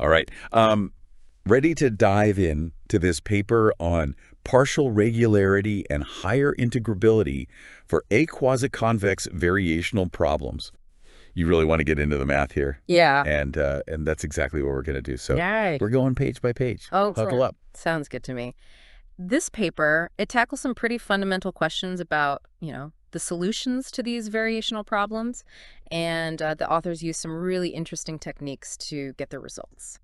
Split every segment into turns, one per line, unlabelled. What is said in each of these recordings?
All right. Ready to dive in to this paper on partial regularity and higher integrability for A-Quasiconvex variational problems. You really want to get into the math here.
Yeah.
And that's exactly what we're going to do. So
Yay.
we're going page by page.
Oh,
Buckle up.
Sounds good to me. This paper, it tackles some pretty fundamental questions about, the solutions to these variational problems. And the authors use some really interesting techniques to get their results.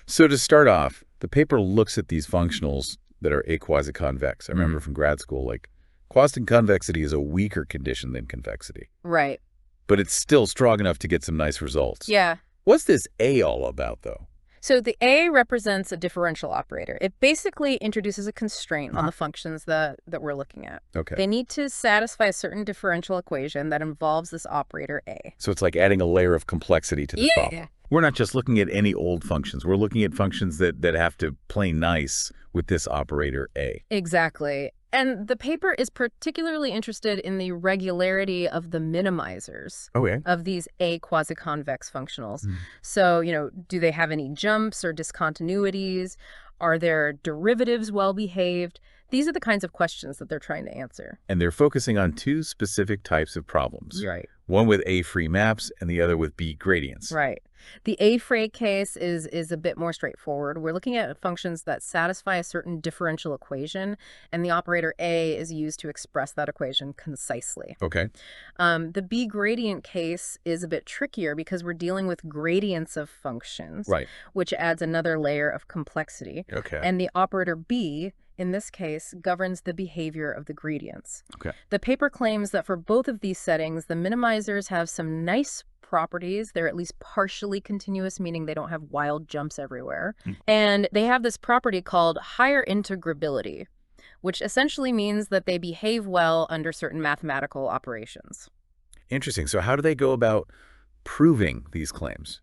So to start off, the paper looks at these functionals that are A-Quasiconvex. I remember from grad school, like constant convexity is a weaker condition than convexity.
Right.
But it's still strong enough to get some nice results.
Yeah.
What's this A all about, though?
So the A represents a differential operator. It basically introduces a constraint on the functions that we're looking at.
Okay.
They need to satisfy a certain differential equation that involves this operator A.
So it's like adding a layer of complexity to the problem. We're not just looking at any old functions. We're looking at functions that have to play nice with this operator A.
Exactly. And the paper is particularly interested in the regularity of the minimizers of these A-Quasiconvex functionals. So, do they have any jumps or discontinuities? Are their derivatives well-behaved? These are the kinds of questions that they're trying to answer.
And they're focusing on two specific types of problems.
Right.
One with A-free maps and the other with B gradients.
Right. The A-free case is a bit more straightforward. We're looking at functions that satisfy a certain differential equation, and the operator A is used to express that equation concisely.
Okay.
The B gradient case is a bit trickier because we're dealing with gradients of functions, which adds another layer of complexity.
Okay.
And the operator B, in this case, governs the behavior of the gradients.
Okay.
The paper claims that for both of these settings, the minimizers have some nice properties. They're at least partially continuous, meaning they don't have wild jumps everywhere. And they have this property called higher integrability, which essentially means that they behave well under certain mathematical operations.
Interesting. So how do they go about proving these claims?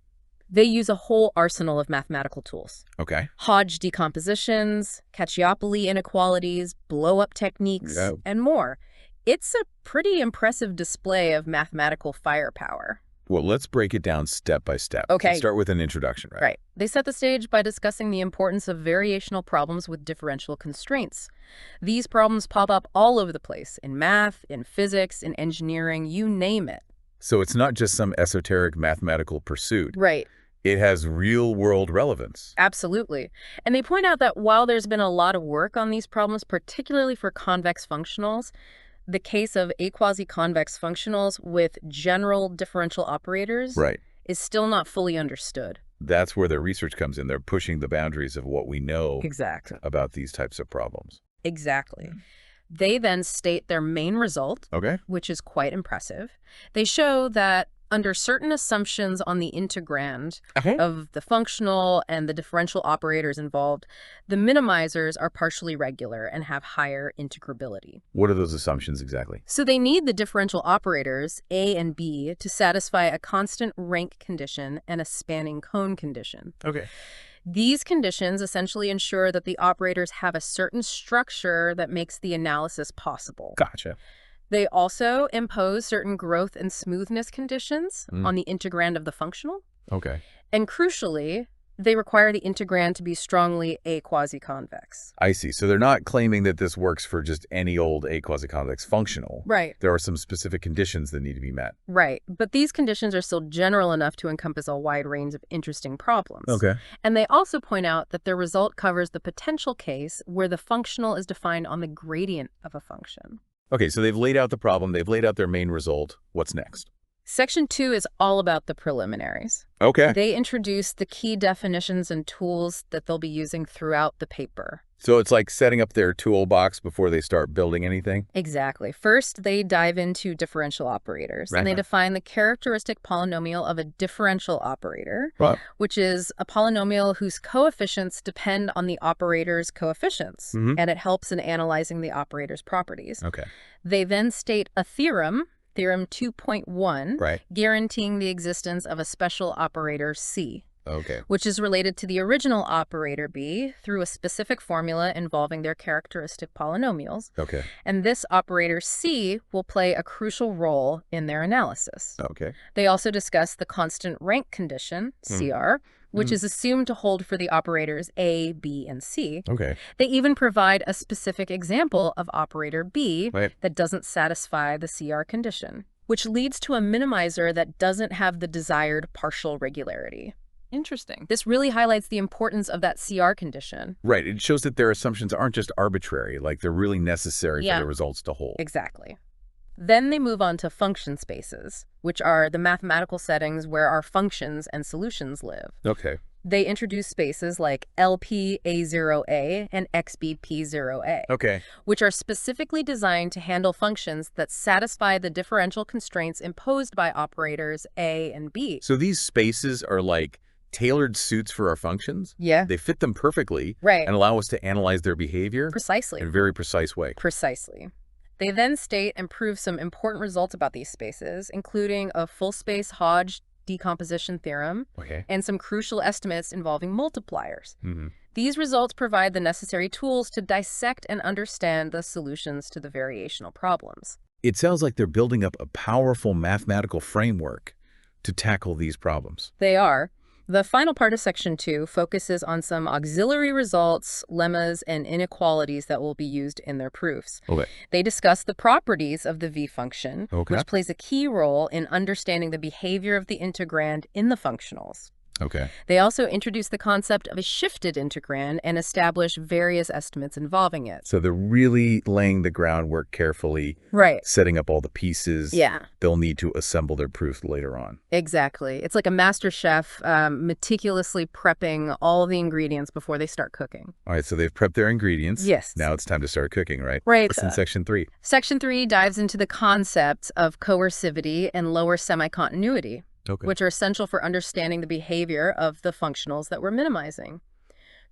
They use a whole arsenal of mathematical tools.
Okay.
Hodge decompositions, Cacciopoli inequalities, blow-up techniques, and more. It's a pretty impressive display of mathematical firepower.
Well, let's break it down step by step.
Okay.
Let's start with an introduction, right?
Right. They set the stage by discussing the importance of variational problems with differential constraints. These problems pop up all over the place, in math, in physics, in engineering, you name it.
So it's not just some esoteric mathematical pursuit.
Right.
It has real-world relevance.
Absolutely. And they point out that while there's been a lot of work on these problems, particularly for convex functionals, the case of A-Quasiconvex functionals with general differential operators is still not fully understood.
That's where their research comes in. They're pushing the boundaries of what we know about these types of problems.
Exactly. They then state their main result, which is quite impressive. They show that under certain assumptions on the integrand of the functional and the differential operators involved, the minimizers are partially regular and have higher integrability.
What are those assumptions exactly?
So they need the differential operators, A and B, to satisfy a constant rank condition and a spanning cone condition.
Okay.
These conditions essentially ensure that the operators have a certain structure that makes the analysis possible.
Gotcha.
They also impose certain growth and smoothness conditions on the integrand of the functional.
Okay.
And crucially, they require the integrand to be strongly A-Quasiconvex.
I see. So they're not claiming that this works for just any old A-Quasiconvex functional.
Right.
There are some specific conditions that need to be met.
Right. But these conditions are still general enough to encompass a wide range of interesting problems.
Okay.
And they also point out that their result covers the potential case where the functional is defined on the gradient of a function.
Okay, so they've laid out the problem. They've laid out their main result. What's next?
Section 2 is all about the preliminaries.
Okay.
They introduce the key definitions and tools that they'll be using throughout the paper.
So it's like setting up their toolbox before they start building anything?
Exactly. First, they dive into differential operators, and they define the characteristic polynomial of a differential operator, which is a polynomial whose coefficients depend on the operator's coefficients, and it helps in analyzing the operator's properties.
Okay.
They then state a theorem, Theorem 2.1, guaranteeing the existence of a special operator C. Which is related to the original operator B through a specific formula involving their characteristic polynomials. And this operator C will play a crucial role in their analysis. They also discuss the constant rank condition, CR, which is assumed to hold for the operators A, B, and C.
Okay.
They even provide a specific example of operator B that doesn't satisfy the CR condition, which leads to a minimizer that doesn't have the desired partial regularity. Interesting. This really highlights the importance of that CR condition.
Right. It shows that their assumptions aren't just arbitrary, like they're really necessary for the results to hold.
Exactly. Then they move on to function spaces, which are the mathematical settings where our functions and solutions live.
Okay.
They introduce spaces like LP-A0A and XBP0A, which are specifically designed to handle functions that satisfy the differential constraints imposed by operators A and B.
So these spaces are like tailored suits for our functions?
Yeah.
They fit them perfectly
and
allow us to analyze their behavior
precisely
in a very precise way.
Precisely. They then state and prove some important results about these spaces, including a full-space Hodge decomposition theorem and some crucial estimates involving multipliers. These results provide the necessary tools to dissect and understand the solutions to the variational problems.
It sounds like they're building up a powerful mathematical framework to tackle these problems.
They are. The final part of Section 2 focuses on some auxiliary results, lemmas, and inequalities that will be used in their proofs. They discuss the properties of the V function, which plays a key role in understanding the behavior of the integrand in the functionals. They also introduce the concept of a shifted integrand and establish various estimates involving it.
So they're really laying the groundwork carefully, setting up all the pieces they'll need to assemble their proofs later on.
Exactly. It's like a master chef meticulously prepping all the ingredients before they start cooking.
All right, so they've prepped their ingredients.
Yes.
Now it's time to start cooking, right?
Right.
What's in Section 3?
Section 3 dives into the concepts of coercivity and lower semi-continuity, which are essential for understanding the behavior of the functionals that we're minimizing.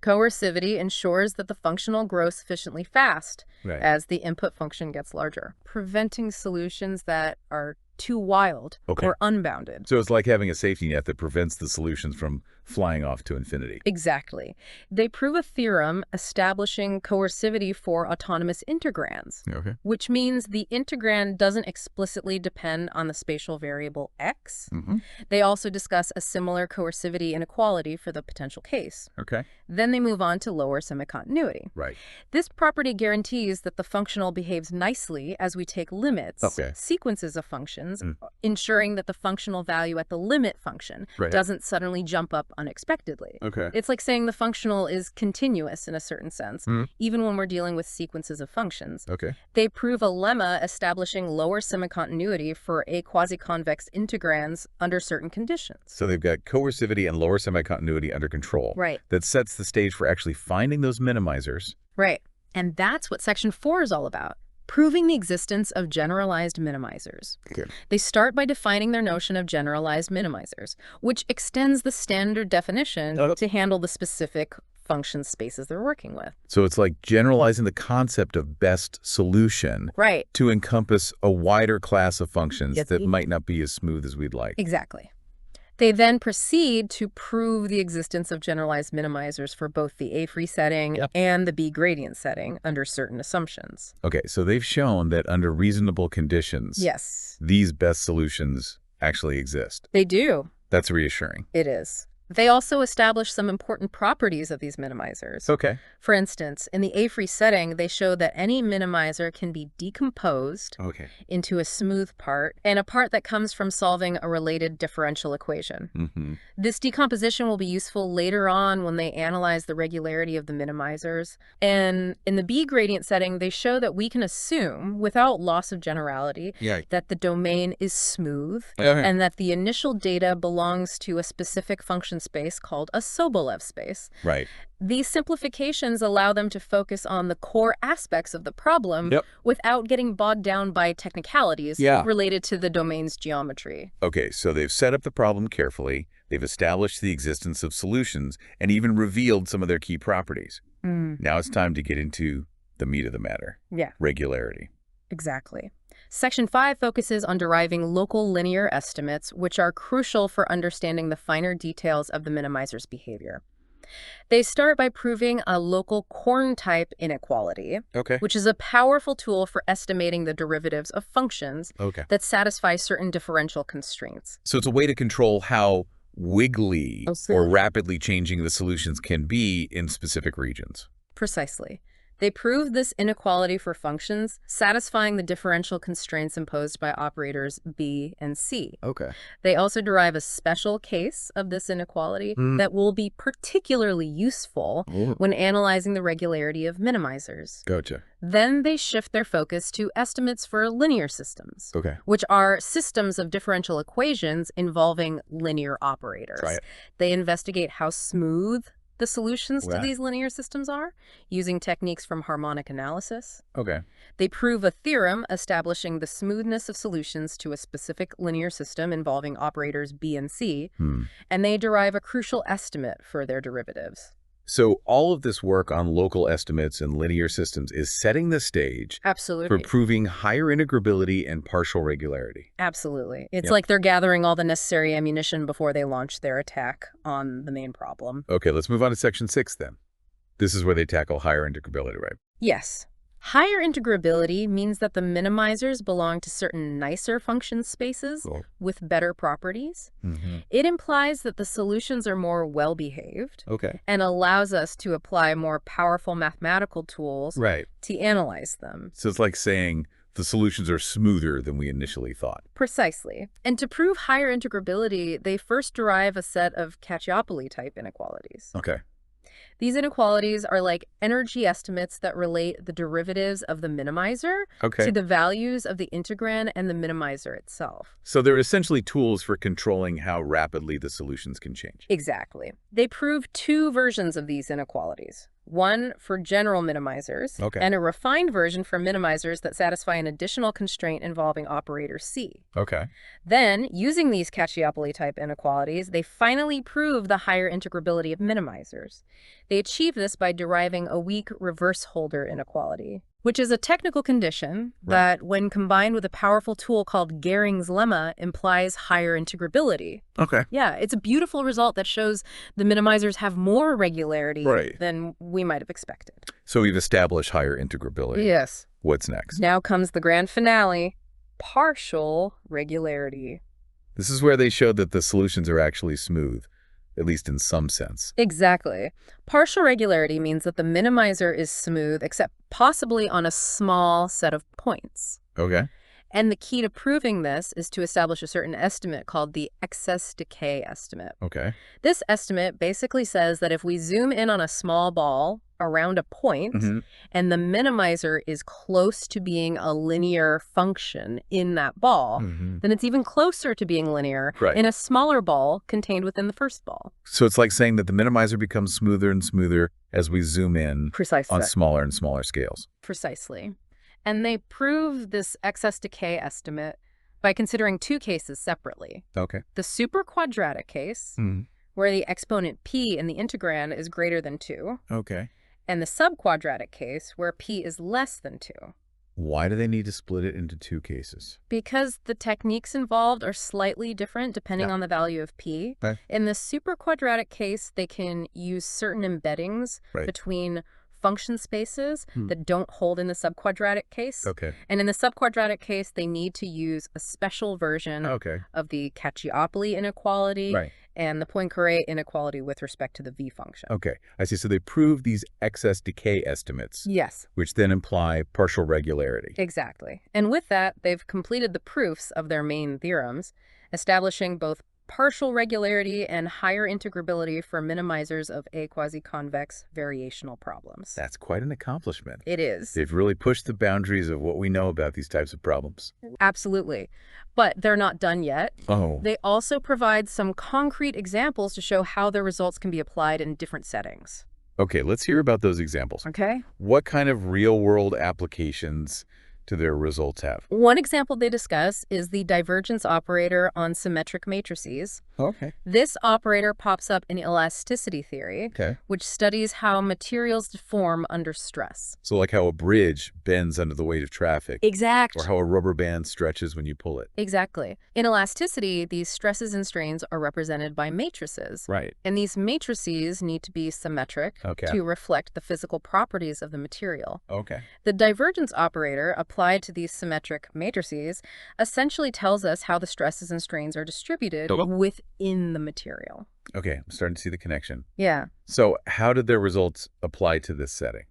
Coercivity ensures that the functional grows sufficiently fast as the input function gets larger, preventing solutions that are too wild or unbounded.
So it's like having a safety net that prevents the solutions from flying off to infinity.
Exactly. They prove a theorem establishing coercivity for autonomous integrands, which means the integrand doesn't explicitly depend on the spatial variable x. They also discuss a similar coercivity inequality for the potential case. Then they move on to lower semi-continuity. This property guarantees that the functional behaves nicely as we take limits, sequences of functions, ensuring that the functional value at the limit function doesn't suddenly jump up unexpectedly. It's like saying the functional is continuous in a certain sense, even when we're dealing with sequences of functions. They prove a lemma establishing lower semi-continuity for A-Quasiconvex integrands under certain conditions.
So they've got coercivity and lower semi-continuity under control. That sets the stage for actually finding those minimizers.
And that's what Section 4 is all about. Proving the existence of generalized minimizers. They start by defining their notion of generalized minimizers, which extends the standard definition to handle the specific function spaces they're working with.
So it's like generalizing the concept of best solution to encompass a wider class of functions that might not be as smooth as we'd like.
Exactly. They then proceed to prove the existence of generalized minimizers for both the A-free setting and the B-gradient setting under certain assumptions.
So they've shown that under reasonable conditions, these best solutions actually exist.
They do.
That's reassuring.
It is. They also establish some important properties of these minimizers. For instance, in the A-free setting, they show that any minimizer can be decomposed into a smooth part and a part that comes from solving a related differential equation. This decomposition will be useful later on when they analyze the regularity of the minimizers. And in the B-gradient setting, they show that we can assume, without loss of generality, that the domain is smooth and that the initial data belongs to a specific function space called a Sobolev space. These simplifications allow them to focus on the core aspects of the problem without getting bogged down by technicalities related to the domain's geometry.
So they've set up the problem carefully, they've established the existence of solutions, and even revealed some of their key properties. Now it's time to get into the meat of the matter. Regularity.
Exactly. Section 5 focuses on deriving local linear estimates, which are crucial for understanding the finer details of the minimizer's behavior. They start by proving a local Korn-type inequality, which is a powerful tool for estimating the derivatives of functions that satisfy certain differential constraints.
So it's a way to control how wiggly or rapidly changing the solutions can be in specific regions.
Precisely. They prove this inequality for functions satisfying the differential constraints imposed by operators B and C.
Okay.
They also derive a special case of this inequality that will be particularly useful when analyzing the regularity of minimizers.
Gotcha.
Then they shift their focus to estimates for linear systems, which are systems of differential equations involving linear operators.
Right.
They investigate how smooth the solutions to these linear systems are, using techniques from harmonic analysis.
Okay.
They prove a theorem establishing the smoothness of solutions to a specific linear system involving operators B and C, and they derive a crucial estimate for their derivatives.
So all of this work on local estimates and linear systems is setting the stage for proving higher integrability and partial regularity.
Absolutely. It's like they're gathering all the necessary ammunition before they launch their attack on the main problem.
Okay, let's move on to section 6 then. This is where they tackle higher integrability, right?
Yes. Higher integrability means that the minimizers belong to certain nicer function spaces with better properties. It implies that the solutions are more well-behaved and allows us to apply more powerful mathematical tools to analyze them.
So it's like saying the solutions are smoother than we initially thought.
Precisely. And to prove higher integrability, they first derive a set of Cacciopoli-type inequalities.
Okay.
These inequalities are like energy estimates that relate the derivatives of the minimizer to the values of the integrand and the minimizer itself.
So they're essentially tools for controlling how rapidly the solutions can change.
Exactly. They prove two versions of these inequalities. One for general minimizers, and a refined version for minimizers that satisfy an additional constraint involving operator C. Then, using these Cacciopoli-type inequalities, they finally prove the higher integrability of minimizers. They achieve this by deriving a weak reverse holder inequality, which is a technical condition that, when combined with a powerful tool called Gering's lemma, implies higher integrability. Yeah, it's a beautiful result that shows the minimizers have more regularity than we might have expected.
So we've established higher integrability.
Yes.
What's next?
Now comes the grand finale, partial regularity.
This is where they show that the solutions are actually smooth, at least in some sense.
Exactly. Partial regularity means that the minimizer is smooth, except possibly on a small set of points. And the key to proving this is to establish a certain estimate called the excess decay estimate. This estimate basically says that if we zoom in on a small ball around a point and the minimizer is close to being a linear function in that ball, then it's even closer to being linear in a smaller ball contained within the first ball.
So it's like saying that the minimizer becomes smoother and smoother as we zoom in on smaller and smaller scales.
Precisely. And they prove this excess decay estimate by considering two cases separately. The superquadratic case, where the exponent p in the integrand is greater than 2. And the subquadratic case, where p is less than 2.
Why do they need to split it into two cases?
Because the techniques involved are slightly different depending on the value of p. In the superquadratic case, they can use certain embeddings between function spaces that don't hold in the subquadratic case. And in the subquadratic case, they need to use a special version of the Cacciopoli inequality and the Poincaré inequality with respect to the v function.
I see. So they prove these excess decay estimates. Which then imply partial regularity.
Exactly. And with that, they've completed the proofs of their main theorems, establishing both partial regularity and higher integrability for minimizers of A-Quasiconvex variational problems.
That's quite an accomplishment.
It is.
They've really pushed the boundaries of what we know about these types of problems.
Absolutely. But they're not done yet. They also provide some concrete examples to show how their results can be applied in different settings.
Let's hear about those examples. What kind of real-world applications do their results have?
One example they discuss is the divergence operator on symmetric matrices. This operator pops up in elasticity theory, which studies how materials deform under stress.
So like how a bridge bends under the weight of traffic.
Exactly.
Or how a rubber band stretches when you pull it.
Exactly. In elasticity, these stresses and strains are represented by matrices. And these matrices need to be symmetric to reflect the physical properties of the material. The divergence operator applies applied to these symmetric matrices essentially tells us how the stresses and strains are distributed within the material.
Okay, I'm starting to see the connection.
Yeah.
So how did their results apply to this setting?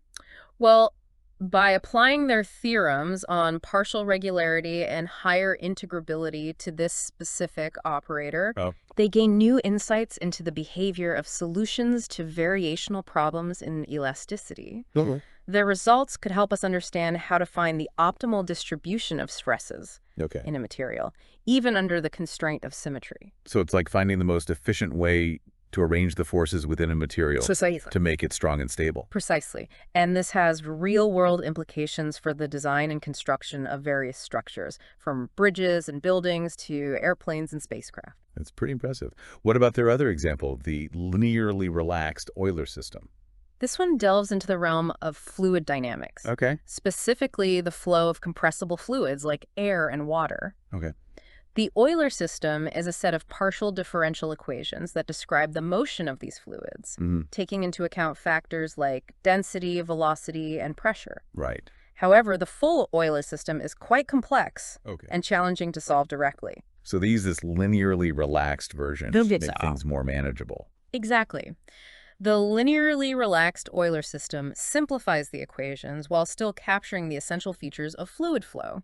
Well, by applying their theorems on partial regularity and higher integrability to this specific operator, they gain new insights into the behavior of solutions to variational problems in elasticity. Their results could help us understand how to find the optimal distribution of stresses in a material, even under the constraint of symmetry.
So it's like finding the most efficient way to arrange the forces within a material to make it strong and stable.
Precisely. And this has real-world implications for the design and construction of various structures, from bridges and buildings to airplanes and spacecraft.
That's pretty impressive. What about their other example, the linearly relaxed Euler system?
This one delves into the realm of fluid dynamics. Specifically, the flow of compressible fluids like air and water. The Euler system is a set of partial differential equations that describe the motion of these fluids, taking into account factors like density, velocity, and pressure. However, the full Euler system is quite complex and challenging to solve directly.
So they use this linearly relaxed version to make things more manageable.
Exactly. The linearly relaxed Euler system simplifies the equations while still capturing the essential features of fluid flow.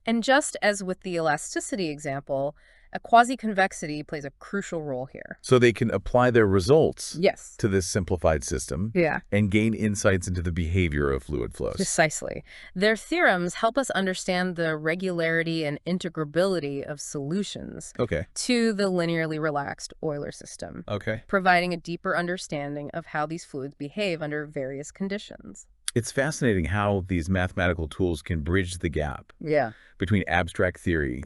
And just as with the elasticity example, A-Quasiconvexity plays a crucial role here.
So they can apply their results to this simplified system and gain insights into the behavior of fluid flows.
Precisely. Their theorems help us understand the regularity and integrability of solutions to the linearly relaxed Euler system, providing a deeper understanding of how these fluids behave under various conditions.
It's fascinating how these mathematical tools can bridge the gap between abstract theory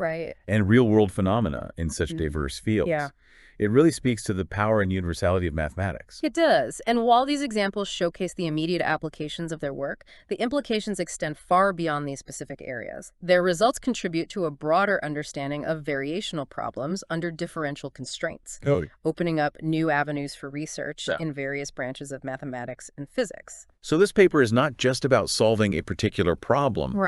and real-world phenomena in such diverse fields. It really speaks to the power and universality of mathematics.
It does. And while these examples showcase the immediate applications of their work, the implications extend far beyond these specific areas. Their results contribute to a broader understanding of variational problems under differential constraints, opening up new avenues for research in various branches of mathematics and physics.
So this paper is not just about solving a particular problem.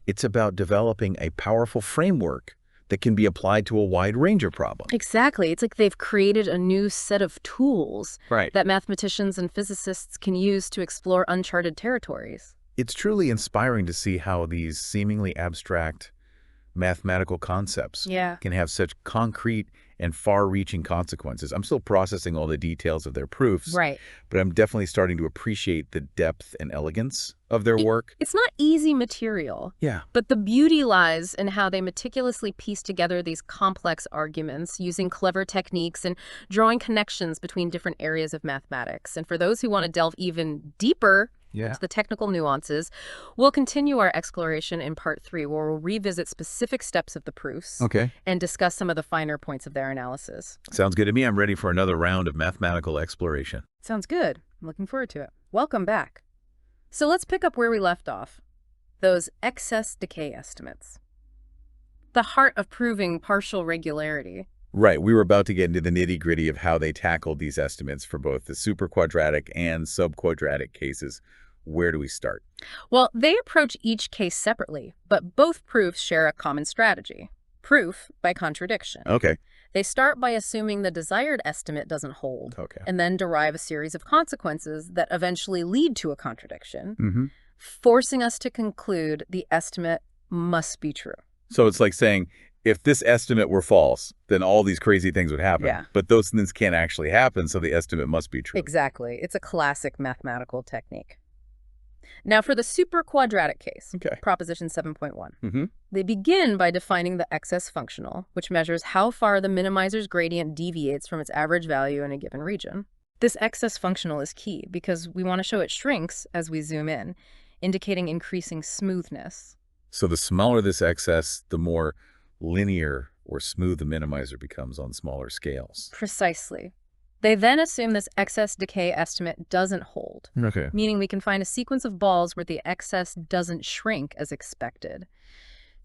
It's about developing a powerful framework that can be applied to a wide range of problems.
Exactly. It's like they've created a new set of tools that mathematicians and physicists can use to explore uncharted territories.
It's truly inspiring to see how these seemingly abstract mathematical concepts can have such concrete and far-reaching consequences. I'm still processing all the details of their proofs, but I'm definitely starting to appreciate the depth and elegance of their work.
It's not easy material, but the beauty lies in how they meticulously piece together these complex arguments using clever techniques and drawing connections between different areas of mathematics. And for those who want to delve even deeper to the technical nuances, we'll continue our exploration in part 3, where we'll revisit specific steps of the proofs and discuss some of the finer points of their analysis.
Sounds good to me. I'm ready for another round of mathematical exploration.
Sounds good. I'm looking forward to it. Welcome back. So let's pick up where we left off. Those excess decay estimates. The heart of proving partial regularity.
Right. We were about to get into the nitty-gritty of how they tackled these estimates for both the superquadratic and subquadratic cases. Where do we start?
Well, they approach each case separately, but both proofs share a common strategy. Proof by contradiction. They start by assuming the desired estimate doesn't hold, and then derive a series of consequences that eventually lead to a contradiction, forcing us to conclude the estimate must be true.
So it's like saying, if this estimate were false, then all these crazy things would happen. But those things can't actually happen, so the estimate must be true.
Exactly. It's a classic mathematical technique. Now, for the superquadratic case, proposition 7.1, they begin by defining the excess functional, which measures how far the minimizer's gradient deviates from its average value in a given region. This excess functional is key because we want to show it shrinks as we zoom in, indicating increasing smoothness.
So the smaller this excess, the more linear or smooth the minimizer becomes on smaller scales.
Precisely. They then assume this excess decay estimate doesn't hold, meaning we can find a sequence of balls where the excess doesn't shrink as expected.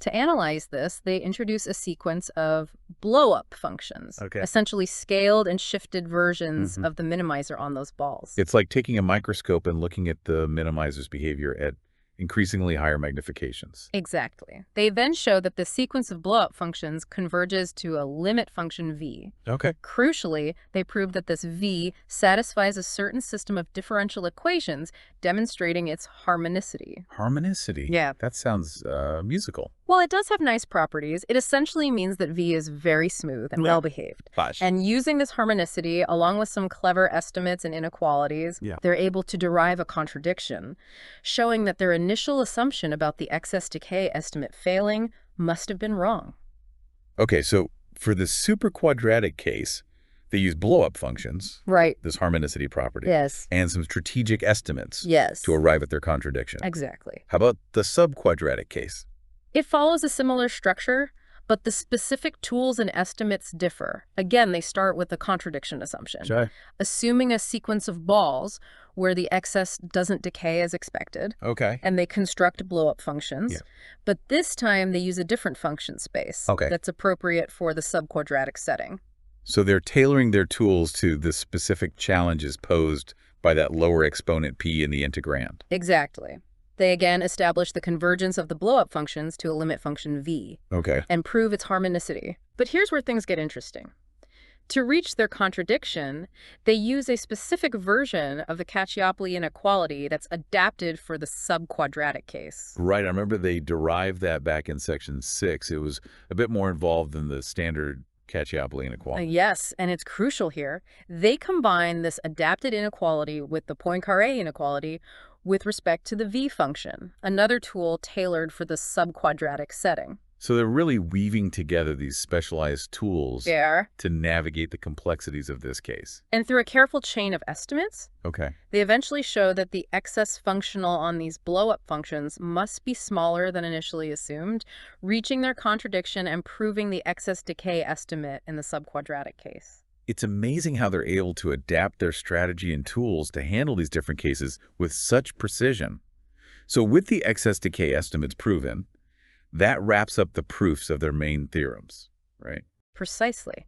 To analyze this, they introduce a sequence of blow-up functions, essentially scaled and shifted versions of the minimizer on those balls.
It's like taking a microscope and looking at the minimizer's behavior at increasingly higher magnifications.
Exactly. They then show that the sequence of blow-up functions converges to a limit function v.
Okay.
Crucially, they prove that this v satisfies a certain system of differential equations, demonstrating its harmonicity.
Harmonicity?
Yeah.
That sounds musical.
While it does have nice properties, it essentially means that v is very smooth and well-behaved. And using this harmonicity, along with some clever estimates and inequalities, they're able to derive a contradiction, showing that their initial assumption about the excess decay estimate failing must have been wrong.
Okay, so for the superquadratic case, they use blow-up functions,
right?
This harmonicity property,
yes,
and some strategic estimates,
yes,
to arrive at their contradiction.
Exactly.
How about the subquadratic case?
It follows a similar structure, but the specific tools and estimates differ. Again, they start with the contradiction assumption.
Sure.
Assuming a sequence of balls where the excess doesn't decay as expected.
Okay.
And they construct blow-up functions. Yeah. But this time, they use a different function space that's appropriate for the subquadratic setting.
So they're tailoring their tools to the specific challenges posed by that lower exponent p in the integrand.
Exactly. They again establish the convergence of the blow-up functions to a limit function v.
Okay.
And prove its harmonicity. But here's where things get interesting. To reach their contradiction, they use a specific version of the Cacciopoli inequality that's adapted for the subquadratic case.
Right. I remember they derived that back in section 6. It was a bit more involved than the standard Cacciopoli inequality.
Yes, and it's crucial here. They combine this adapted inequality with the Poincaré inequality with respect to the v function, another tool tailored for the subquadratic setting.
So they're really weaving together these specialized tools to navigate the complexities of this case.
And through a careful chain of estimates,
they
eventually show that the excess functional on these blow-up functions must be smaller than initially assumed, reaching their contradiction and proving the excess decay estimate in the subquadratic case.
It's amazing how they're able to adapt their strategy and tools to handle these different cases with such precision. So with the excess decay estimates proven, that wraps up the proofs of their main theorems, right?
Precisely.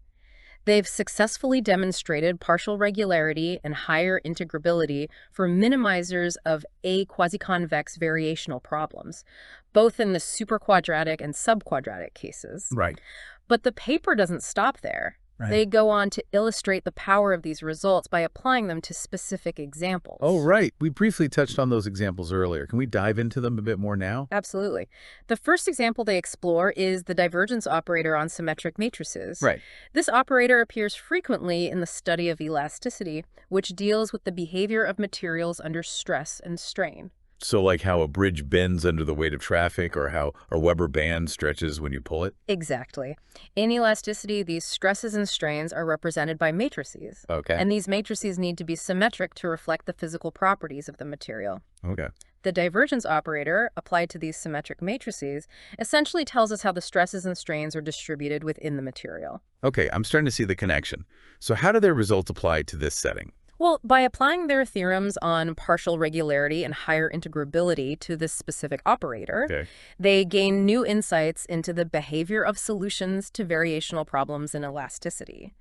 They've successfully demonstrated partial regularity and higher integrability for minimizers of A-Quasiconvex variational problems, both in the superquadratic and subquadratic cases.
Right.
But the paper doesn't stop there. They go on to illustrate the power of these results by applying them to specific examples.
Oh, right. We briefly touched on those examples earlier. Can we dive into them a bit more now?
Absolutely. The first example they explore is the divergence operator on symmetric matrices.
Right.
This operator appears frequently in the study of elasticity, which deals with the behavior of materials under stress and strain.
So like how a bridge bends under the weight of traffic, or how a Weber band stretches when you pull it?
Exactly. In elasticity, these stresses and strains are represented by matrices.
Okay.
And these matrices need to be symmetric to reflect the physical properties of the material.
Okay.
The divergence operator, applied to these symmetric matrices, essentially tells us how the stresses and strains are distributed within the material.
Okay, I'm starting to see the connection. So how do their results apply to this setting?
Well, by applying their theorems on partial regularity and higher integrability to this specific operator, they gain new insights into the behavior of solutions to variational problems in elasticity.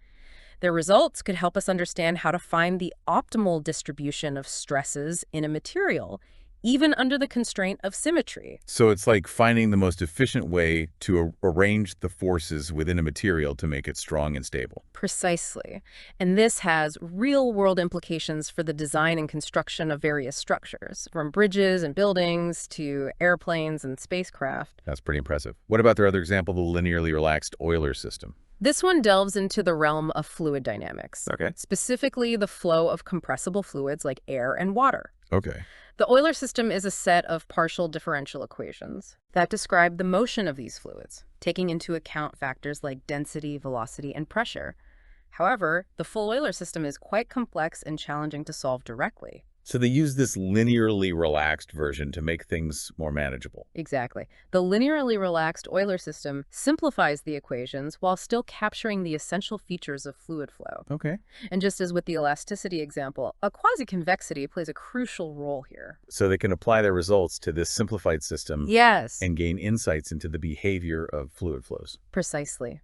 Their results could help us understand how to find the optimal distribution of stresses in a material, even under the constraint of symmetry.
So it's like finding the most efficient way to arrange the forces within a material to make it strong and stable.
Precisely. And this has real-world implications for the design and construction of various structures, from bridges and buildings to airplanes and spacecraft.
That's pretty impressive. What about their other example, the linearly relaxed Euler system?
This one delves into the realm of fluid dynamics, specifically the flow of compressible fluids like air and water. The Euler system is a set of partial differential equations that describe the motion of these fluids, taking into account factors like density, velocity, and pressure. However, the full Euler system is quite complex and challenging to solve directly.
So they use this linearly relaxed version to make things more manageable.
Exactly. The linearly relaxed Euler system simplifies the equations while still capturing the essential features of fluid flow. And just as with the elasticity example, A-Quasiconvexity plays a crucial role here.
So they can apply their results to this simplified system and gain insights into the behavior of fluid flows.
Precisely.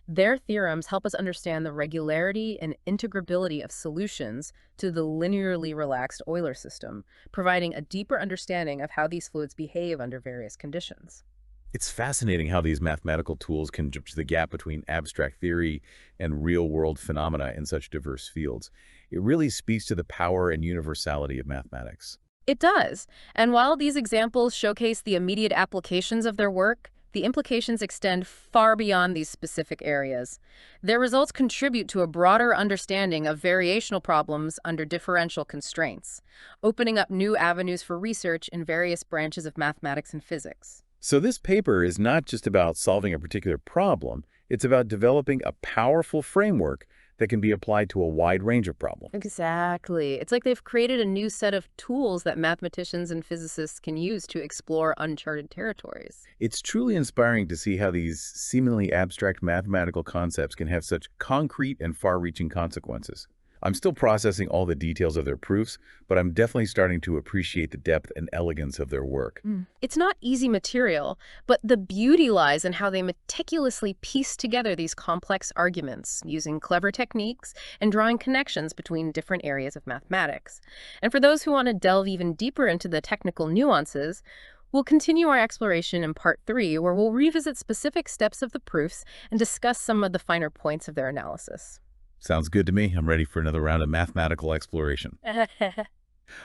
Their theorems help us understand the regularity and integrability of solutions to the linearly relaxed Euler system, providing a deeper understanding of how these fluids behave under various conditions.
It's fascinating how these mathematical tools can bridge the gap between abstract theory and real-world phenomena in such diverse fields. It really speaks to the power and universality of mathematics.
It does. And while these examples showcase the immediate applications of their work, the implications extend far beyond these specific areas. Their results contribute to a broader understanding of variational problems under differential constraints, opening up new avenues for research in various branches of mathematics and physics.
So this paper is not just about solving a particular problem, it's about developing a powerful framework that can be applied to a wide range of problems.
Exactly. It's like they've created a new set of tools that mathematicians and physicists can use to explore uncharted territories.
It's truly inspiring to see how these seemingly abstract mathematical concepts can have such concrete and far-reaching consequences. I'm still processing all the details of their proofs, but I'm definitely starting to appreciate the depth and elegance of their work.
It's not easy material, but the beauty lies in how they meticulously piece together these complex arguments, using clever techniques and drawing connections between different areas of mathematics. And for those who want to delve even deeper into the technical nuances, we'll continue our exploration in Part 3, where we'll revisit specific steps of the proofs and discuss some of the finer points of their analysis.
Sounds good to me. I'm ready for another round of mathematical exploration.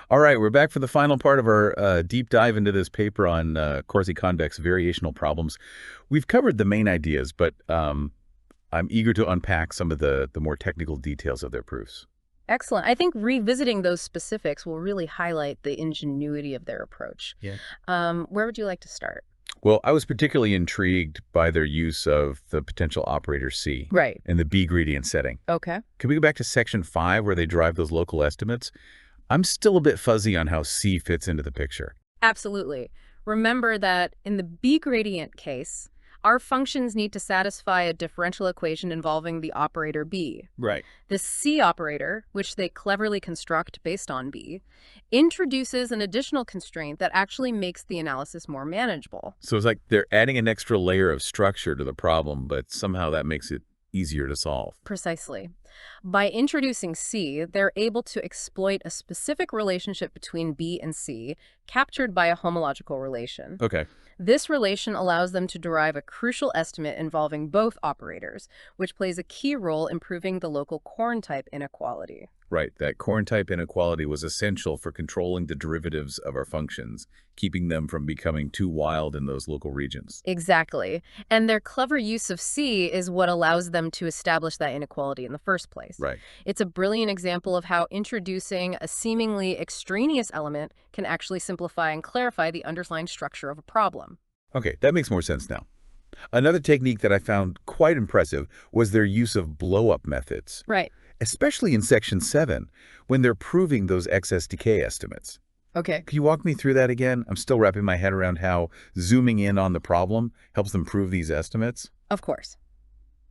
All right, we're back for the final part of our deep dive into this paper on A-Quasiconvex variational problems. We've covered the main ideas, but I'm eager to unpack some of the more technical details of their proofs.
Excellent. I think revisiting those specifics will really highlight the ingenuity of their approach.
Yeah.
Where would you like to start?
Well, I was particularly intrigued by their use of the potential operator C in the B gradient setting.
Okay.
Can we go back to section 5 where they derive those local estimates? I'm still a bit fuzzy on how C fits into the picture.
Absolutely. Remember that in the B gradient case, our functions need to satisfy a differential equation involving the operator B.
Right.
The C operator, which they cleverly construct based on B, introduces an additional constraint that actually makes the analysis more manageable.
So it's like they're adding an extra layer of structure to the problem, but somehow that makes it easier to solve.
Precisely. By introducing C, they're able to exploit a specific relationship between B and C, captured by a homological relation.
Okay.
This relation allows them to derive a crucial estimate involving both operators, which plays a key role in proving the local Korn type inequality.
Right, that Korn type inequality was essential for controlling the derivatives of our functions, keeping them from becoming too wild in those local regions.
Exactly. And their clever use of C is what allows them to establish that inequality in the first place.
Right.
It's a brilliant example of how introducing a seemingly extraneous element can actually simplify and clarify the underlying structure of a problem.
Okay, that makes more sense now. Another technique that I found quite impressive was their use of blow-up methods.
Right.
Especially in section 7, when they're proving those excess decay estimates.
Okay.
Can you walk me through that again? I'm still wrapping my head around how zooming in on the problem helps them prove these estimates.
Of course.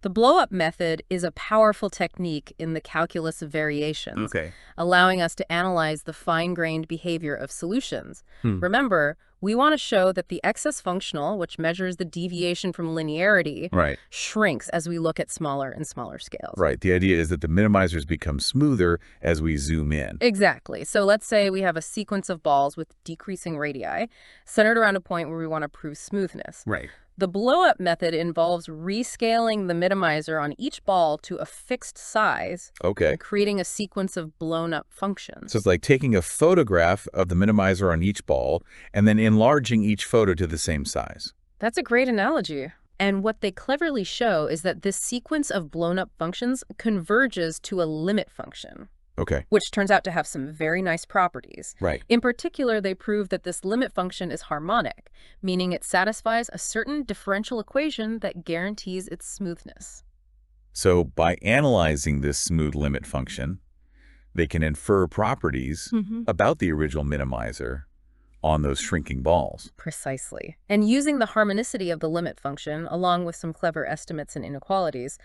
The blow-up method is a powerful technique in the calculus of variations, allowing us to analyze the fine-grained behavior of solutions. Remember, we want to show that the excess functional, which measures the deviation from linearity, shrinks as we look at smaller and smaller scales.
Right. The idea is that the minimizers become smoother as we zoom in.
Exactly. So let's say we have a sequence of balls with decreasing radii, centered around a point where we want to prove smoothness.
Right.
The blow-up method involves rescaling the minimizer on each ball to a fixed size, and creating a sequence of blown-up functions.
So it's like taking a photograph of the minimizer on each ball and then enlarging each photo to the same size.
That's a great analogy. And what they cleverly show is that this sequence of blown-up functions converges to a limit function. Which turns out to have some very nice properties.
Right.
In particular, they prove that this limit function is harmonic, meaning it satisfies a certain differential equation that guarantees its smoothness.
So by analyzing this smooth limit function, they can infer properties about the original minimizer on those shrinking balls.
Precisely. And using the harmonicity of the limit function, along with some clever estimates and inequalities,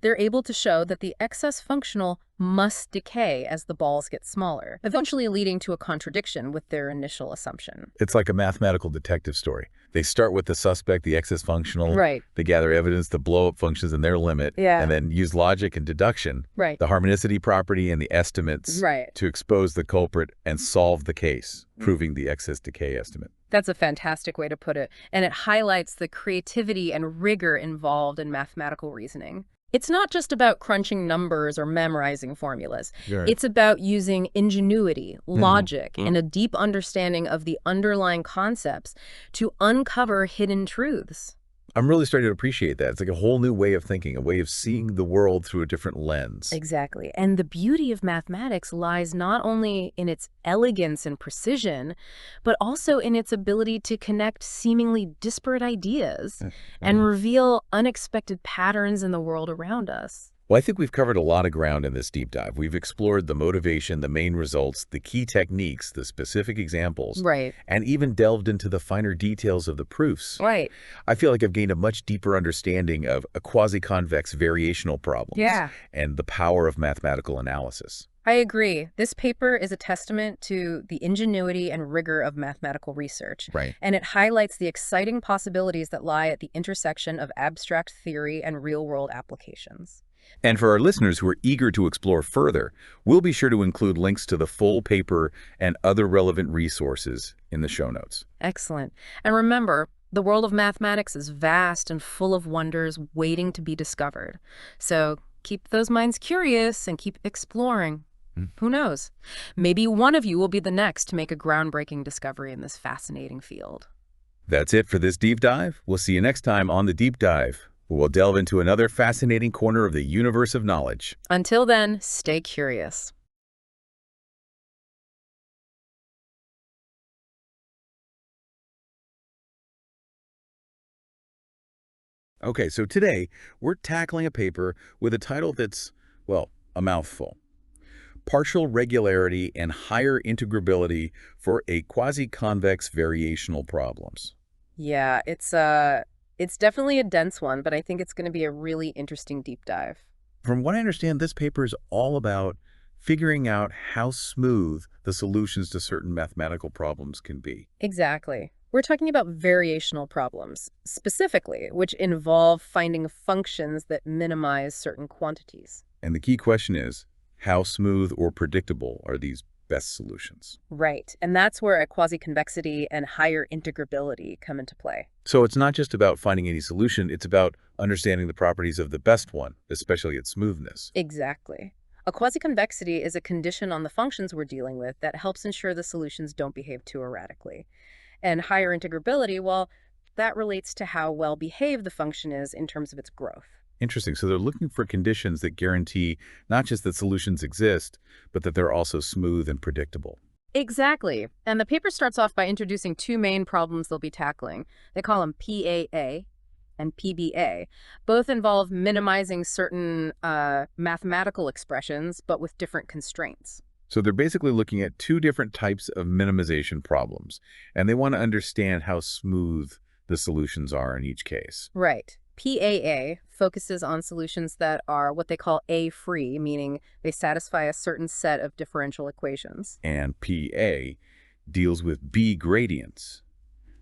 they're able to show that the excess functional must decay as the balls get smaller, eventually leading to a contradiction with their initial assumption.
It's like a mathematical detective story. They start with the suspect, the excess functional.
Right.
They gather evidence to blow up functions and their limit.
Yeah.
And then use logic and deduction,
Right.
the harmonicity property and the estimates,
Right.
to expose the culprit and solve the case, proving the excess decay estimate.
That's a fantastic way to put it, and it highlights the creativity and rigor involved in mathematical reasoning. It's not just about crunching numbers or memorizing formulas.
Sure.
It's about using ingenuity, logic, and a deep understanding of the underlying concepts to uncover hidden truths.
I'm really starting to appreciate that. It's like a whole new way of thinking, a way of seeing the world through a different lens.
Exactly. And the beauty of mathematics lies not only in its elegance and precision, but also in its ability to connect seemingly disparate ideas and reveal unexpected patterns in the world around us.
Well, I think we've covered a lot of ground in this deep dive. We've explored the motivation, the main results, the key techniques, the specific examples,
Right.
and even delved into the finer details of the proofs.
Right.
I feel like I've gained a much deeper understanding of A-Quasiconvex variational problems and the power of mathematical analysis.
I agree. This paper is a testament to the ingenuity and rigor of mathematical research.
Right.
And it highlights the exciting possibilities that lie at the intersection of abstract theory and real-world applications.
And for our listeners who are eager to explore further, we'll be sure to include links to the full paper and other relevant resources in the show notes.
Excellent. And remember, the world of mathematics is vast and full of wonders waiting to be discovered. So keep those minds curious and keep exploring. Who knows? Maybe one of you will be the next to make a groundbreaking discovery in this fascinating field.
That's it for this deep dive. We'll see you next time on the Deep Dive. We'll delve into another fascinating corner of the universe of knowledge.
Until then, stay curious.
Okay, so today we're tackling a paper with a title that's, well, a mouthful. Partial regularity and higher integrability for A-Quasiconvex variational problems.
Yeah, it's definitely a dense one, but I think it's going to be a really interesting deep dive.
From what I understand, this paper is all about figuring out how smooth the solutions to certain mathematical problems can be.
Exactly. We're talking about variational problems, specifically, which involve finding functions that minimize certain quantities.
And the key question is, how smooth or predictable are these best solutions?
Right. And that's where A-Quasiconvexity and higher integrability come into play.
So it's not just about finding any solution, it's about understanding the properties of the best one, especially its smoothness.
Exactly. A-Quasiconvexity is a condition on the functions we're dealing with that helps ensure the solutions don't behave too erratically. And higher integrability, well, that relates to how well behaved the function is in terms of its growth.
Interesting. So they're looking for conditions that guarantee not just that solutions exist, but that they're also smooth and predictable.
Exactly. And the paper starts off by introducing two main problems they'll be tackling. They call them PAA and PBA. Both involve minimizing certain mathematical expressions, but with different constraints.
So they're basically looking at two different types of minimization problems, and they want to understand how smooth the solutions are in each case.
Right. PAA focuses on solutions that are what they call A-free, meaning they satisfy a certain set of differential equations.
And PA deals with B gradients,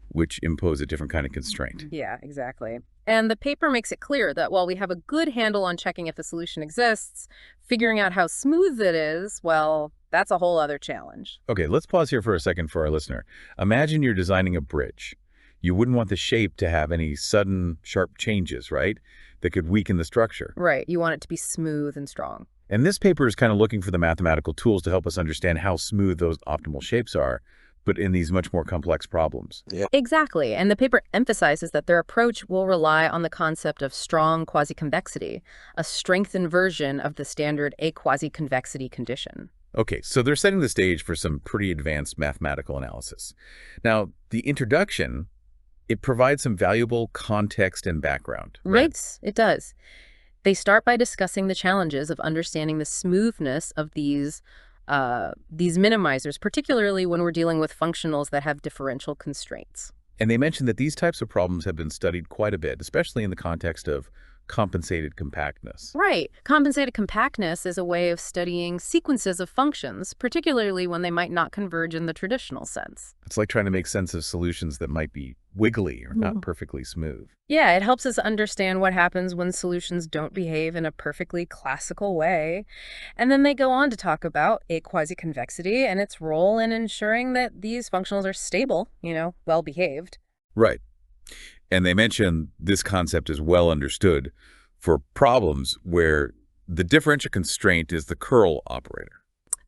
which impose a different kind of constraint.
Yeah, exactly. And the paper makes it clear that while we have a good handle on checking if the solution exists, figuring out how smooth it is, well, that's a whole other challenge.
Okay, let's pause here for a second for our listener. Imagine you're designing a bridge. You wouldn't want the shape to have any sudden, sharp changes, right? That could weaken the structure.
Right. You want it to be smooth and strong.
And this paper is kind of looking for the mathematical tools to help us understand how smooth those optimal shapes are, but in these much more complex problems.
Yeah. Exactly. And the paper emphasizes that their approach will rely on the concept of strong quasiconvexity, a strengthened version of the standard A-quasiconvexity condition.
Okay, so they're setting the stage for some pretty advanced mathematical analysis. Now, the introduction, it provides some valuable context and background.
Right, it does. They start by discussing the challenges of understanding the smoothness of these minimizers, particularly when we're dealing with functionals that have differential constraints.
And they mention that these types of problems have been studied quite a bit, especially in the context of compensated compactness.
Right. Compensated compactness is a way of studying sequences of functions, particularly when they might not converge in the traditional sense.
It's like trying to make sense of solutions that might be wiggly or not perfectly smooth.
Yeah, it helps us understand what happens when solutions don't behave in a perfectly classical way. And then they go on to talk about A-Quasiconvexity and its role in ensuring that these functionals are stable, well behaved.
Right. And they mention this concept is well understood for problems where the differential constraint is the curl operator.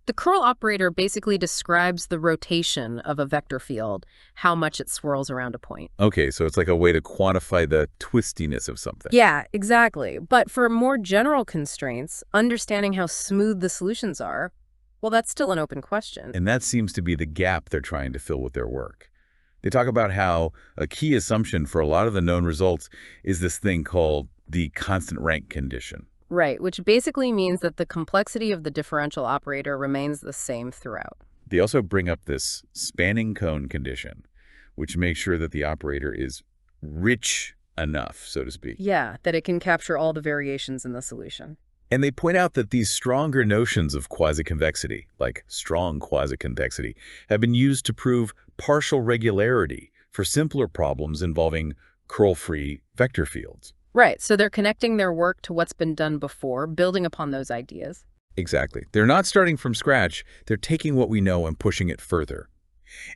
The curl operator basically describes the rotation of a vector field, how much it swirls around a point.
Okay, so it's like a way to quantify the twistiness of something.
Yeah, exactly. But for more general constraints, understanding how smooth the solutions are, well, that's still an open question.
And that seems to be the gap they're trying to fill with their work. They talk about how a key assumption for a lot of the known results is this thing called the constant rank condition.
Right, which basically means that the complexity of the differential operator remains the same throughout.
They also bring up this spanning cone condition, which makes sure that the operator is rich enough, so to speak.
Yeah, that it can capture all the variations in the solution.
And they point out that these stronger notions of quasi-convexity, like strong quasi-convexity, have been used to prove partial regularity for simpler problems involving curl-free vector fields.
Right, so they're connecting their work to what's been done before, building upon those ideas.
Exactly. They're not starting from scratch. They're taking what we know and pushing it further.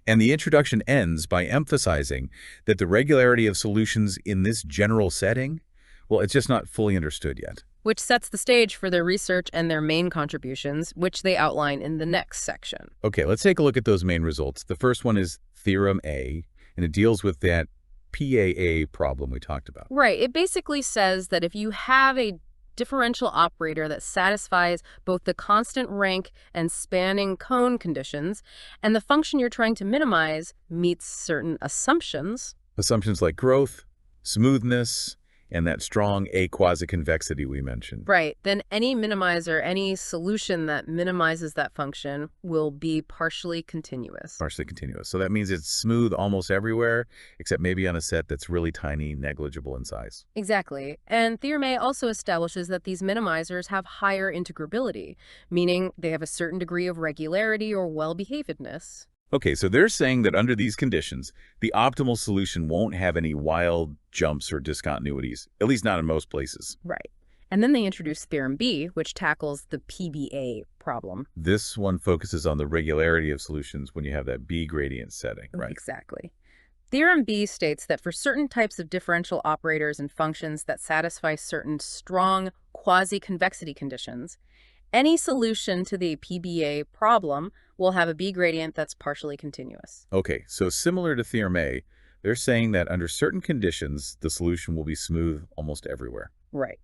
And the introduction ends by emphasizing that the regularity of solutions in this general setting, well, it's just not fully understood yet.
Which sets the stage for their research and their main contributions, which they outline in the next section.
Okay, let's take a look at those main results. The first one is Theorem A, and it deals with that PAA problem we talked about.
Right. It basically says that if you have a differential operator that satisfies both the constant rank and spanning cone conditions, and the function you're trying to minimize meets certain assumptions.
Assumptions like growth, smoothness, and that strong A-quasiconvexity we mentioned.
Right. Then any minimizer, any solution that minimizes that function will be partially continuous.
Partially continuous. So that means it's smooth almost everywhere, except maybe on a set that's really tiny, negligible in size.
Exactly. And Theorem A also establishes that these minimizers have higher integrability, meaning they have a certain degree of regularity or well-behavedness.
Okay, so they're saying that under these conditions, the optimal solution won't have any wild jumps or discontinuities, at least not in most places.
Right. And then they introduce Theorem B, which tackles the PDE problem.
This one focuses on the regularity of solutions when you have that B gradient setting, right?
Exactly. Theorem B states that for certain types of differential operators and functions that satisfy certain strong quasi-convexity conditions, any solution to the PBA problem will have a B gradient that's partially continuous.
Okay, so similar to Theorem A, they're saying that under certain conditions, the solution will be smooth almost everywhere.
Right.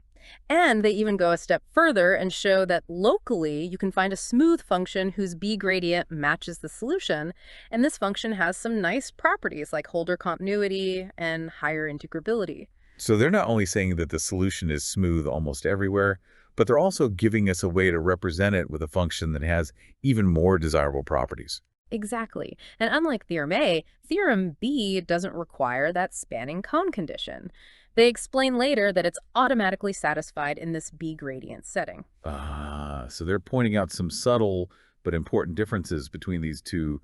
And they even go a step further and show that locally you can find a smooth function whose B gradient matches the solution, and this function has some nice properties like Holder continuity and higher integrability.
So they're not only saying that the solution is smooth almost everywhere, but they're also giving us a way to represent it with a function that has even more desirable properties.
Exactly. And unlike Theorem A, Theorem B doesn't require that spanning cone condition. They explain later that it's automatically satisfied in this B gradient setting.
So they're pointing out some subtle but important differences between these two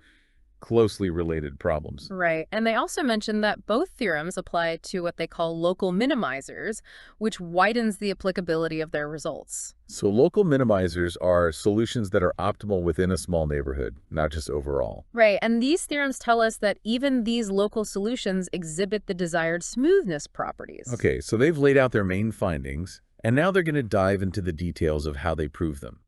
closely related problems.
Right. And they also mention that both theorems apply to what they call local minimizers, which widens the applicability of their results.
So local minimizers are solutions that are optimal within a small neighborhood, not just overall.
Right. And these theorems tell us that even these local solutions exhibit the desired smoothness properties.
Okay, so they've laid out their main findings, and now they're going to dive into the details of how they prove them.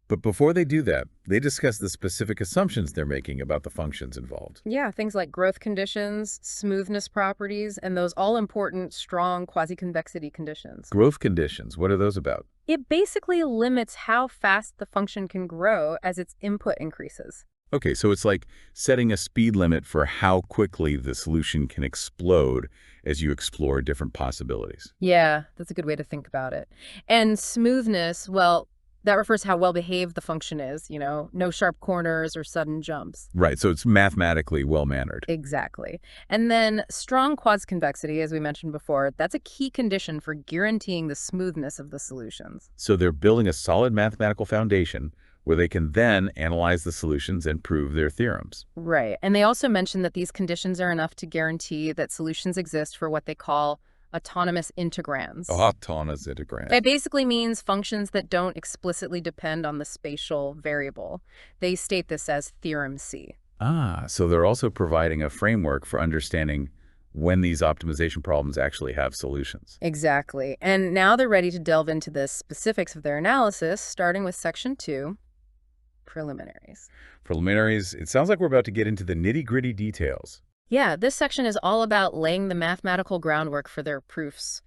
But before they do that, they discuss the specific assumptions they're making about the functions involved.
Yeah, things like growth conditions, smoothness properties, and those all-important strong quasi-convexity conditions.
Growth conditions, what are those about?
It basically limits how fast the function can grow as its input increases.
Okay, so it's like setting a speed limit for how quickly the solution can explode as you explore different possibilities.
Yeah, that's a good way to think about it. And smoothness, well, That refers to how well-behaved the function is, no sharp corners or sudden jumps.
Right, so it's mathematically well-mannered.
Exactly. And then strong quasi-convexity, as we mentioned before, that's a key condition for guaranteeing the smoothness of the solutions.
So they're building a solid mathematical foundation where they can then analyze the solutions and prove their theorems.
Right. And they also mentioned that these conditions are enough to guarantee that solutions exist for what they call autonomous integrands.
Autonomous integrands.
It basically means functions that don't explicitly depend on the spatial variable. They state this as theorem C.
So they're also providing a framework for understanding when these optimization problems actually have solutions.
Exactly. And now they're ready to delve into the specifics of their analysis, starting with section 2, preliminaries.
Preliminaries, it sounds like we're about to get into the nitty-gritty details.
Yeah, this section is all about laying the mathematical groundwork for their proofs.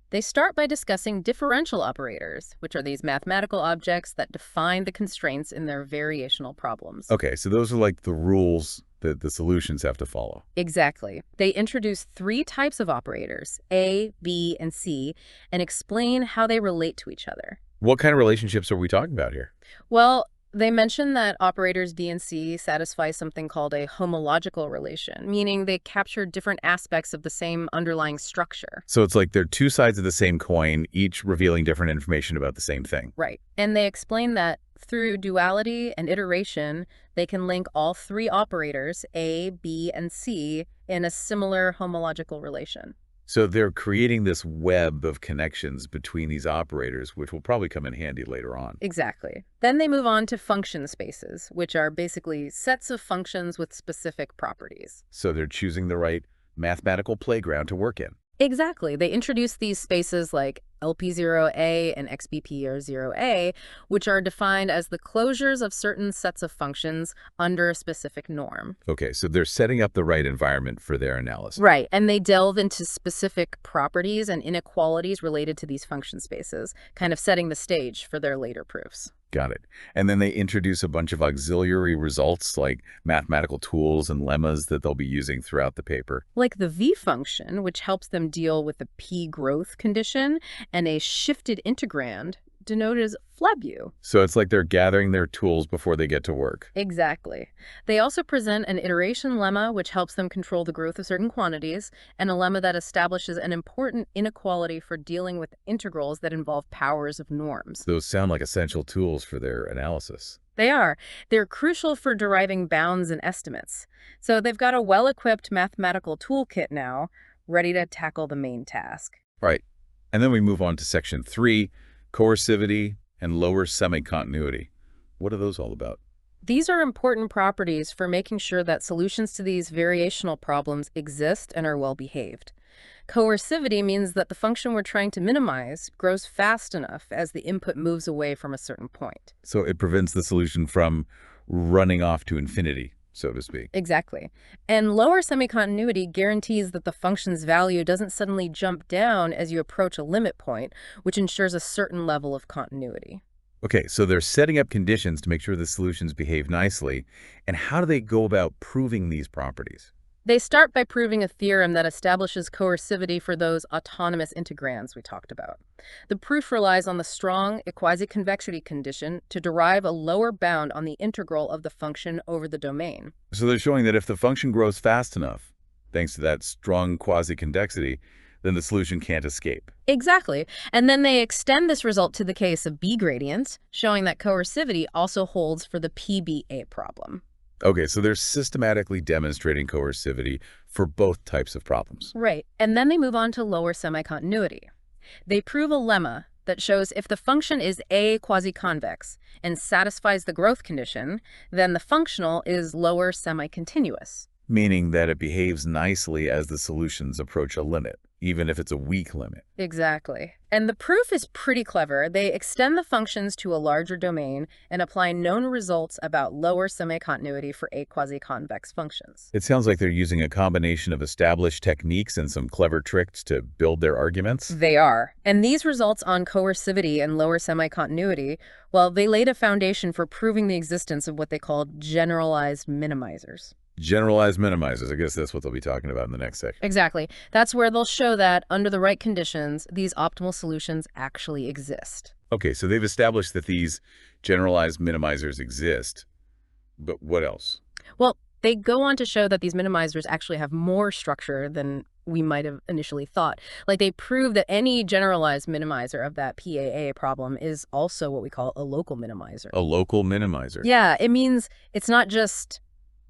They start by discussing differential operators, which are these mathematical objects that define the constraints in their variational problems.
Okay, so those are like the rules that the solutions have to follow.
Exactly. They introduce 3 types of operators, A, B, and C, and explain how they relate to each other.
What kind of relationships are we talking about here?
Well, they mention that operators B and C satisfy something called a homological relation, meaning they capture different aspects of the same underlying structure.
So it's like they're two sides of the same coin, each revealing different information about the same thing.
Right. And they explain that through duality and iteration, they can link all 3 operators, A, B, and C, in a similar homological relation.
So they're creating this web of connections between these operators, which will probably come in handy later on.
Exactly. Then they move on to function spaces, which are basically sets of functions with specific properties.
So they're choosing the right mathematical playground to work in.
Exactly. They introduce these spaces like LP0A and XBP or 0A, which are defined as the closures of certain sets of functions under a specific norm.
Okay, so they're setting up the right environment for their analysis.
Right, and they delve into specific properties and inequalities related to these function spaces, kind of setting the stage for their later proofs.
Got it. And then they introduce a bunch of auxiliary results like mathematical tools and lemmas that they'll be using throughout the paper.
Like the V function, which helps them deal with the P growth condition, and a shifted integrand, denoted as flabu.
So it's like they're gathering their tools before they get to work.
Exactly. They also present an iteration lemma, which helps them control the growth of certain quantities, and a lemma that establishes an important inequality for dealing with integrals that involve powers of norms.
Those sound like essential tools for their analysis.
They are. They're crucial for deriving bounds and estimates. So they've got a well-equipped mathematical toolkit now, ready to tackle the main task.
Right. And then we move on to section 3, coercivity and lower semi-continuity. What are those all about?
These are important properties for making sure that solutions to these variational problems exist and are well behaved. Coercivity means that the function we're trying to minimize grows fast enough as the input moves away from a certain point.
So it prevents the solution from running off to infinity, so to speak.
Exactly. And lower semi-continuity guarantees that the function's value doesn't suddenly jump down as you approach a limit point, which ensures a certain level of continuity.
Okay, so they're setting up conditions to make sure the solutions behave nicely. And how do they go about proving these properties?
They start by proving a theorem that establishes coercivity for those autonomous integrands we talked about. The proof relies on the strong A-Quasiconvexity condition to derive a lower bound on the integral of the function over the domain.
So they're showing that if the function grows fast enough, thanks to that strong quasi-convexity, then the solution can't escape.
Exactly. And then they extend this result to the case of B gradients, showing that coercivity also holds for the PDE problem.
Okay, so they're systematically demonstrating coercivity for both types of problems.
Right. And then they move on to lower semi-continuity. They prove a lemma that shows if the function is A-Quasiconvex and satisfies the growth condition, then the functional is lower semi-continuous.
Meaning that it behaves nicely as the solutions approach a limit, even if it's a weak limit.
Exactly. And the proof is pretty clever. They extend the functions to a larger domain and apply known results about lower semi-continuity for A-Quasiconvex functions.
It sounds like they're using a combination of established techniques and some clever tricks to build their arguments.
They are. And these results on coercivity and lower semi-continuity, well, they laid a foundation for proving the existence of what they called generalized minimizers.
Generalized minimizers. I guess that's what they'll be talking about in the next section.
Exactly. That's where they'll show that under the right conditions, these optimal solutions actually exist.
Okay, so they've established that these generalized minimizers exist, but what else?
Well, they go on to show that these minimizers actually have more structure than we might have initially thought. Like, they prove that any generalized minimizer of that PAA problem is also what we call a local minimizer.
A local minimizer.
Yeah, it means it's not just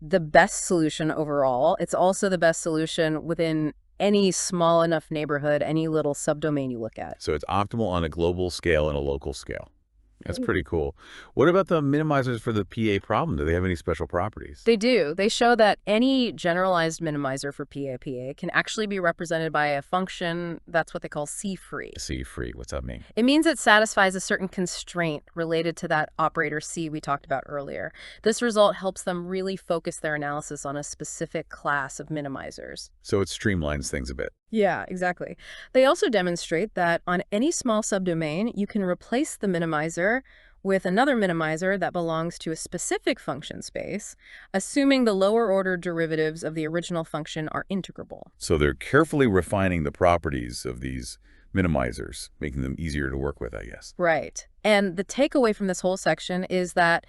the best solution overall, it's also the best solution within any small enough neighborhood, any little subdomain you look at.
So it's optimal on a global scale and a local scale. That's pretty cool. What about the minimizers for the PA problem? Do they have any special properties?
They do. They show that any generalized minimizer for PA can actually be represented by a function that's what they call C-free.
C-free, what's that mean?
It means it satisfies a certain constraint related to that operator C we talked about earlier. This result helps them really focus their analysis on a specific class of minimizers.
So it streamlines things a bit.
Yeah, exactly. They also demonstrate that on any small subdomain, you can replace the minimizer with another minimizer that belongs to a specific function space, assuming the lower order derivatives of the original function are integrable.
So they're carefully refining the properties of these minimizers, making them easier to work with, I guess.
Right. And the takeaway from this whole section is that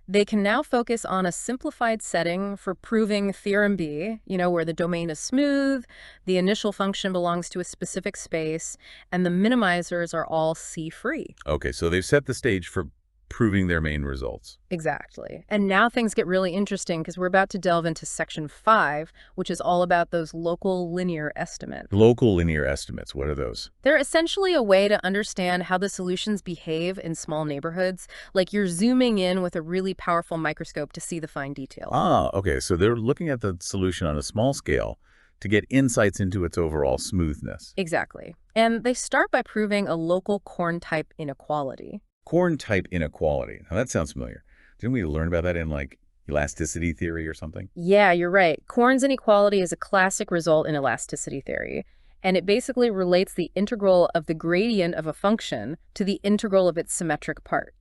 they can now focus on a simplified setting for proving theorem B, where the domain is smooth, the initial function belongs to a specific space, and the minimizers are all C-free.
Okay, so they've set the stage for proving their main results.
Exactly. And now things get really interesting because we're about to delve into section 5, which is all about those local linear estimates.
Local linear estimates, what are those?
They're essentially a way to understand how the solutions behave in small neighborhoods, like you're zooming in with a really powerful microscope to see the fine details.
Ah, okay, so they're looking at the solution on a small scale to get insights into its overall smoothness.
Exactly. And they start by proving a local Korn-type inequality.
Korn-type inequality. Now, that sounds familiar. Didn't we learn about that in, like, elasticity theory or something?
Yeah, you're right. Korn's inequality is a classic result in elasticity theory, and it basically relates the integral of the gradient of a function to the integral of its symmetric part.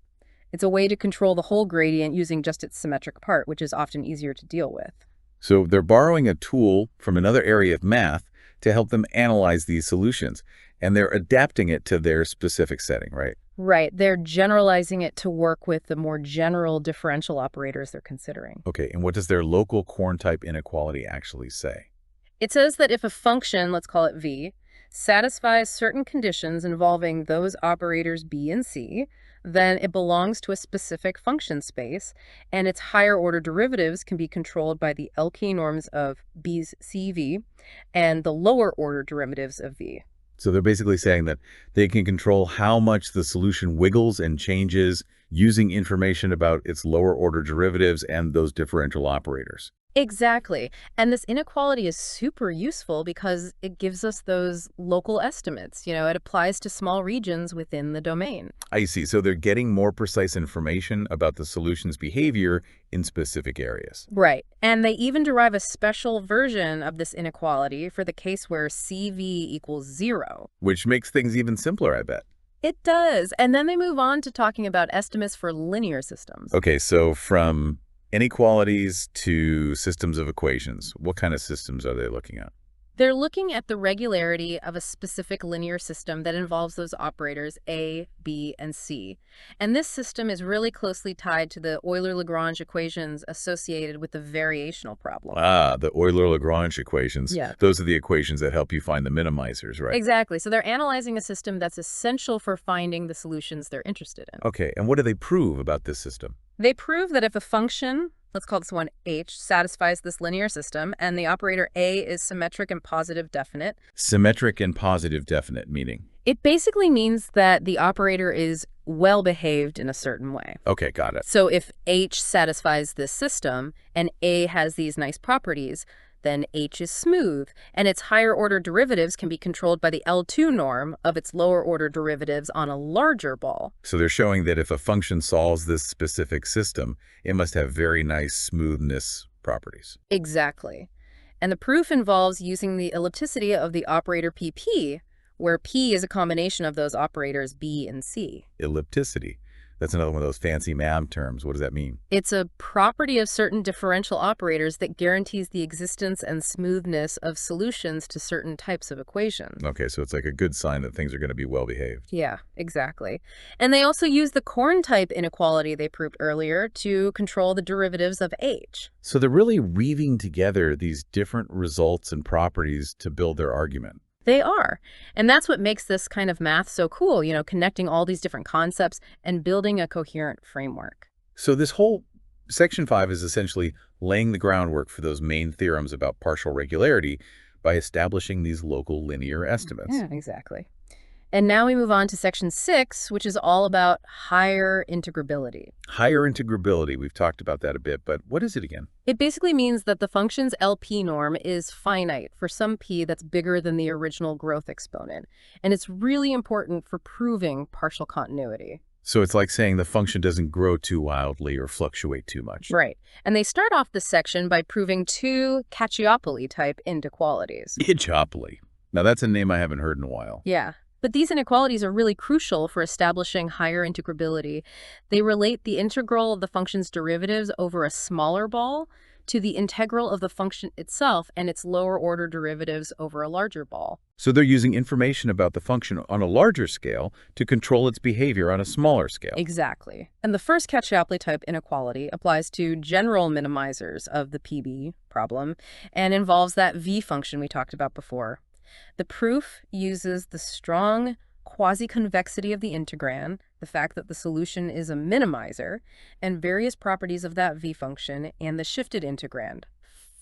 It's a way to control the whole gradient using just its symmetric part, which is often easier to deal with.
So they're borrowing a tool from another area of math to help them analyze these solutions, and they're adapting it to their specific setting, right?
Right. They're generalizing it to work with the more general differential operators they're considering.
Okay, and what does their local Korn-type inequality actually say?
It says that if a function, let's call it v, satisfies certain conditions involving those operators b and c, then it belongs to a specific function space, and its higher order derivatives can be controlled by the LK norms of b's cv and the lower order derivatives of v.
So they're basically saying that they can control how much the solution wiggles and changes using information about its lower order derivatives and those differential operators.
Exactly. And this inequality is super useful because it gives us those local estimates. It applies to small regions within the domain.
I see. So they're getting more precise information about the solution's behavior in specific areas.
Right. And they even derive a special version of this inequality for the case where CV equals 0.
Which makes things even simpler, I bet.
It does. And then they move on to talking about estimates for linear systems.
Okay, so from inequalities to systems of equations, what kind of systems are they looking at?
They're looking at the regularity of a specific linear system that involves those operators A, B, and C. And this system is really closely tied to the Euler-Lagrange equations associated with the variational problem.
Ah, the Euler-Lagrange equations.
Yeah.
Those are the equations that help you find the minimizers, right?
Exactly. So they're analyzing a system that's essential for finding the solutions they're interested in.
Okay, and what do they prove about this system?
They prove that if a function, let's call this one h, satisfies this linear system, and the operator A is symmetric and positive definite.
Symmetric and positive definite, meaning?
It basically means that the operator is well-behaved in a certain way.
Okay, got it.
So if h satisfies this system, and A has these nice properties, then h is smooth, and its higher order derivatives can be controlled by the L2 norm of its lower order derivatives on a larger ball.
So they're showing that if a function solves this specific system, it must have very nice smoothness properties.
Exactly. And the proof involves using the ellipticity of the operator PP, where P is a combination of those operators B and C.
Ellipticity. That's another one of those fancy math terms. What does that mean?
It's a property of certain differential operators that guarantees the existence and smoothness of solutions to certain types of equations.
Okay, so it's like a good sign that things are going to be well behaved.
Yeah, exactly. And they also use the Korn type inequality they proved earlier to control the derivatives of H.
So they're really weaving together these different results and properties to build their argument.
They are. And that's what makes this kind of math so cool, connecting all these different concepts and building a coherent framework.
So this whole Section 5 is essentially laying the groundwork for those main theorems about partial regularity by establishing these local linear estimates.
Yeah, exactly. And now we move on to Section 6, which is all about higher integrability.
Higher integrability, we've talked about that a bit, but what is it again?
It basically means that the function's LP norm is finite for some p that's bigger than the original growth exponent. And it's really important for proving partial continuity.
So it's like saying the function doesn't grow too wildly or fluctuate too much.
Right. And they start off this section by proving two Cacciopoli-type inequalities.
Cacciopoli. Now that's a name I haven't heard in a while.
Yeah. But these inequalities are really crucial for establishing higher integrability. They relate the integral of the function's derivatives over a smaller ball to the integral of the function itself and its lower order derivatives over a larger ball.
So they're using information about the function on a larger scale to control its behavior on a smaller scale.
Exactly. And the first Cacciopoli type inequality applies to general minimizers of the PB problem and involves that V function we talked about before. The proof uses the strong quasi-convexity of the integrand, the fact that the solution is a minimizer, and various properties of that V function and the shifted integrand,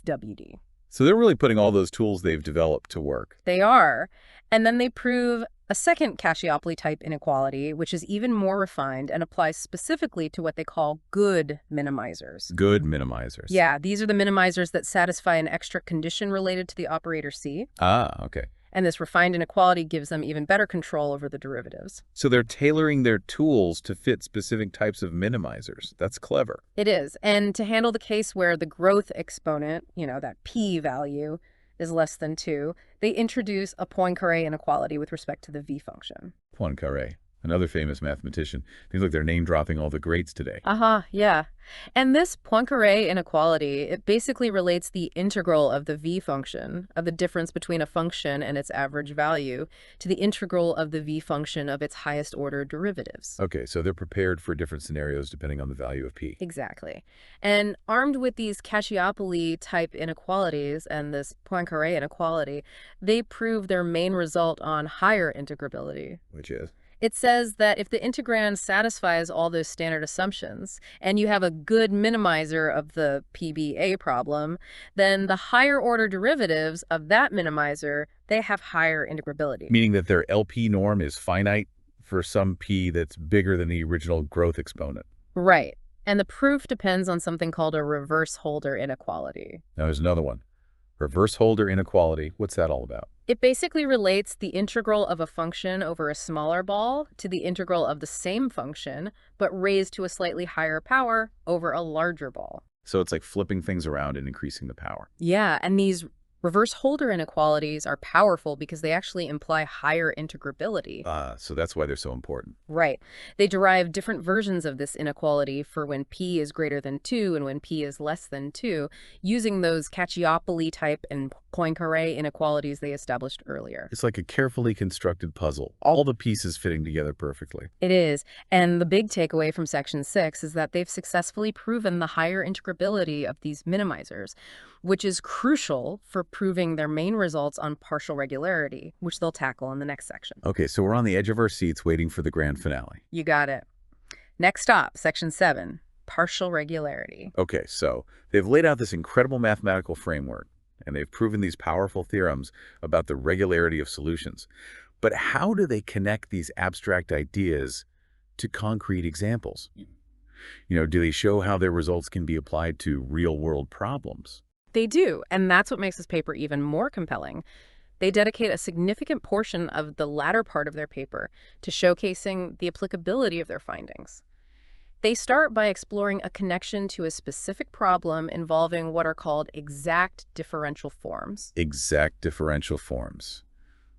WD.
So they're really putting all those tools they've developed to work.
They are. And then they prove a second Cacciopoli type inequality, which is even more refined and applies specifically to what they call good minimizers.
Good minimizers.
Yeah, these are the minimizers that satisfy an extra condition related to the operator C.
Ah, okay.
And this refined inequality gives them even better control over the derivatives.
So they're tailoring their tools to fit specific types of minimizers. That's clever.
It is. And to handle the case where the growth exponent, that p value, is less than 2, they introduce a Poincaré inequality with respect to the V function.
Poincaré, another famous mathematician. Seems like they're name-dropping all the greats today.
Yeah. And this Poincaré inequality, it basically relates the integral of the V function, of the difference between a function and its average value, to the integral of the V function of its highest order derivatives.
Okay, so they're prepared for different scenarios depending on the value of p.
Exactly. And armed with these Cacciopoli-type inequalities and this Poincaré inequality, they prove their main result on higher integrability.
Which is?
It says that if the integrand satisfies all those standard assumptions and you have a good minimizer of the PBA problem, then the higher order derivatives of that minimizer, they have higher integrability.
Meaning that their LP norm is finite for some p that's bigger than the original growth exponent.
Right. And the proof depends on something called a reverse Holder inequality.
Now there's another one. Reverse Holder inequality. What's that all about?
It basically relates the integral of a function over a smaller ball to the integral of the same function, but raised to a slightly higher power over a larger ball.
So it's like flipping things around and increasing the power.
Yeah, and these reverse Holder inequalities are powerful because they actually imply higher integrability.
So that's why they're so important.
Right. They derive different versions of this inequality for when p is greater than 2 and when p is less than 2, using those Cacciopoli type and Poincaré inequalities they established earlier.
It's like a carefully constructed puzzle, all the pieces fitting together perfectly.
It is. And the big takeaway from Section 6 is that they've successfully proven the higher integrability of these minimizers, which is crucial for proving their main results on partial regularity, which they'll tackle in the next section.
Okay, so we're on the edge of our seats waiting for the grand finale.
You got it. Next stop, Section 7, partial regularity.
Okay, so they've laid out this incredible mathematical framework, and they've proven these powerful theorems about the regularity of solutions. But how do they connect these abstract ideas to concrete examples? Do they show how their results can be applied to real-world problems?
They do, and that's what makes this paper even more compelling. They dedicate a significant portion of the latter part of their paper to showcasing the applicability of their findings. They start by exploring a connection to a specific problem involving what are called exact differential forms.
Exact differential forms.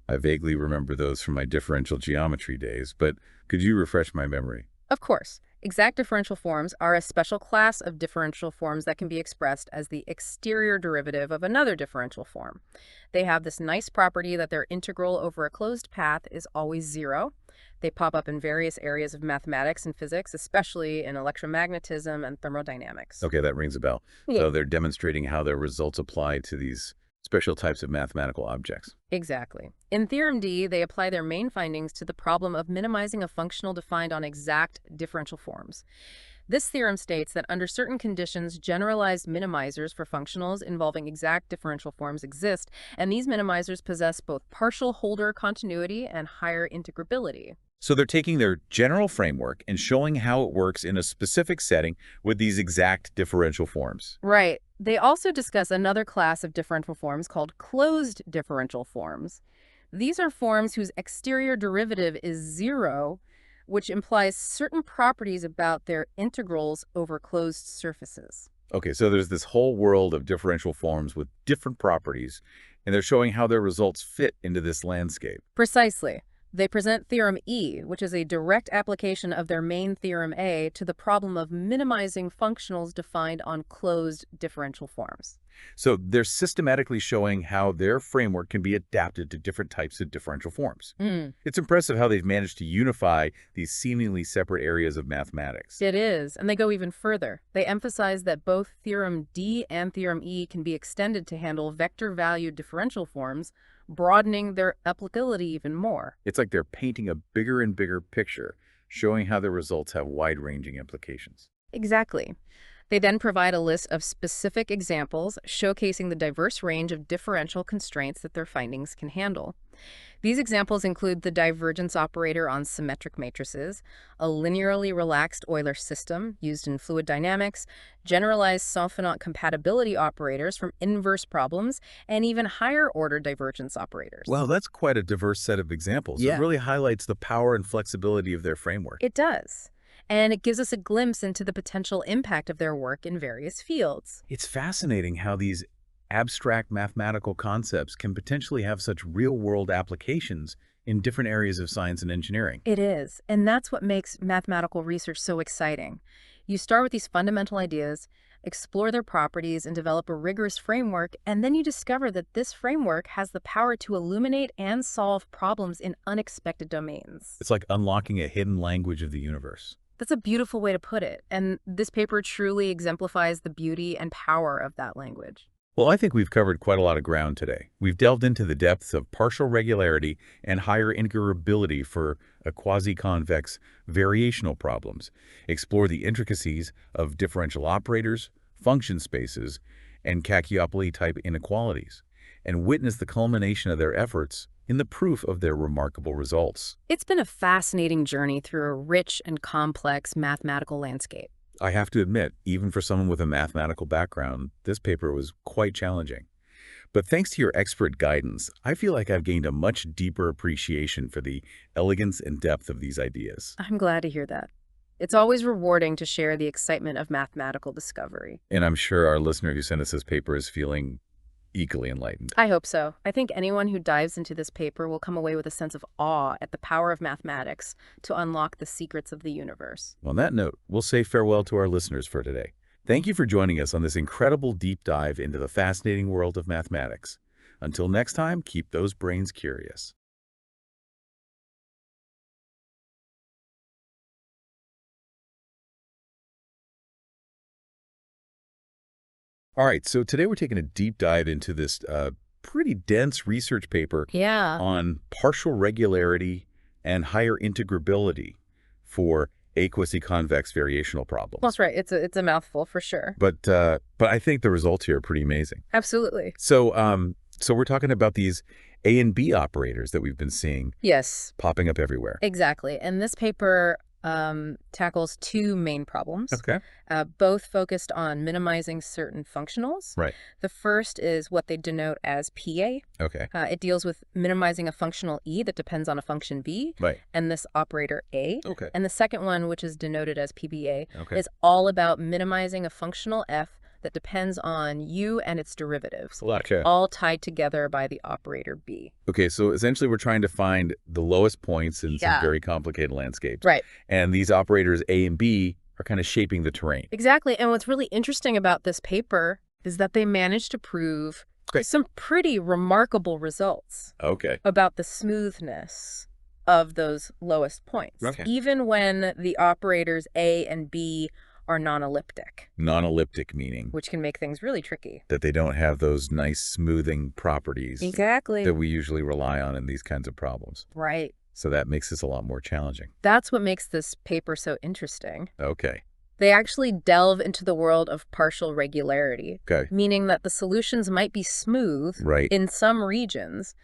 I vaguely remember those from my differential geometry days, but could you refresh my memory?
Of course. Exact differential forms are a special class of differential forms that can be expressed as the exterior derivative of another differential form. They have this nice property that their integral over a closed path is always 0. They pop up in various areas of mathematics and physics, especially in electromagnetism and thermodynamics.
Okay, that rings a bell.
Yeah.
So they're demonstrating how their results apply to these special types of mathematical objects.
Exactly. In Theorem D, they apply their main findings to the problem of minimizing a functional defined on exact differential forms. This theorem states that under certain conditions, generalized minimizers for functionals involving exact differential forms exist, and these minimizers possess both partial Holder continuity and higher integrability.
So they're taking their general framework and showing how it works in a specific setting with these exact differential forms.
Right. They also discuss another class of differential forms called closed differential forms. These are forms whose exterior derivative is 0, which implies certain properties about their integrals over closed surfaces.
Okay, so there's this whole world of differential forms with different properties, and they're showing how their results fit into this landscape.
Precisely. They present Theorem E, which is a direct application of their main Theorem A to the problem of minimizing functionals defined on closed differential forms.
So they're systematically showing how their framework can be adapted to different types of differential forms. It's impressive how they've managed to unify these seemingly separate areas of mathematics.
It is, and they go even further. They emphasize that both Theorem D and Theorem E can be extended to handle vector-valued differential forms, broadening their applicability even more.
It's like they're painting a bigger and bigger picture, showing how their results have wide-ranging implications.
Exactly. They then provide a list of specific examples showcasing the diverse range of differential constraints that their findings can handle. These examples include the divergence operator on symmetric matrices, a linearly relaxed Euler system used in fluid dynamics, generalized Self-Inot compatibility operators from inverse problems, and even higher-order divergence operators.
Well, that's quite a diverse set of examples.
Yeah.
It really highlights the power and flexibility of their framework.
It does. And it gives us a glimpse into the potential impact of their work in various fields.
It's fascinating how these abstract mathematical concepts can potentially have such real-world applications in different areas of science and engineering.
It is, and that's what makes mathematical research so exciting. You start with these fundamental ideas, explore their properties, and develop a rigorous framework, and then you discover that this framework has the power to illuminate and solve problems in unexpected domains.
It's like unlocking a hidden language of the universe.
That's a beautiful way to put it, and this paper truly exemplifies the beauty and power of that language.
Well, I think we've covered quite a lot of ground today. We've delved into the depths of partial regularity and higher integrability for A-Quasiconvex variational problems, explored the intricacies of differential operators, function spaces, and Cacchiopoli-type inequalities, and witnessed the culmination of their efforts in the proof of their remarkable results.
It's been a fascinating journey through a rich and complex mathematical landscape.
I have to admit, even for someone with a mathematical background, this paper was quite challenging. But thanks to your expert guidance, I feel like I've gained a much deeper appreciation for the elegance and depth of these ideas.
I'm glad to hear that. It's always rewarding to share the excitement of mathematical discovery.
And I'm sure our listener who sent us this paper is feeling equally enlightened.
I hope so. I think anyone who dives into this paper will come away with a sense of awe at the power of mathematics to unlock the secrets of the universe.
On that note, we'll say farewell to our listeners for today. Thank you for joining us on this incredible deep dive into the fascinating world of mathematics. Until next time, keep those brains curious. All right, so today we're taking a deep dive into this pretty dense research paper on partial regularity and higher integrability for A-Quasiconvex variational problems.
That's right. It's a mouthful for sure.
But I think the results here are pretty amazing.
Absolutely.
So we're talking about these A and B operators that we've been seeing popping up everywhere.
Exactly. And this paper tackles two main problems.
Okay.
Both focused on minimizing certain functionals.
Right.
The first is what they denote as PA.
Okay.
It deals with minimizing a functional E that depends on a function B.
Right.
And this operator A.
Okay.
And the second one, which is denoted as PBA,
Okay.
is all about minimizing a functional F that depends on U and its derivatives,
Gotcha.
all tied together by the operator B.
Okay, so essentially we're trying to find the lowest points in some very complicated landscapes.
Right.
And these operators A and B are kind of shaping the terrain.
Exactly. And what's really interesting about this paper is that they managed to prove some pretty remarkable results about the smoothness of those lowest points, even when the operators A and B are non-elliptic.
Non-elliptic meaning?
Which can make things really tricky.
That they don't have those nice smoothing properties that we usually rely on in these kinds of problems.
Right.
So that makes this a lot more challenging.
That's what makes this paper so interesting.
Okay.
They actually delve into the world of partial regularity, meaning that the solutions might be smooth in some regions,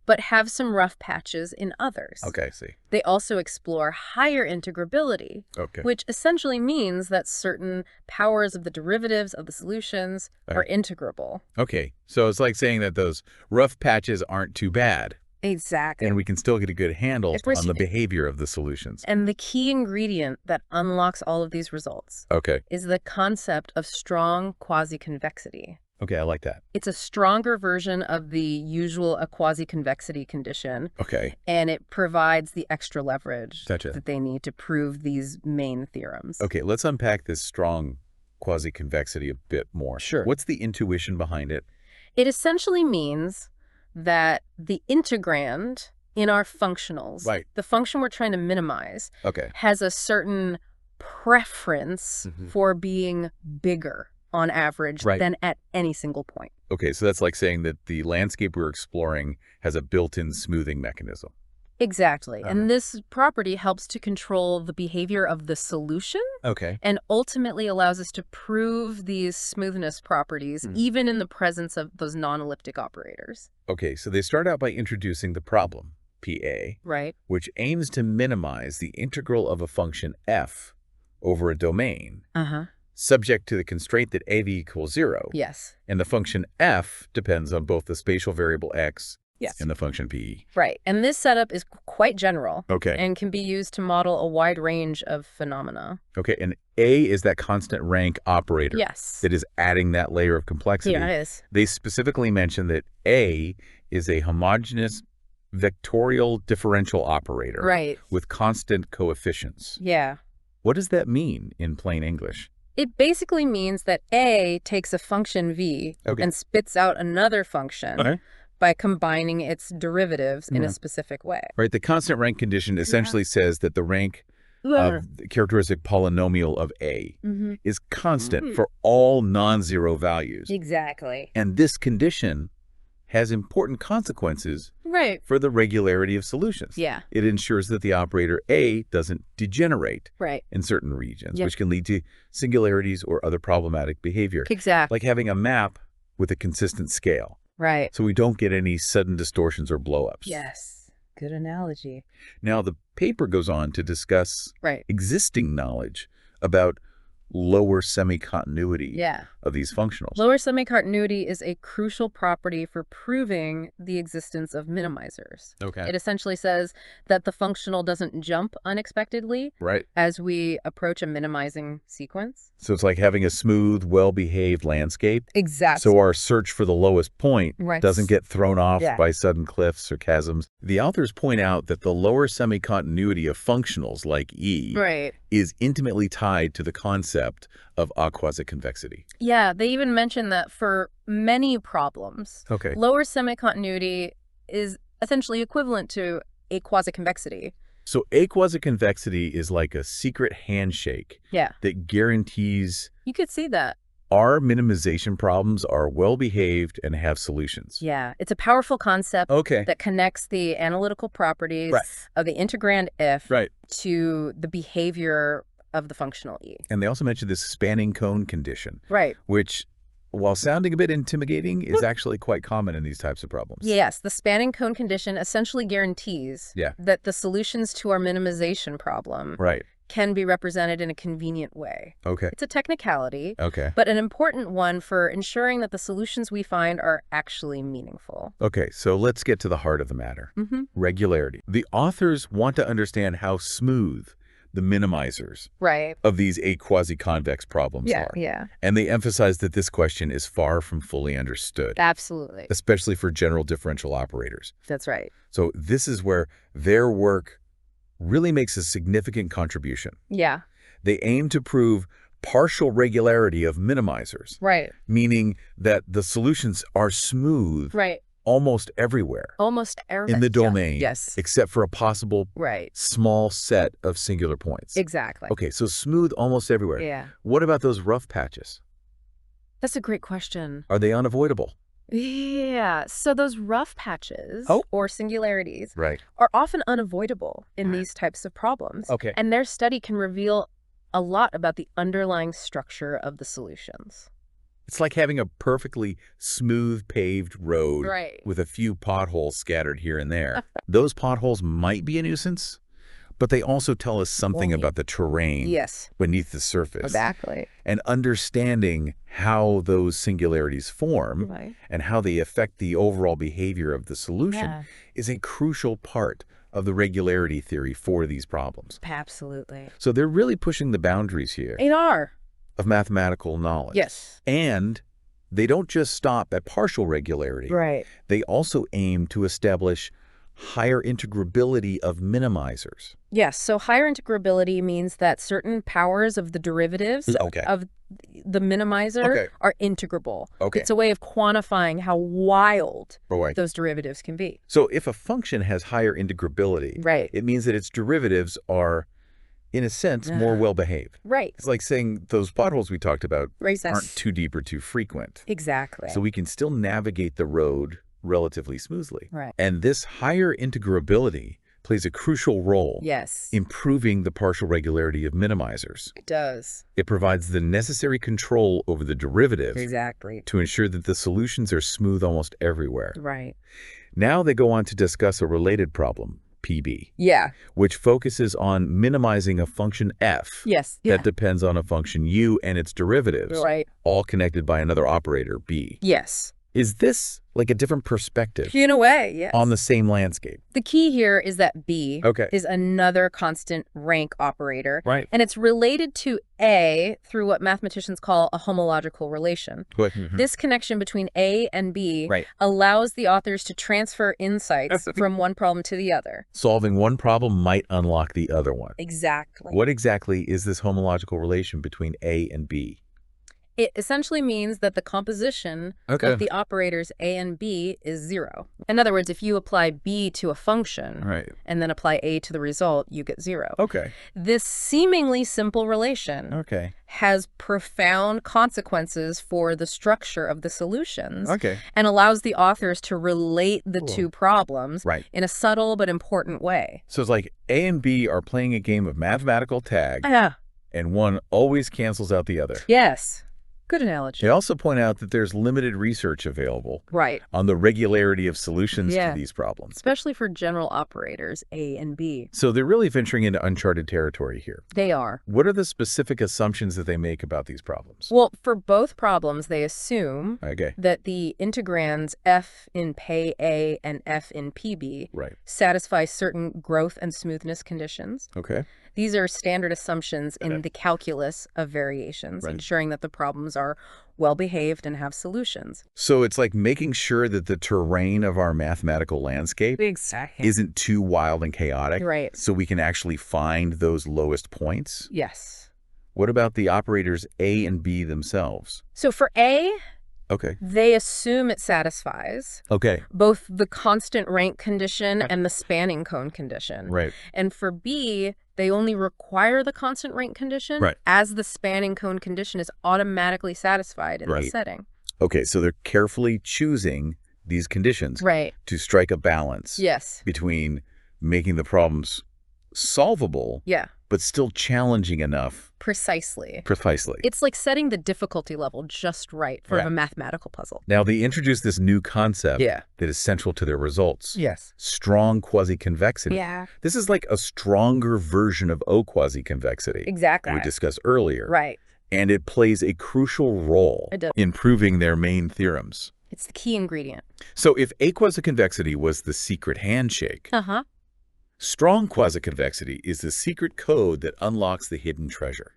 but have some rough patches in others.
Okay, I see.
They also explore higher integrability, which essentially means that certain powers of the derivatives of the solutions are integrable.
Okay, so it's like saying that those rough patches aren't too bad.
Exactly.
And we can still get a good handle on the behavior of the solutions.
And the key ingredient that unlocks all of these results is the concept of strong quasi-convexity.
Okay, I like that.
It's a stronger version of the usual A-Quasiconvexity condition. And it provides the extra leverage that they need to prove these main theorems.
Okay, let's unpack this strong quasi-convexity a bit more.
Sure.
What's the intuition behind it?
It essentially means that the integrand in our functionals, the function we're trying to minimize, has a certain preference for being bigger on average than at any single point.
Okay, so that's like saying that the landscape we're exploring has a built-in smoothing mechanism.
Exactly. And this property helps to control the behavior of the solution and ultimately allows us to prove these smoothness properties even in the presence of those non-elliptic operators.
Okay, so they start out by introducing the problem, PA, which aims to minimize the integral of a function f over a domain, subject to the constraint that AV equals 0.
Yes.
And the function f depends on both the spatial variable x and the function PE.
Right. And this setup is quite general and can be used to model a wide range of phenomena.
Okay, and A is that constant rank operator.
Yes.
That is adding that layer of complexity.
Yeah, it is.
They specifically mention that A is a homogeneous vectorial differential operator with constant coefficients.
Yeah.
What does that mean in plain English?
It basically means that A takes a function V and spits out another function by combining its derivatives in a specific way.
Right. The constant rank condition essentially says that the rank of the characteristic polynomial of A is constant for all non-zero values.
Exactly.
And this condition has important consequences for the regularity of solutions.
Yeah.
It ensures that the operator A doesn't degenerate in certain regions, which can lead to singularities or other problematic behavior.
Exactly.
Like having a map with a consistent scale.
Right.
So we don't get any sudden distortions or blowups.
Yes. Good analogy.
Now, the paper goes on to discuss existing knowledge about lower semi-continuity of these functionals.
Lower semi-continuity is a crucial property for proving the existence of minimizers. It essentially says that the functional doesn't jump unexpectedly as we approach a minimizing sequence.
So it's like having a smooth, well-behaved landscape.
Exactly.
So our search for the lowest point doesn't get thrown off by sudden cliffs or chasms. The authors point out that the lower semi-continuity of functionals like E is intimately tied to the concept of A-Quasiconvexity.
Yeah, they even mention that for many problems, lower semi-continuity is essentially equivalent to A-Quasiconvexity.
So A-Quasiconvexity is like a secret handshake that guarantees
you could see that
our minimization problems are well-behaved and have solutions.
Yeah, it's a powerful concept that connects the analytical properties of the integrand F to the behavior of the functional E.
And they also mentioned this spanning cone condition, which, while sounding a bit intimidating, is actually quite common in these types of problems.
Yes, the spanning cone condition essentially guarantees that the solutions to our minimization problem can be represented in a convenient way. It's a technicality, but an important one for ensuring that the solutions we find are actually meaningful.
Okay, so let's get to the heart of the matter. Regularity. The authors want to understand how smooth the minimizers
right.
of these A-Quasiconvex problems are.
Yeah.
And they emphasize that this question is far from fully understood.
Absolutely.
Especially for general differential operators.
That's right.
So this is where their work really makes a significant contribution.
Yeah.
They aim to prove partial regularity of minimizers.
Right.
Meaning that the solutions are smooth.
Right.
Almost everywhere.
Almost everywhere.
In the domain.
Yes.
Except for a possible small set of singular points.
Exactly.
Okay, so smooth almost everywhere.
Yeah.
What about those rough patches?
That's a great question.
Are they unavoidable?
Yeah. So those rough patches or singularities are often unavoidable in these types of problems.
Okay.
And their study can reveal a lot about the underlying structure of the solutions.
It's like having a perfectly smooth paved road with a few potholes scattered here and there. Those potholes might be a nuisance, but they also tell us something about the terrain beneath the surface.
Exactly.
And understanding how those singularities form and how they affect the overall behavior of the solution is a crucial part of the regularity theory for these problems.
Absolutely.
So they're really pushing the boundaries here.
They are.
Of mathematical knowledge.
Yes.
And they don't just stop at partial regularity.
Right.
They also aim to establish higher integrability of minimizers.
Yes. So higher integrability means that certain powers of the derivatives of the minimizer are integrable. It's a way of quantifying how wild those derivatives can be.
So if a function has higher integrability, it means that its derivatives are, in a sense, more well-behaved.
Right.
It's like saying those potholes we talked about aren't too deep or too frequent.
Exactly.
So we can still navigate the road relatively smoothly.
Right.
And this higher integrability plays a crucial role improving the partial regularity of minimizers.
It does.
It provides the necessary control over the derivative to ensure that the solutions are smooth almost everywhere.
Right.
Now they go on to discuss a related problem, PB.
Yeah.
Which focuses on minimizing a function f that depends on a function u and its derivatives, all connected by another operator, b.
Yes.
Is this like a different perspective?
In a way, yes.
On the same landscape?
The key here is that b is another constant rank operator.
Right.
And it's related to a through what mathematicians call a homological relation. This connection between a and b allows the authors to transfer insights from one problem to the other.
Solving one problem might unlock the other one.
Exactly.
What exactly is this homological relation between a and b?
It essentially means that the composition of the operators a and b is 0. In other words, if you apply b to a function and then apply a to the result, you get 0. This seemingly simple relation has profound consequences for the structure of the solutions and allows the authors to relate the two problems in a subtle but important way.
So it's like a and b are playing a game of mathematical tag and one always cancels out the other.
Yes. Good analogy.
They also point out that there's limited research available on the regularity of solutions to these problems.
Especially for general operators, A and B.
So they're really venturing into uncharted territory here.
They are.
What are the specific assumptions that they make about these problems?
Well, for both problems, they assume that the integrands f in PA and f in PB satisfy certain growth and smoothness conditions. These are standard assumptions in the calculus of variations, ensuring that the problems are well-behaved and have solutions.
So it's like making sure that the terrain of our mathematical landscape isn't too wild and chaotic, so we can actually find those lowest points?
Yes.
What about the operators A and B themselves?
So for A, they assume it satisfies both the constant rank condition and the spanning cone condition. And for B, they only require the constant rank condition as the spanning cone condition is automatically satisfied in the setting.
So they're carefully choosing these conditions to strike a balance between making the problems solvable but still challenging enough.
Precisely.
It's
like setting the difficulty level just right for a mathematical puzzle.
Now, they introduce this new concept that is central to their results. Strong quasi-convexity. This is like a stronger version of O-quasiconvexity. We discussed earlier. And it plays a crucial role in proving their main theorems.
It's the key ingredient.
So if A-quasiconvexity was the secret handshake, Strong quasi-convexity is the secret code that unlocks the hidden treasure.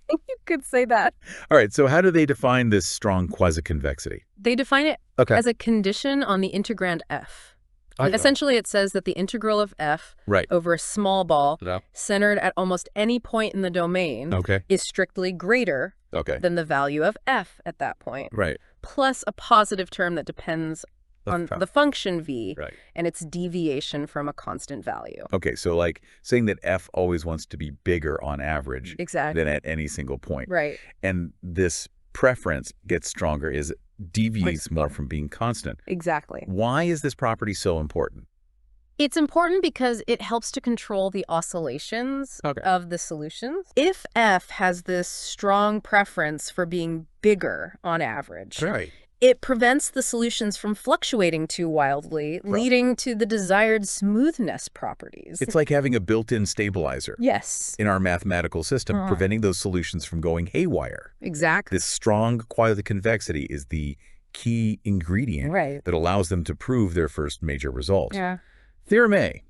You could say that.
All right, so how do they define this strong quasi-convexity?
They define it as a condition on the integrand f. Essentially, it says that the integral of f over a small ball centered at almost any point in the domain is strictly greater than the value of f at that point, plus a positive term that depends on the function v and its deviation from a constant value.
Okay, so like saying that f always wants to be bigger on average than at any single point. And this preference gets stronger as it deviates more from being constant.
Exactly.
Why is this property so important?
It's important because it helps to control the oscillations of the solutions. If f has this strong preference for being bigger on average, it prevents the solutions from fluctuating too wildly, leading to the desired smoothness properties.
It's like having a built-in stabilizer in our mathematical system, preventing those solutions from going haywire.
Exactly.
This strong quasi-convexity is the key ingredient that allows them to prove their first major result. Theorem A.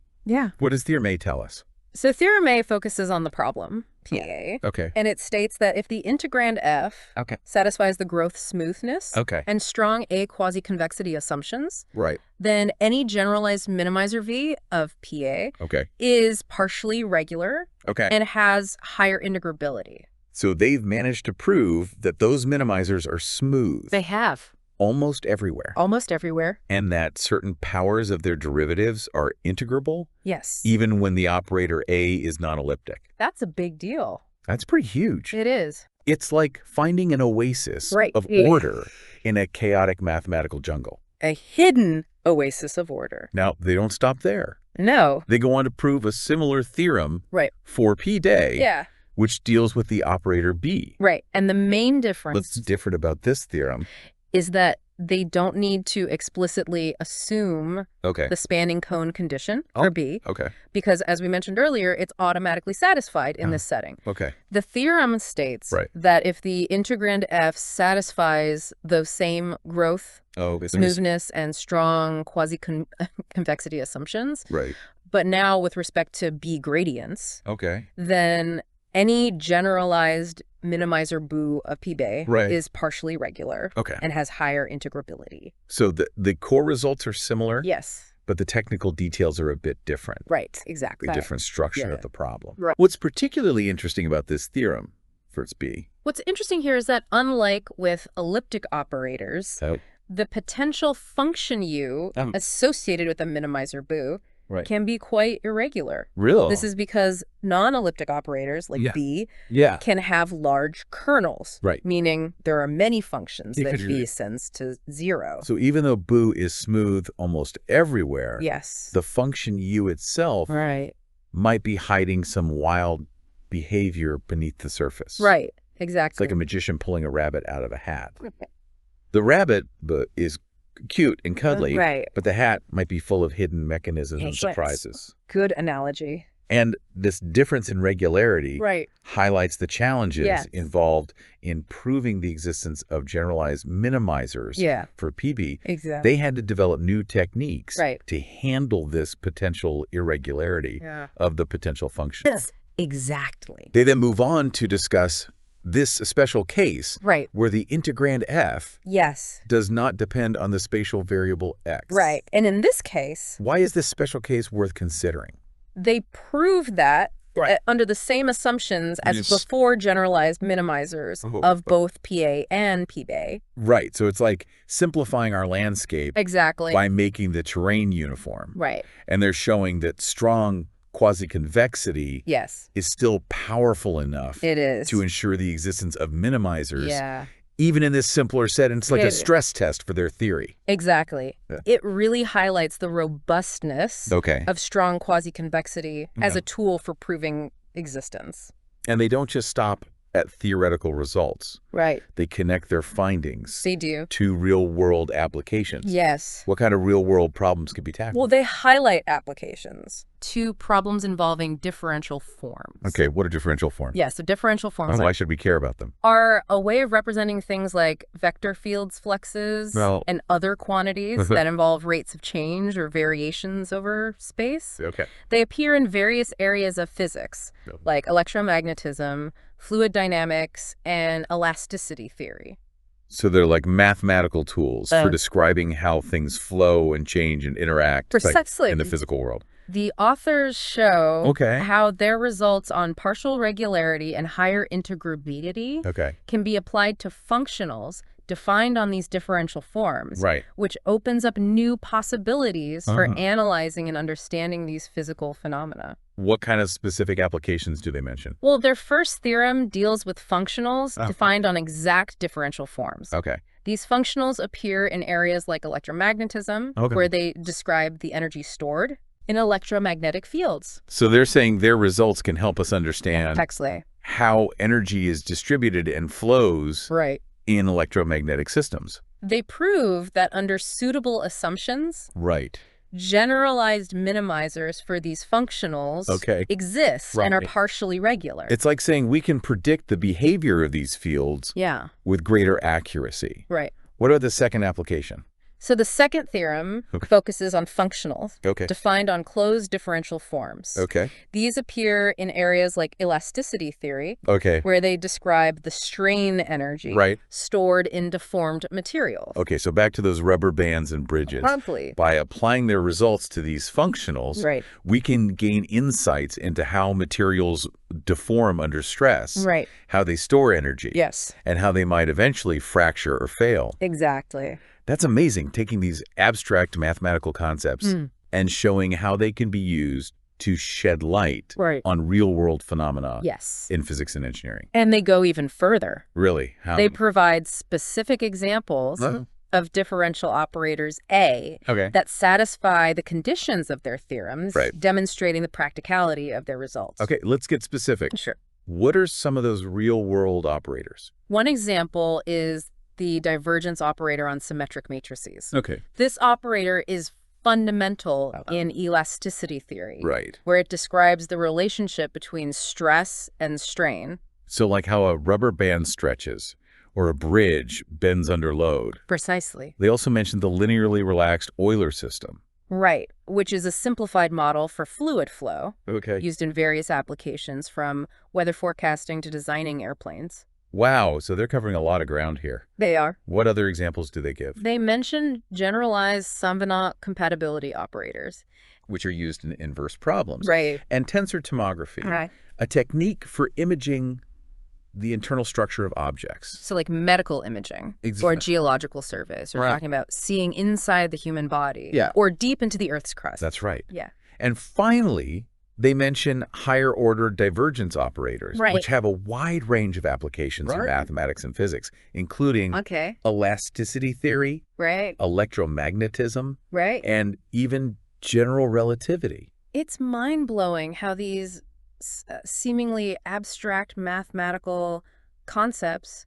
What does Theorem A tell us?
So Theorem A focuses on the problem, PA, and it states that if the integrand f satisfies the growth smoothness and strong A-quasiconvexity assumptions, then any generalized minimizer V of PA is partially regular and has higher integrability.
So they've managed to prove that those minimizers are smooth.
They have.
Almost everywhere.
Almost everywhere.
And that certain powers of their derivatives are integrable?
Yes.
Even when the operator A is non-elliptic.
That's a big deal.
That's pretty huge.
It is.
It's like finding an oasis of order in a chaotic mathematical jungle.
A hidden oasis of order.
Now, they don't stop there.
No.
They go on to prove a similar theorem for P-Day, which deals with the operator B.
And the main difference...
What's different about this theorem
is that they don't need to explicitly assume the spanning cone condition for B, because as we mentioned earlier, it's automatically satisfied in this setting. The theorem states that if the integrand f satisfies those same growth, smoothness, and strong quasi-convexity assumptions, but now with respect to B gradients, then any generalized minimizer boo of P-Bay is partially regular and has higher integrability.
So the core results are similar?
Yes.
But the technical details are a bit different.
Exactly.
A different structure of the problem. What's particularly interesting about this theorem for its B?
What's interesting here is that unlike with elliptic operators, the potential function U associated with a minimizer boo can be quite irregular.
Really?
This is because non-elliptic operators, like B, can have large kernels, meaning there are many functions that B sends to 0.
So even though boo is smooth almost everywhere, the function U itself might be hiding some wild behavior beneath the surface.
Exactly.
It's like a magician pulling a rabbit out of a hat. The rabbit is cute and cuddly, but the hat might be full of hidden mechanisms and surprises.
Good analogy.
And this difference in regularity highlights the challenges involved in proving the existence of generalized minimizers for PB. They had to develop new techniques to handle this potential irregularity of the potential functions.
Exactly.
They then move on to discuss this special case where the integrand f does not depend on the spatial variable x.
And in this case...
Why is this special case worth considering?
They prove that under the same assumptions as before generalized minimizers of both PA and PBay.
So it's like simplifying our landscape by making the terrain uniform. And they're showing that strong quasi-convexity is still powerful enough to ensure the existence of minimizers, even in this simpler setting. It's like a stress test for their theory. It really highlights the robustness of strong quasi-convexity as a tool for proving existence. And they don't just stop at theoretical results.
Right.
They connect their findings
They do.
to real-world applications.
Yes.
What kind of real-world problems could be tackled?
Well, they highlight applications to problems involving differential forms.
Okay, what are differential forms?
Yeah, so differential forms
Why should we care about them?
are a way of representing things like vector fields, fluxes, and other quantities that involve rates of change or variations over space.
Okay.
They appear in various areas of physics, like electromagnetism, fluid dynamics, and elasticity theory.
So they're like mathematical tools for describing how things flow and change and interact
Precisely.
in the physical world.
The authors show how their results on partial regularity and higher integrability can be applied to functionals defined on these differential forms, which opens up new possibilities for analyzing and understanding these physical phenomena.
What kind of specific applications do they mention?
Well, their first theorem deals with functionals defined on exact differential forms. These functionals appear in areas like electromagnetism, where they describe the energy stored in electromagnetic fields.
So they're saying their results can help us understand how energy is distributed and flows in electromagnetic systems.
They prove that under suitable assumptions, generalized minimizers for these functionals exist and are partially regular.
It's like saying we can predict the behavior of these fields with greater accuracy. What are the second application?
So the second theorem focuses on functionals defined on closed differential forms. These appear in areas like elasticity theory, where they describe the strain energy stored in deformed materials.
So back to those rubber bands and bridges. By applying their results to these functionals, we can gain insights into how materials deform under stress, how they store energy, and how they might eventually fracture or fail.
Exactly.
That's amazing, taking these abstract mathematical concepts and showing how they can be used to shed light on real-world phenomena in physics and engineering.
And they go even further.
Really? How?
They provide specific examples of differential operators A that satisfy the conditions of their theorems, demonstrating the practicality of their results.
Okay, let's get specific.
Sure.
What are some of those real-world operators?
One example is the divergence operator on symmetric matrices.
Okay.
This operator is fundamental in elasticity theory,
Right.
where it describes the relationship between stress and strain.
So like how a rubber band stretches or a bridge bends under load.
Precisely.
They also mentioned the linearly relaxed Euler system.
Right, which is a simplified model for fluid flow,
Okay.
used in various applications from weather forecasting to designing airplanes.
Wow, so they're covering a lot of ground here.
They are.
What other examples do they give?
They mention generalized Savant compatibility operators,
which are used in inverse problems.
Right.
And tensor tomography,
Right.
a technique for imaging the internal structure of objects.
So like medical imaging or geological surveys. We're talking about seeing inside the human body or deep into the Earth's crust.
That's right.
Yeah.
And finally, they mention higher order divergence operators, which have a wide range of applications in mathematics and physics, including elasticity theory, electromagnetism, and even general relativity.
It's mind-blowing how these seemingly abstract mathematical concepts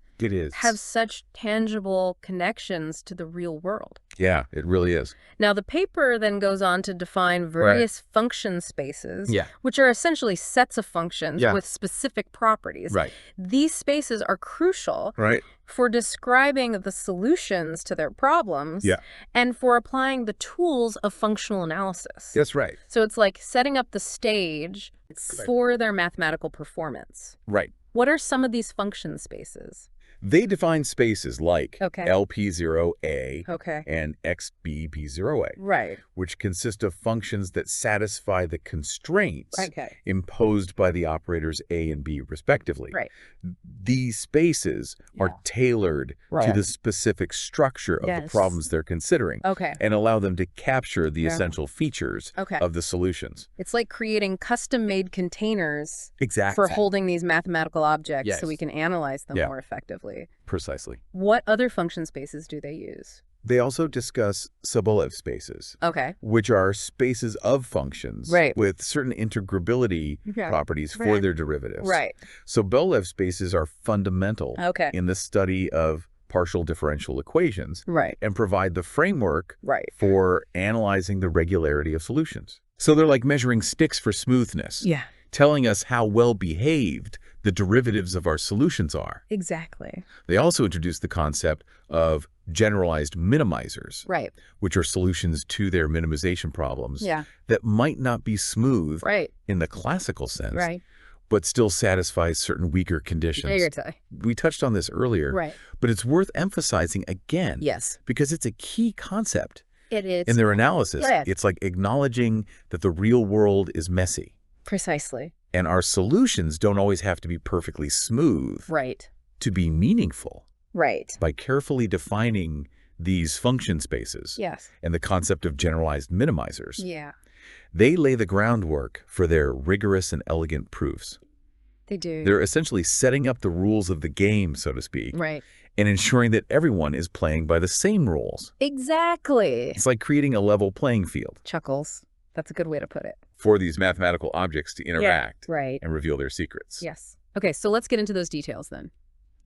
have such tangible connections to the real world.
Yeah, it really is.
Now, the paper then goes on to define various function spaces, which are essentially sets of functions with specific properties. These spaces are crucial for describing the solutions to their problems and for applying the tools of functional analysis.
That's right.
So it's like setting up the stage for their mathematical performance.
Right.
What are some of these function spaces?
They define spaces like LP0A and XBP0A, which consist of functions that satisfy the constraints imposed by the operators A and B, respectively. These spaces are tailored to the specific structure of the problems they're considering and allow them to capture the essential features of the solutions.
It's like creating custom-made containers for holding these mathematical objects so we can analyze them more effectively.
Precisely.
What other function spaces do they use?
They also discuss Sobolev spaces,
Okay.
which are spaces of functions with certain integrability properties for their derivatives.
Right.
Sobolev spaces are fundamental in the study of partial differential equations and provide the framework for analyzing the regularity of solutions. So they're like measuring sticks for smoothness, telling us how well behaved the derivatives of our solutions are.
Exactly.
They also introduced the concept of generalized minimizers, which are solutions to their minimization problems that might not be smooth in the classical sense, but still satisfies certain weaker conditions. We touched on this earlier, but it's worth emphasizing again because it's a key concept in their analysis. It's like acknowledging that the real world is messy.
Precisely.
And our solutions don't always have to be perfectly smooth to be meaningful. By carefully defining these function spaces and the concept of generalized minimizers, they lay the groundwork for their rigorous and elegant proofs.
They do.
They're essentially setting up the rules of the game, so to speak, and ensuring that everyone is playing by the same rules.
Exactly.
It's like creating a level playing field.
Chuckles. That's a good way to put it.
For these mathematical objects to interact and reveal their secrets.
Yes. Okay, so let's get into those details then.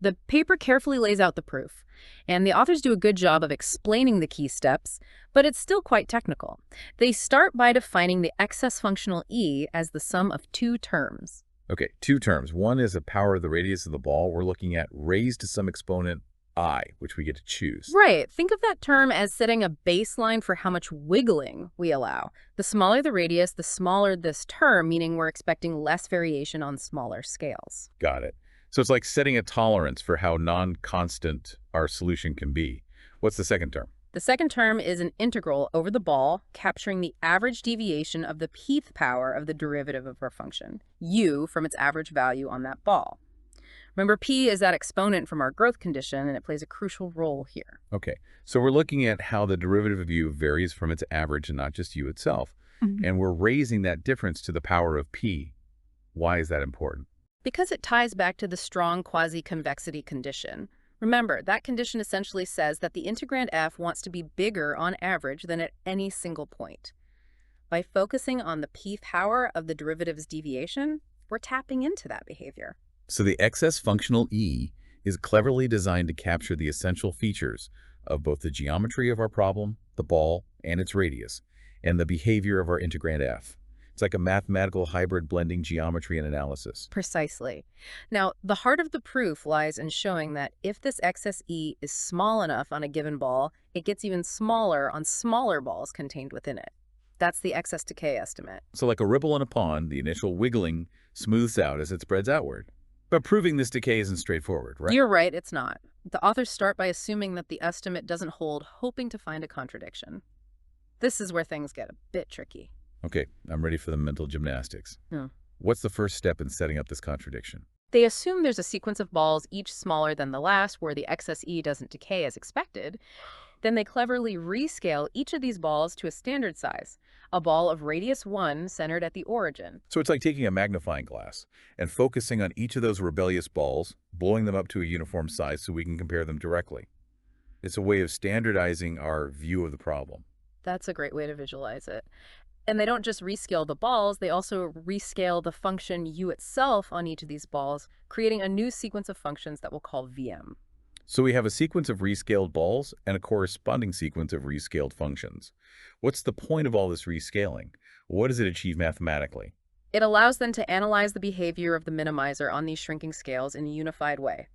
The paper carefully lays out the proof, and the authors do a good job of explaining the key steps, but it's still quite technical. They start by defining the excess functional E as the sum of two terms.
Okay, two terms. One is the power of the radius of the ball. We're looking at raised to some exponent I, which we get to choose.
Right. Think of that term as setting a baseline for how much wiggling we allow. The smaller the radius, the smaller this term, meaning we're expecting less variation on smaller scales.
Got it. So it's like setting a tolerance for how non-constant our solution can be. What's the second term?
The second term is an integral over the ball, capturing the average deviation of the pth power of the derivative of our function, u, from its average value on that ball. Remember, p is that exponent from our growth condition, and it plays a crucial role here.
Okay, so we're looking at how the derivative of u varies from its average and not just u itself. And we're raising that difference to the power of p. Why is that important?
Because it ties back to the strong quasi-convexity condition. Remember, that condition essentially says that the integrand f wants to be bigger on average than at any single point. By focusing on the p power of the derivative's deviation, we're tapping into that behavior.
So the excess functional E is cleverly designed to capture the essential features of both the geometry of our problem, the ball, and its radius, and the behavior of our integrand f. It's like a mathematical hybrid blending geometry and analysis.
Precisely. Now, the heart of the proof lies in showing that if this excess E is small enough on a given ball, it gets even smaller on smaller balls contained within it. That's the excess decay estimate.
So like a ripple in a pond, the initial wiggling smooths out as it spreads outward. But proving this decay isn't straightforward, right?
You're right, it's not. The authors start by assuming that the estimate doesn't hold, hoping to find a contradiction. This is where things get a bit tricky.
Okay, I'm ready for the mental gymnastics. What's the first step in setting up this contradiction?
They assume there's a sequence of balls, each smaller than the last, where the excess E doesn't decay as expected. Then they cleverly rescale each of these balls to a standard size, a ball of radius 1 centered at the origin.
So it's like taking a magnifying glass and focusing on each of those rebellious balls, blowing them up to a uniform size so we can compare them directly. It's a way of standardizing our view of the problem.
That's a great way to visualize it. And they don't just rescale the balls, they also rescale the function u itself on each of these balls, creating a new sequence of functions that we'll call Vm.
So we have a sequence of rescaled balls and a corresponding sequence of rescaled functions. What's the point of all this rescaling? What does it achieve mathematically?
It allows them to analyze the behavior of the minimizer on these shrinking scales in a unified way.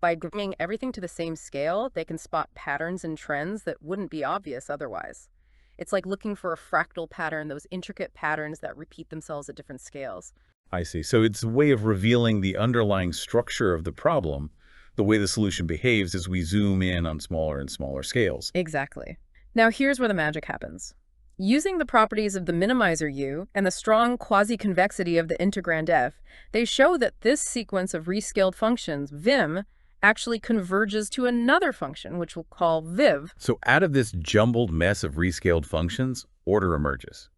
By bringing everything to the same scale, they can spot patterns and trends that wouldn't be obvious otherwise. It's like looking for a fractal pattern, those intricate patterns that repeat themselves at different scales.
I see. So it's a way of revealing the underlying structure of the problem, the way the solution behaves as we zoom in on smaller and smaller scales.
Exactly. Now here's where the magic happens. Using the properties of the minimizer u and the strong quasi-convexity of the integrand f, they show that this sequence of rescaled functions, Vim, actually converges to another function, which we'll call Viv.
So out of this jumbled mess of rescaled functions, order emerges.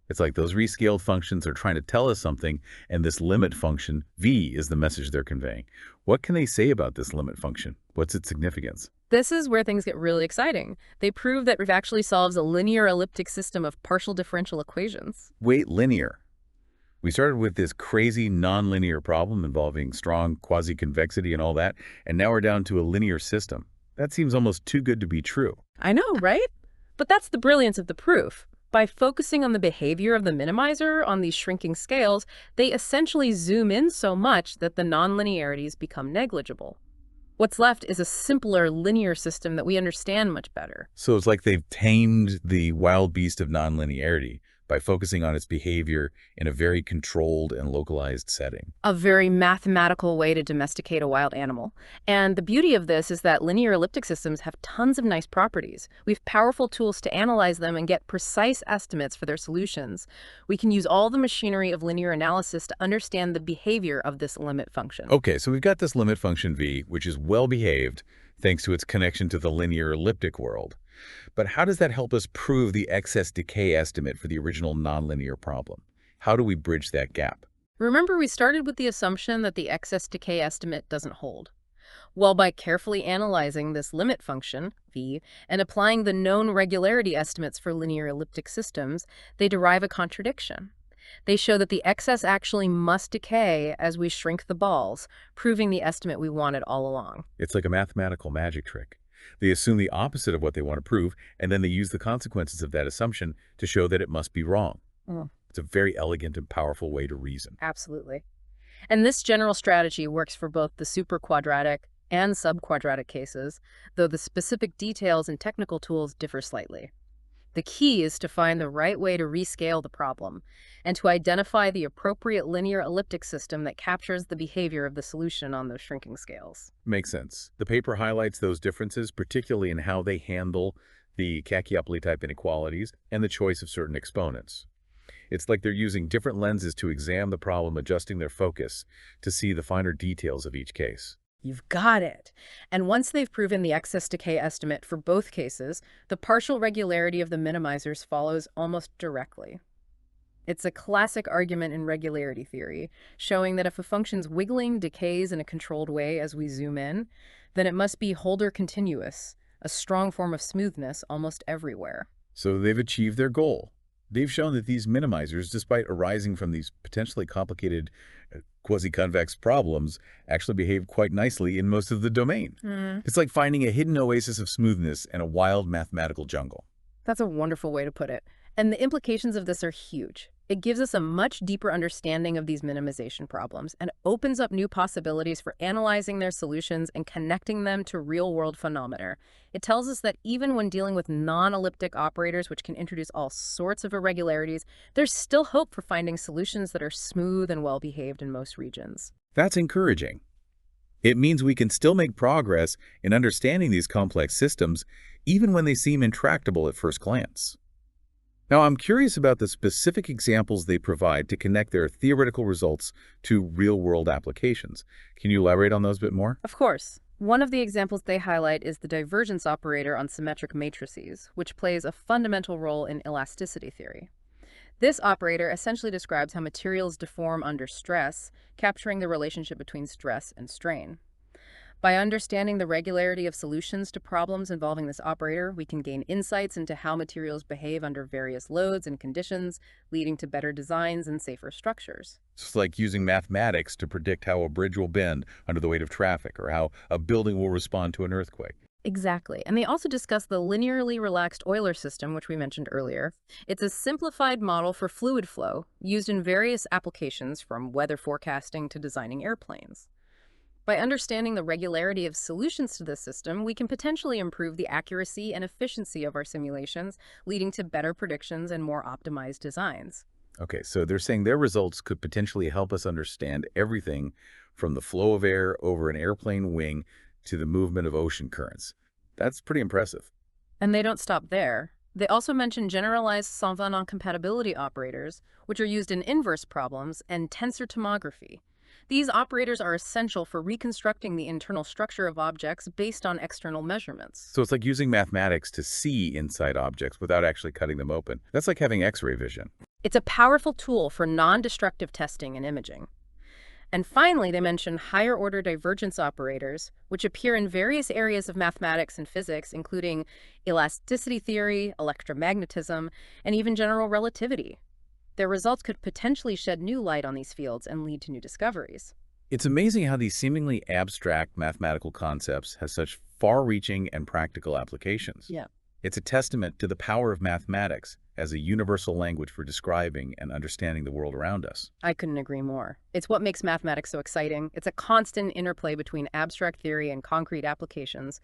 It's like those rescaled functions are trying to tell us something, and this limit function, v, is the message they're conveying. What can they say about this limit function? What's its significance?
This is where things get really exciting. They prove that it actually solves a linear elliptic system of partial differential equations.
Wait, linear. We started with this crazy nonlinear problem involving strong quasi-convexity and all that, and now we're down to a linear system. That seems almost too good to be true.
I know, right? But that's the brilliance of the proof. By focusing on the behavior of the minimizer on these shrinking scales, they essentially zoom in so much that the nonlinearities become negligible. What's left is a simpler linear system that we understand much better.
So it's like they've tamed the wild beast of nonlinearity by focusing on its behavior in a very controlled and localized setting.
A very mathematical way to domesticate a wild animal. And the beauty of this is that linear elliptic systems have tons of nice properties. We have powerful tools to analyze them and get precise estimates for their solutions. We can use all the machinery of linear analysis to understand the behavior of this limit function.
Okay, so we've got this limit function v, which is well behaved thanks to its connection to the linear elliptic world. But how does that help us prove the excess decay estimate for the original nonlinear problem? How do we bridge that gap?
Remember, we started with the assumption that the excess decay estimate doesn't hold. Well, by carefully analyzing this limit function, v, and applying the known regularity estimates for linear elliptic systems, they derive a contradiction. They show that the excess actually must decay as we shrink the balls, proving the estimate we wanted all along.
It's like a mathematical magic trick. They assume the opposite of what they want to prove, and then they use the consequences of that assumption to show that it must be wrong. It's a very elegant and powerful way to reason.
Absolutely. And this general strategy works for both the superquadratic and subquadratic cases, though the specific details and technical tools differ slightly. The key is to find the right way to rescale the problem and to identify the appropriate linear elliptic system that captures the behavior of the solution on those shrinking scales.
Makes sense. The paper highlights those differences, particularly in how they handle the Cacchiopoli type inequalities and the choice of certain exponents. It's like they're using different lenses to examine the problem, adjusting their focus to see the finer details of each case.
You've got it. And once they've proven the excess decay estimate for both cases, the partial regularity of the minimizers follows almost directly. It's a classic argument in regularity theory, showing that if a function's wiggling decays in a controlled way as we zoom in, then it must be Holder continuous, a strong form of smoothness almost everywhere.
So they've achieved their goal. They've shown that these minimizers, despite arising from these potentially complicated quasi-convex problems, actually behave quite nicely in most of the domain. It's like finding a hidden oasis of smoothness in a wild mathematical jungle.
That's a wonderful way to put it. And the implications of this are huge. It gives us a much deeper understanding of these minimization problems and opens up new possibilities for analyzing their solutions and connecting them to real-world phenomena. It tells us that even when dealing with non-elliptic operators, which can introduce all sorts of irregularities, there's still hope for finding solutions that are smooth and well-behaved in most regions.
That's encouraging. It means we can still make progress in understanding these complex systems, even when they seem intractable at first glance. Now, I'm curious about the specific examples they provide to connect their theoretical results to real-world applications. Can you elaborate on those a bit more?
Of course. One of the examples they highlight is the divergence operator on symmetric matrices, which plays a fundamental role in elasticity theory. This operator essentially describes how materials deform under stress, capturing the relationship between stress and strain. By understanding the regularity of solutions to problems involving this operator, we can gain insights into how materials behave under various loads and conditions, leading to better designs and safer structures.
It's like using mathematics to predict how a bridge will bend under the weight of traffic or how a building will respond to an earthquake.
Exactly. And they also discuss the linearly relaxed Euler system, which we mentioned earlier. It's a simplified model for fluid flow used in various applications from weather forecasting to designing airplanes. By understanding the regularity of solutions to this system, we can potentially improve the accuracy and efficiency of our simulations, leading to better predictions and more optimized designs.
Okay, so they're saying their results could potentially help us understand everything from the flow of air over an airplane wing to the movement of ocean currents. That's pretty impressive.
And they don't stop there. They also mention generalized Saint-Venant compatibility operators, which are used in inverse problems and tensor tomography. These operators are essential for reconstructing the internal structure of objects based on external measurements.
So it's like using mathematics to see inside objects without actually cutting them open. That's like having X-ray vision.
It's a powerful tool for non-destructive testing and imaging. And finally, they mention higher-order divergence operators, which appear in various areas of mathematics and physics, including elasticity theory, electromagnetism, and even general relativity. Their results could potentially shed new light on these fields and lead to new discoveries.
It's amazing how these seemingly abstract mathematical concepts have such far-reaching and practical applications.
Yeah.
It's a testament to the power of mathematics as a universal language for describing and understanding the world around us.
I couldn't agree more. It's what makes mathematics so exciting. It's a constant interplay between abstract theory and concrete applications,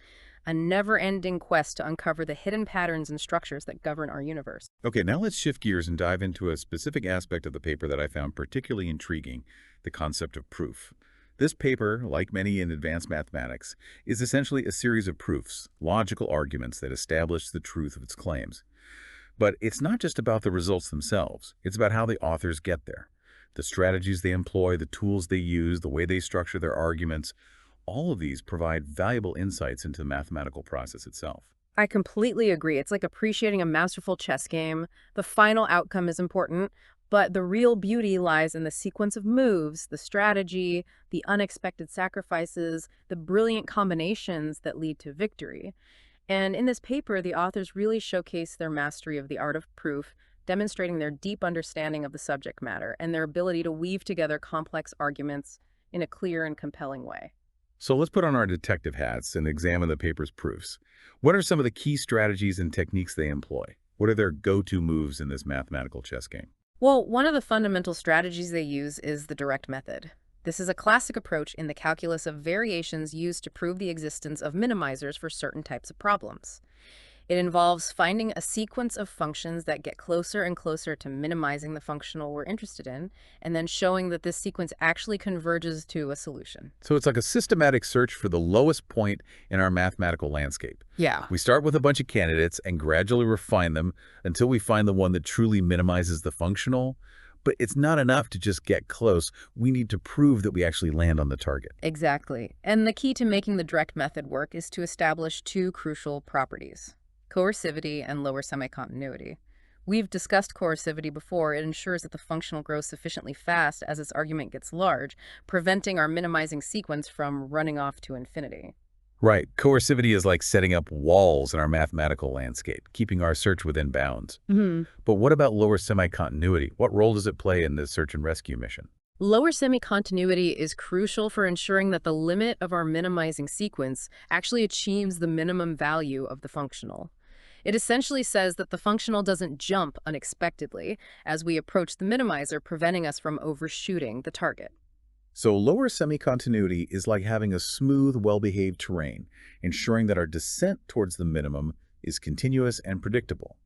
a never-ending quest to uncover the hidden patterns and structures that govern our universe.
Okay, now let's shift gears and dive into a specific aspect of the paper that I found particularly intriguing, the concept of proof. This paper, like many in advanced mathematics, is essentially a series of proofs, logical arguments that establish the truth of its claims. But it's not just about the results themselves. It's about how the authors get there. The strategies they employ, the tools they use, the way they structure their arguments, all of these provide valuable insights into the mathematical process itself.
I completely agree. It's like appreciating a masterful chess game. The final outcome is important, but the real beauty lies in the sequence of moves, the strategy, the unexpected sacrifices, the brilliant combinations that lead to victory. And in this paper, the authors really showcase their mastery of the art of proof, demonstrating their deep understanding of the subject matter and their ability to weave together complex arguments in a clear and compelling way.
So let's put on our detective hats and examine the paper's proofs. What are some of the key strategies and techniques they employ? What are their go-to moves in this mathematical chess game?
Well, one of the fundamental strategies they use is the direct method. This is a classic approach in the calculus of variations used to prove the existence of minimizers for certain types of problems. It involves finding a sequence of functions that get closer and closer to minimizing the functional we're interested in, and then showing that this sequence actually converges to a solution.
So it's like a systematic search for the lowest point in our mathematical landscape.
Yeah.
We start with a bunch of candidates and gradually refine them until we find the one that truly minimizes the functional. But it's not enough to just get close. We need to prove that we actually land on the target.
Exactly. And the key to making the direct method work is to establish two crucial properties: coercivity and lower semi-continuity. We've discussed coercivity before. It ensures that the functional grows sufficiently fast as its argument gets large, preventing our minimizing sequence from running off to infinity.
Right. Coercivity is like setting up walls in our mathematical landscape, keeping our search within bounds. But what about lower semi-continuity? What role does it play in this search and rescue mission?
Lower semi-continuity is crucial for ensuring that the limit of our minimizing sequence actually achieves the minimum value of the functional. It essentially says that the functional doesn't jump unexpectedly as we approach the minimizer, preventing us from overshooting the target.
So lower semi-continuity is like having a smooth, well-behaved terrain, ensuring that our descent towards the minimum is continuous and predictable.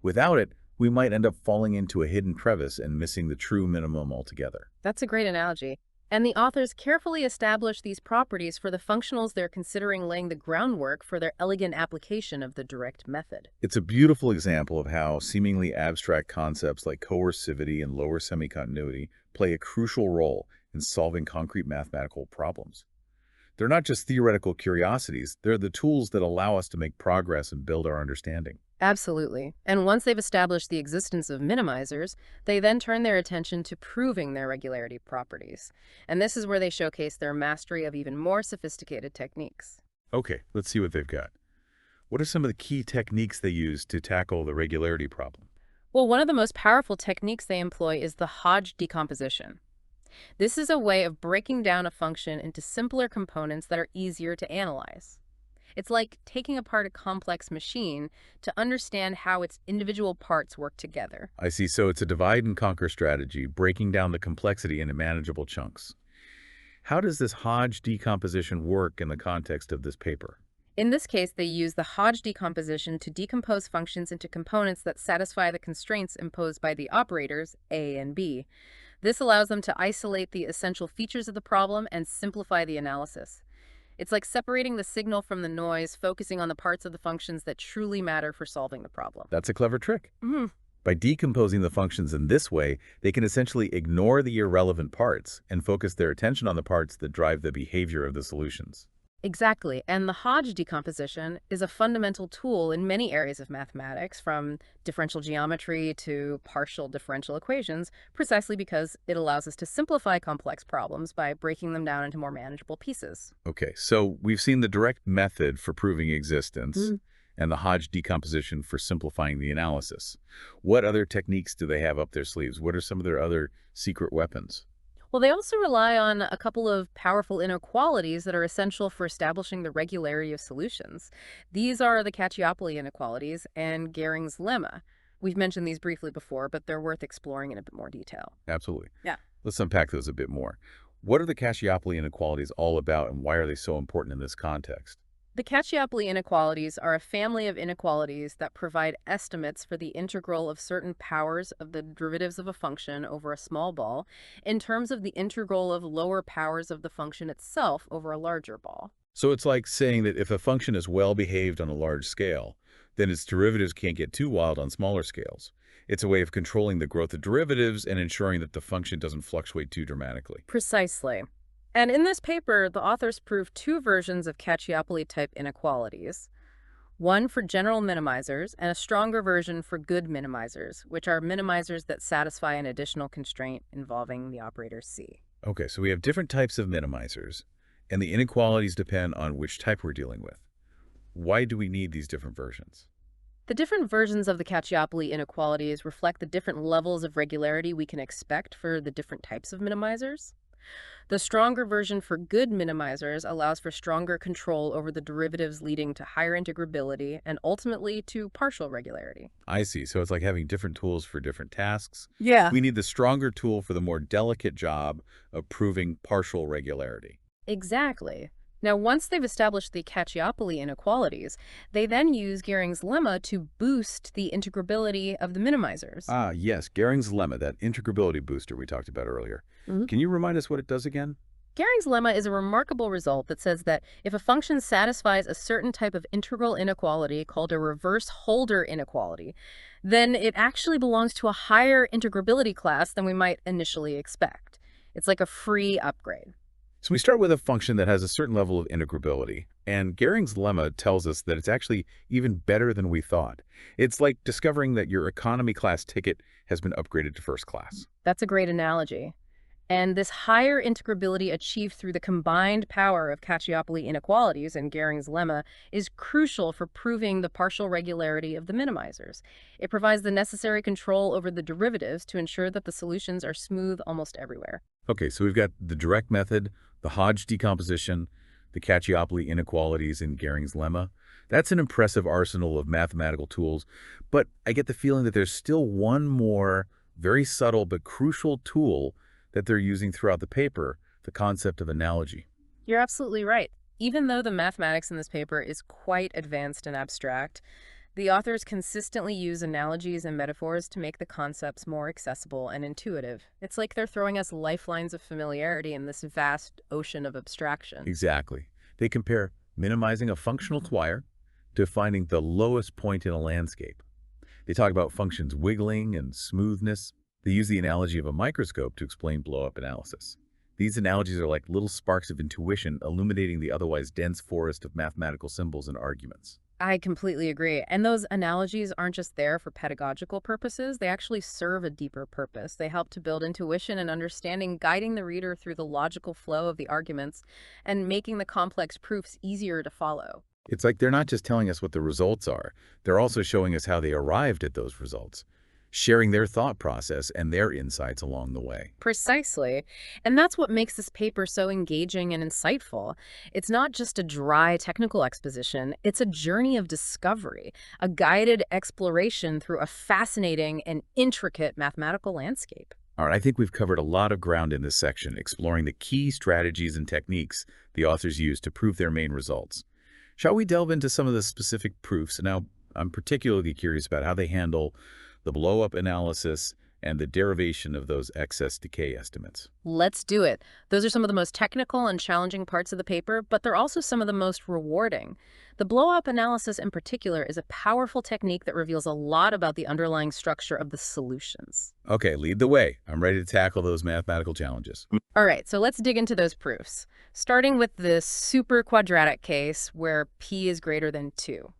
Without it, we might end up falling into a hidden crevice and missing the true minimum altogether.
That's a great analogy. And the authors carefully establish these properties for the functionals they're considering, laying the groundwork for their elegant application of the direct method.
It's a beautiful example of how seemingly abstract concepts like coercivity and lower semi-continuity play a crucial role in solving concrete mathematical problems. They're not just theoretical curiosities, they're the tools that allow us to make progress and build our understanding.
Absolutely. And once they've established the existence of minimizers, they then turn their attention to proving their regularity properties. And this is where they showcase their mastery of even more sophisticated techniques.
Okay, let's see what they've got. What are some of the key techniques they use to tackle the regularity problem?
Well, one of the most powerful techniques they employ is the Hodge decomposition. This is a way of breaking down a function into simpler components that are easier to analyze. It's like taking apart a complex machine to understand how its individual parts work together.
I see. So it's a divide and conquer strategy, breaking down the complexity into manageable chunks. How does this Hodge decomposition work in the context of this paper?
In this case, they use the Hodge decomposition to decompose functions into components that satisfy the constraints imposed by the operators A and B. This allows them to isolate the essential features of the problem and simplify the analysis. It's like separating the signal from the noise, focusing on the parts of the functions that truly matter for solving the problem.
That's a clever trick. By decomposing the functions in this way, they can essentially ignore the irrelevant parts and focus their attention on the parts that drive the behavior of the solutions.
Exactly, and the Hodge decomposition is a fundamental tool in many areas of mathematics, from differential geometry to partial differential equations, precisely because it allows us to simplify complex problems by breaking them down into more manageable pieces.
Okay, so we've seen the direct method for proving existence and the Hodge decomposition for simplifying the analysis. What other techniques do they have up their sleeves? What are some of their other secret weapons?
Well, they also rely on a couple of powerful inequalities that are essential for establishing the regularity of solutions. These are the Cacciopoli inequalities and Gering's lemma. We've mentioned these briefly before, but they're worth exploring in a bit more detail.
Absolutely.
Yeah.
Let's unpack those a bit more. What are the Cacciopoli inequalities all about, and why are they so important in this context?
The Cacciopoli inequalities are a family of inequalities that provide estimates for the integral of certain powers of the derivatives of a function over a small ball in terms of the integral of lower powers of the function itself over a larger ball.
So it's like saying that if a function is well behaved on a large scale, then its derivatives can't get too wild on smaller scales. It's a way of controlling the growth of derivatives and ensuring that the function doesn't fluctuate too dramatically.
Precisely. And in this paper, the authors prove two versions of Cacciopoli-type inequalities, one for general minimizers and a stronger version for good minimizers, which are minimizers that satisfy an additional constraint involving the operator C.
Okay, so we have different types of minimizers, and the inequalities depend on which type we're dealing with. Why do we need these different versions?
The different versions of the Cacciopoli inequalities reflect the different levels of regularity we can expect for the different types of minimizers. The stronger version for good minimizers allows for stronger control over the derivatives, leading to higher integrability and ultimately to partial regularity.
I see. So it's like having different tools for different tasks.
Yeah.
We need the stronger tool for the more delicate job of proving partial regularity.
Exactly. Now, once they've established the Cacciopoli inequalities, they then use Gering's lemma to boost the integrability of the minimizers.
Ah, yes, Gering's lemma, that integrability booster we talked about earlier. Can you remind us what it does again?
Gering's lemma is a remarkable result that says that if a function satisfies a certain type of integral inequality called a reverse Holder inequality, then it actually belongs to a higher integrability class than we might initially expect. It's like a free upgrade.
So we start with a function that has a certain level of integrability, and Gering's lemma tells us that it's actually even better than we thought. It's like discovering that your economy class ticket has been upgraded to first class.
That's a great analogy. And this higher integrability achieved through the combined power of Cacciopoli inequalities and Gering's lemma is crucial for proving the partial regularity of the minimizers. It provides the necessary control over the derivatives to ensure that the solutions are smooth almost everywhere.
Okay, so we've got the direct method, the Hodge decomposition, the Cacciopoli inequalities, and Gering's lemma. That's an impressive arsenal of mathematical tools, but I get the feeling that there's still one more very subtle but crucial tool that they're using throughout the paper, the concept of analogy.
You're absolutely right. Even though the mathematics in this paper is quite advanced and abstract, the authors consistently use analogies and metaphors to make the concepts more accessible and intuitive. It's like they're throwing us lifelines of familiarity in this vast ocean of abstraction.
Exactly. They compare minimizing a functional twire to finding the lowest point in a landscape. They talk about functions wiggling and smoothness. They use the analogy of a microscope to explain blow-up analysis. These analogies are like little sparks of intuition illuminating the otherwise dense forest of mathematical symbols and arguments.
I completely agree. And those analogies aren't just there for pedagogical purposes. They actually serve a deeper purpose. They help to build intuition and understanding, guiding the reader through the logical flow of the arguments and making the complex proofs easier to follow.
It's like they're not just telling us what the results are, they're also showing us how they arrived at those results, sharing their thought process and their insights along the way.
Precisely. And that's what makes this paper so engaging and insightful. It's not just a dry technical exposition, it's a journey of discovery, a guided exploration through a fascinating and intricate mathematical landscape.
All right, I think we've covered a lot of ground in this section, exploring the key strategies and techniques the authors use to prove their main results. Shall we delve into some of the specific proofs? Now, I'm particularly curious about how they handle the blow-up analysis and the derivation of those excess decay estimates.
Let's do it. Those are some of the most technical and challenging parts of the paper, but they're also some of the most rewarding. The blow-up analysis in particular is a powerful technique that reveals a lot about the underlying structure of the solutions.
Okay, lead the way. I'm ready to tackle those mathematical challenges.
All right, so let's dig into those proofs, starting with this super quadratic case where p is greater than 2.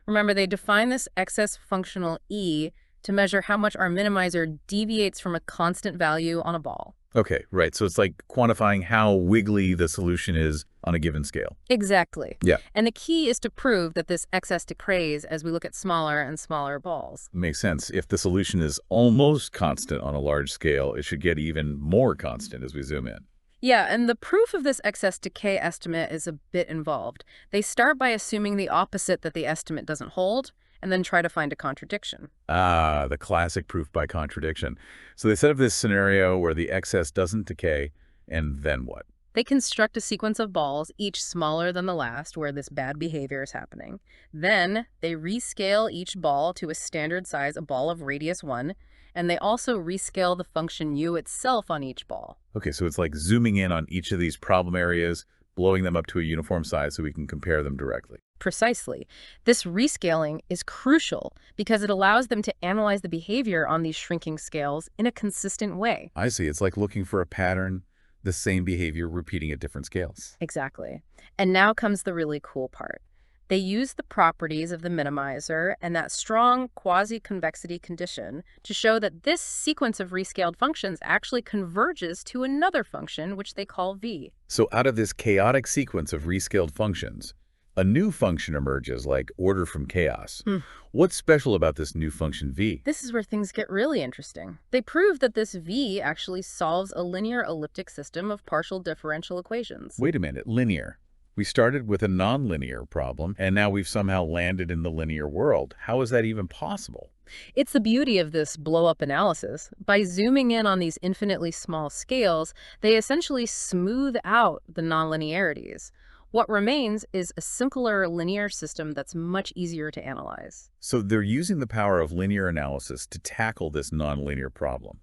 Remember, they define this excess functional e to measure how much our minimizer deviates from a constant value on a ball.
Okay, right. So it's like quantifying how wiggly the solution is on a given scale.
Exactly.
Yeah.
And the key is to prove that this excess decays as we look at smaller and smaller balls.
Makes sense. If the solution is almost constant on a large scale, it should get even more constant as we zoom in.
Yeah, and the proof of this excess decay estimate is a bit involved. They start by assuming the opposite, that the estimate doesn't hold, and then try to find a contradiction.
Ah, the classic proof by contradiction. So they set up this scenario where the excess doesn't decay, and then what?
They construct a sequence of balls, each smaller than the last, where this bad behavior is happening. Then they rescale each ball to a standard size, a ball of radius 1, and they also rescale the function u itself on each ball.
Okay, so it's like zooming in on each of these problem areas, blowing them up to a uniform size so we can compare them directly.
Precisely. This rescaling is crucial because it allows them to analyze the behavior on these shrinking scales in a consistent way.
I see. It's like looking for a pattern, the same behavior repeating at different scales.
Exactly. And now comes the really cool part. They use the properties of the minimizer and that strong quasi-convexity condition to show that this sequence of rescaled functions actually converges to another function, which they call v.
So out of this chaotic sequence of rescaled functions, a new function emerges, like order from chaos. What's special about this new function v?
This is where things get really interesting. They prove that this v actually solves a linear elliptic system of partial differential equations.
Wait a minute, linear. We started with a nonlinear problem, and now we've somehow landed in the linear world. How is that even possible?
It's the beauty of this blow-up analysis. By zooming in on these infinitely small scales, they essentially smooth out the nonlinearities. What remains is a simpler linear system that's much easier to analyze.
So they're using the power of linear analysis to tackle this nonlinear problem.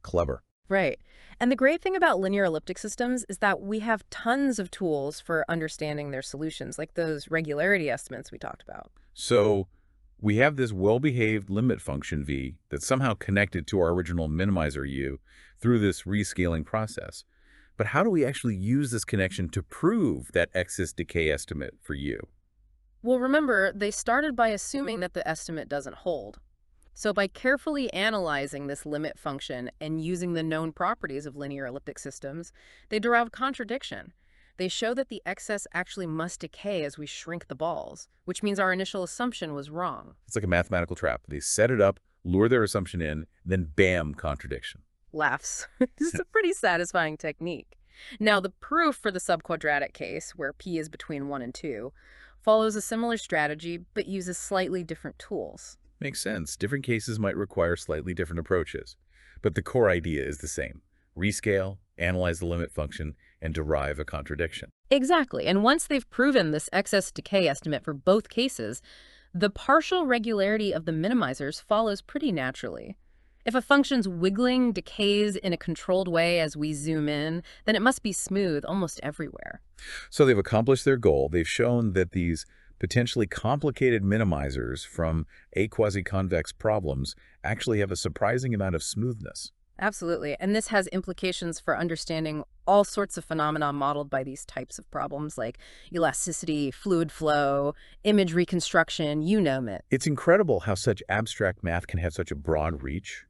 Clever.
Right. And the great thing about linear elliptic systems is that we have tons of tools for understanding their solutions, like those regularity estimates we talked about.
So we have this well-behaved limit function v that's somehow connected to our original minimizer u through this rescaling process. But how do we actually use this connection to prove that excess decay estimate for u?
Well, remember, they started by assuming that the estimate doesn't hold. So by carefully analyzing this limit function and using the known properties of linear elliptic systems, they derived contradiction. They show that the excess actually must decay as we shrink the balls, which means our initial assumption was wrong.
It's like a mathematical trap. They set it up, lure their assumption in, then bam, contradiction.
Laughs. This is a pretty satisfying technique. Now, the proof for the subquadratic case, where p is between 1 and 2, follows a similar strategy but uses slightly different tools.
Makes sense. Different cases might require slightly different approaches, but the core idea is the same. Rescale, analyze the limit function, and derive a contradiction.
Exactly. And once they've proven this excess decay estimate for both cases, the partial regularity of the minimizers follows pretty naturally. If a function's wiggling decays in a controlled way as we zoom in, then it must be smooth almost everywhere.
So they've accomplished their goal. They've shown that these potentially complicated minimizers from A-Quasiconvex problems actually have a surprising amount of smoothness.
Absolutely. And this has implications for understanding all sorts of phenomena modeled by these types of problems, like elasticity, fluid flow, image reconstruction, you name it.
It's incredible how such abstract math can have such a broad reach.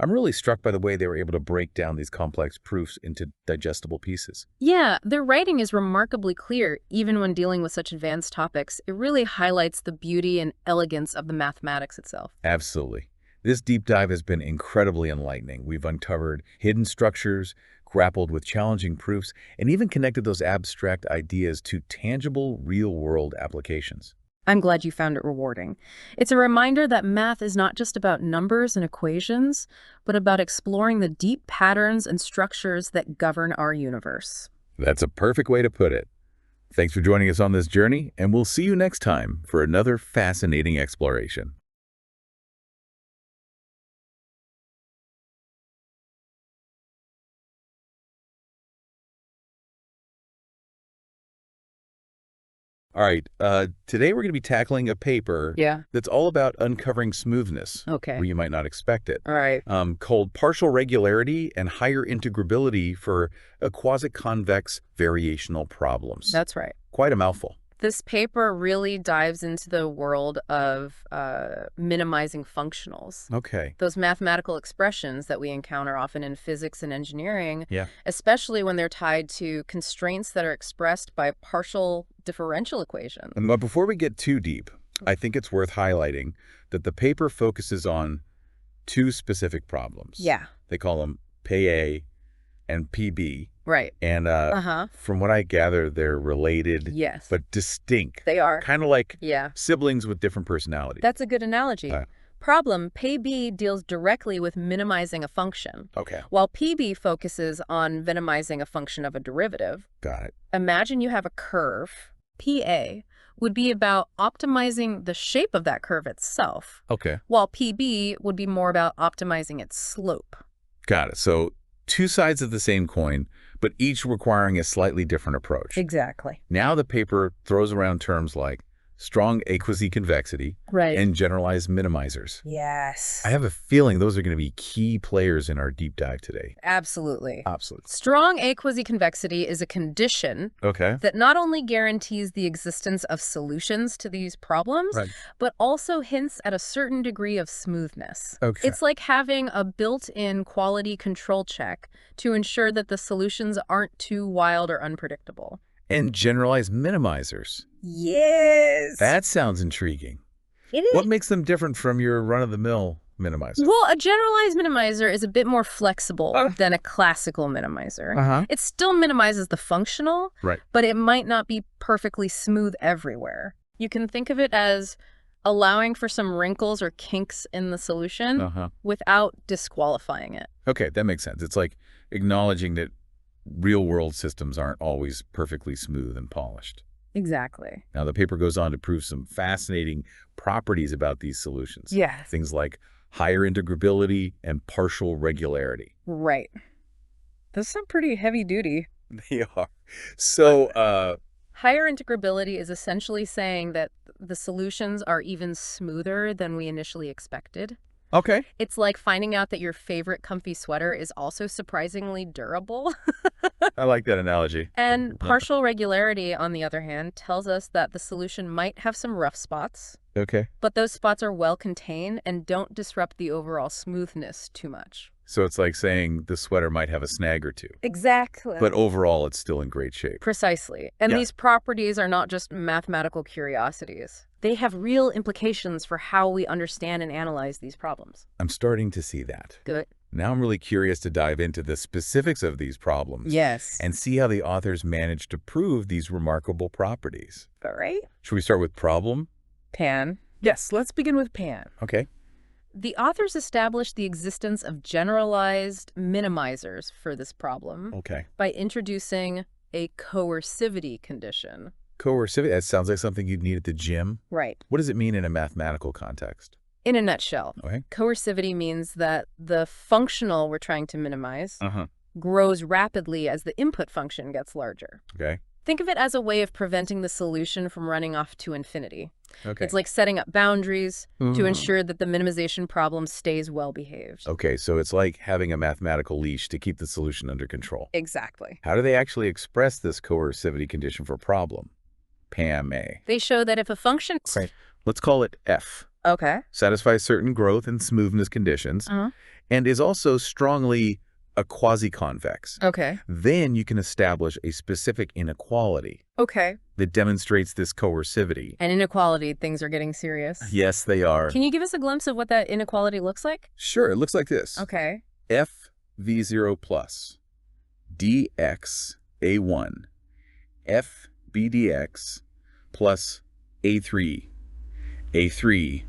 I'm really struck by the way they were able to break down these complex proofs into digestible pieces.
Yeah, their writing is remarkably clear, even when dealing with such advanced topics. It really highlights the beauty and elegance of the mathematics itself.
Absolutely. This deep dive has been incredibly enlightening. We've uncovered hidden structures, grappled with challenging proofs, and even connected those abstract ideas to tangible, real-world applications.
I'm glad you found it rewarding. It's a reminder that math is not just about numbers and equations, but about exploring the deep patterns and structures that govern our universe.
That's a perfect way to put it. Thanks for joining us on this journey, and we'll see you next time for another fascinating exploration. All right. Today we're going to be tackling a paper that's all about uncovering smoothness where you might not expect it.
All right.
Called Partial Regularity and Higher Integrability for A-Quasiconvex Variational Problems.
That's right.
Quite a mouthful.
This paper really dives into the world of minimizing functionals.
Okay.
Those mathematical expressions that we encounter often in physics and engineering,
Yeah.
especially when they're tied to constraints that are expressed by partial differential equations.
But before we get too deep, I think it's worth highlighting that the paper focuses on two specific problems.
Yeah.
They call them PA and PB.
Right.
And from what I gather, they're related, but distinct.
They are.
Kind of like siblings with different personalities.
That's a good analogy. Problem, PB deals directly with minimizing a function.
Okay.
While PB focuses on minimizing a function of a derivative.
Got it.
Imagine you have a curve. PA would be about optimizing the shape of that curve itself.
Okay.
While PB would be more about optimizing its slope.
Got it. So two sides of the same coin, but each requiring a slightly different approach.
Exactly.
Now the paper throws around terms like strong A-Quasiconvexity and generalized minimizers.
Yes.
I have a feeling those are going to be key players in our deep dive today.
Absolutely.
Absolutely.
Strong A-Quasiconvexity is a condition that not only guarantees the existence of solutions to these problems, but also hints at a certain degree of smoothness.
Okay.
It's like having a built-in quality control check to ensure that the solutions aren't too wild or unpredictable.
And generalized minimizers.
Yes.
That sounds intriguing.
It is.
What makes them different from your run-of-the-mill minimizer?
Well, a generalized minimizer is a bit more flexible than a classical minimizer. It still minimizes the functional, but it might not be perfectly smooth everywhere. You can think of it as allowing for some wrinkles or kinks in the solution without disqualifying it.
Okay, that makes sense. It's like acknowledging that real-world systems aren't always perfectly smooth and polished.
Exactly.
Now, the paper goes on to prove some fascinating properties about these solutions.
Yeah.
Things like higher integrability and partial regularity.
Right. Those sound pretty heavy duty.
They are. So,
higher integrability is essentially saying that the solutions are even smoother than we initially expected.
Okay.
It's like finding out that your favorite comfy sweater is also surprisingly durable.
I like that analogy.
And partial regularity, on the other hand, tells us that the solution might have some rough spots.
Okay.
But those spots are well contained and don't disrupt the overall smoothness too much.
So it's like saying the sweater might have a snag or two.
Exactly.
But overall, it's still in great shape.
Precisely. And these properties are not just mathematical curiosities. They have real implications for how we understand and analyze these problems.
I'm starting to see that.
Good.
Now I'm really curious to dive into the specifics of these problems.
Yes.
And see how the authors managed to prove these remarkable properties.
All right.
Should we start with problem?
Pan.
Yes, let's begin with Pan.
Okay.
The authors established the existence of generalized minimizers for this problem by introducing a coercivity condition.
Coercivity, that sounds like something you'd need at the gym.
Right.
What does it mean in a mathematical context?
In a nutshell, coercivity means that the functional we're trying to minimize grows rapidly as the input function gets larger.
Okay.
Think of it as a way of preventing the solution from running off to infinity. Okay. It's like setting up boundaries to ensure that the minimization problem stays well behaved.
Okay, so it's like having a mathematical leash to keep the solution under control.
Exactly.
How do they actually express this coercivity condition for problem? PAM-A.
They show that if a function...
Let's call it F.
Okay.
Satisfies certain growth and smoothness conditions and is also strongly a quasi-convex.
Okay.
Then you can establish a specific inequality.
Okay.
That demonstrates this coercivity.
And inequality, things are getting serious.
Yes, they are.
Can you give us a glimpse of what that inequality looks like?
Sure, it looks like this.
Okay.
F V0 plus dx A1 F BDX plus A3 V0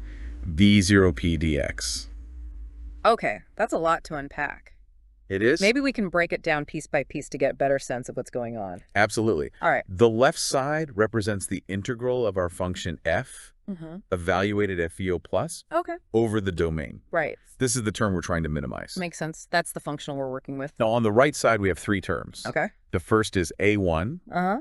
PDX.
Okay, that's a lot to unpack.
It is?
Maybe we can break it down piece by piece to get a better sense of what's going on.
Absolutely.
All right.
The left side represents the integral of our function f evaluated FEO plus over the domain.
Right.
This is the term we're trying to minimize.
Makes sense. That's the functional we're working with.
Now, on the right side, we have three terms.
Okay.
The first is A1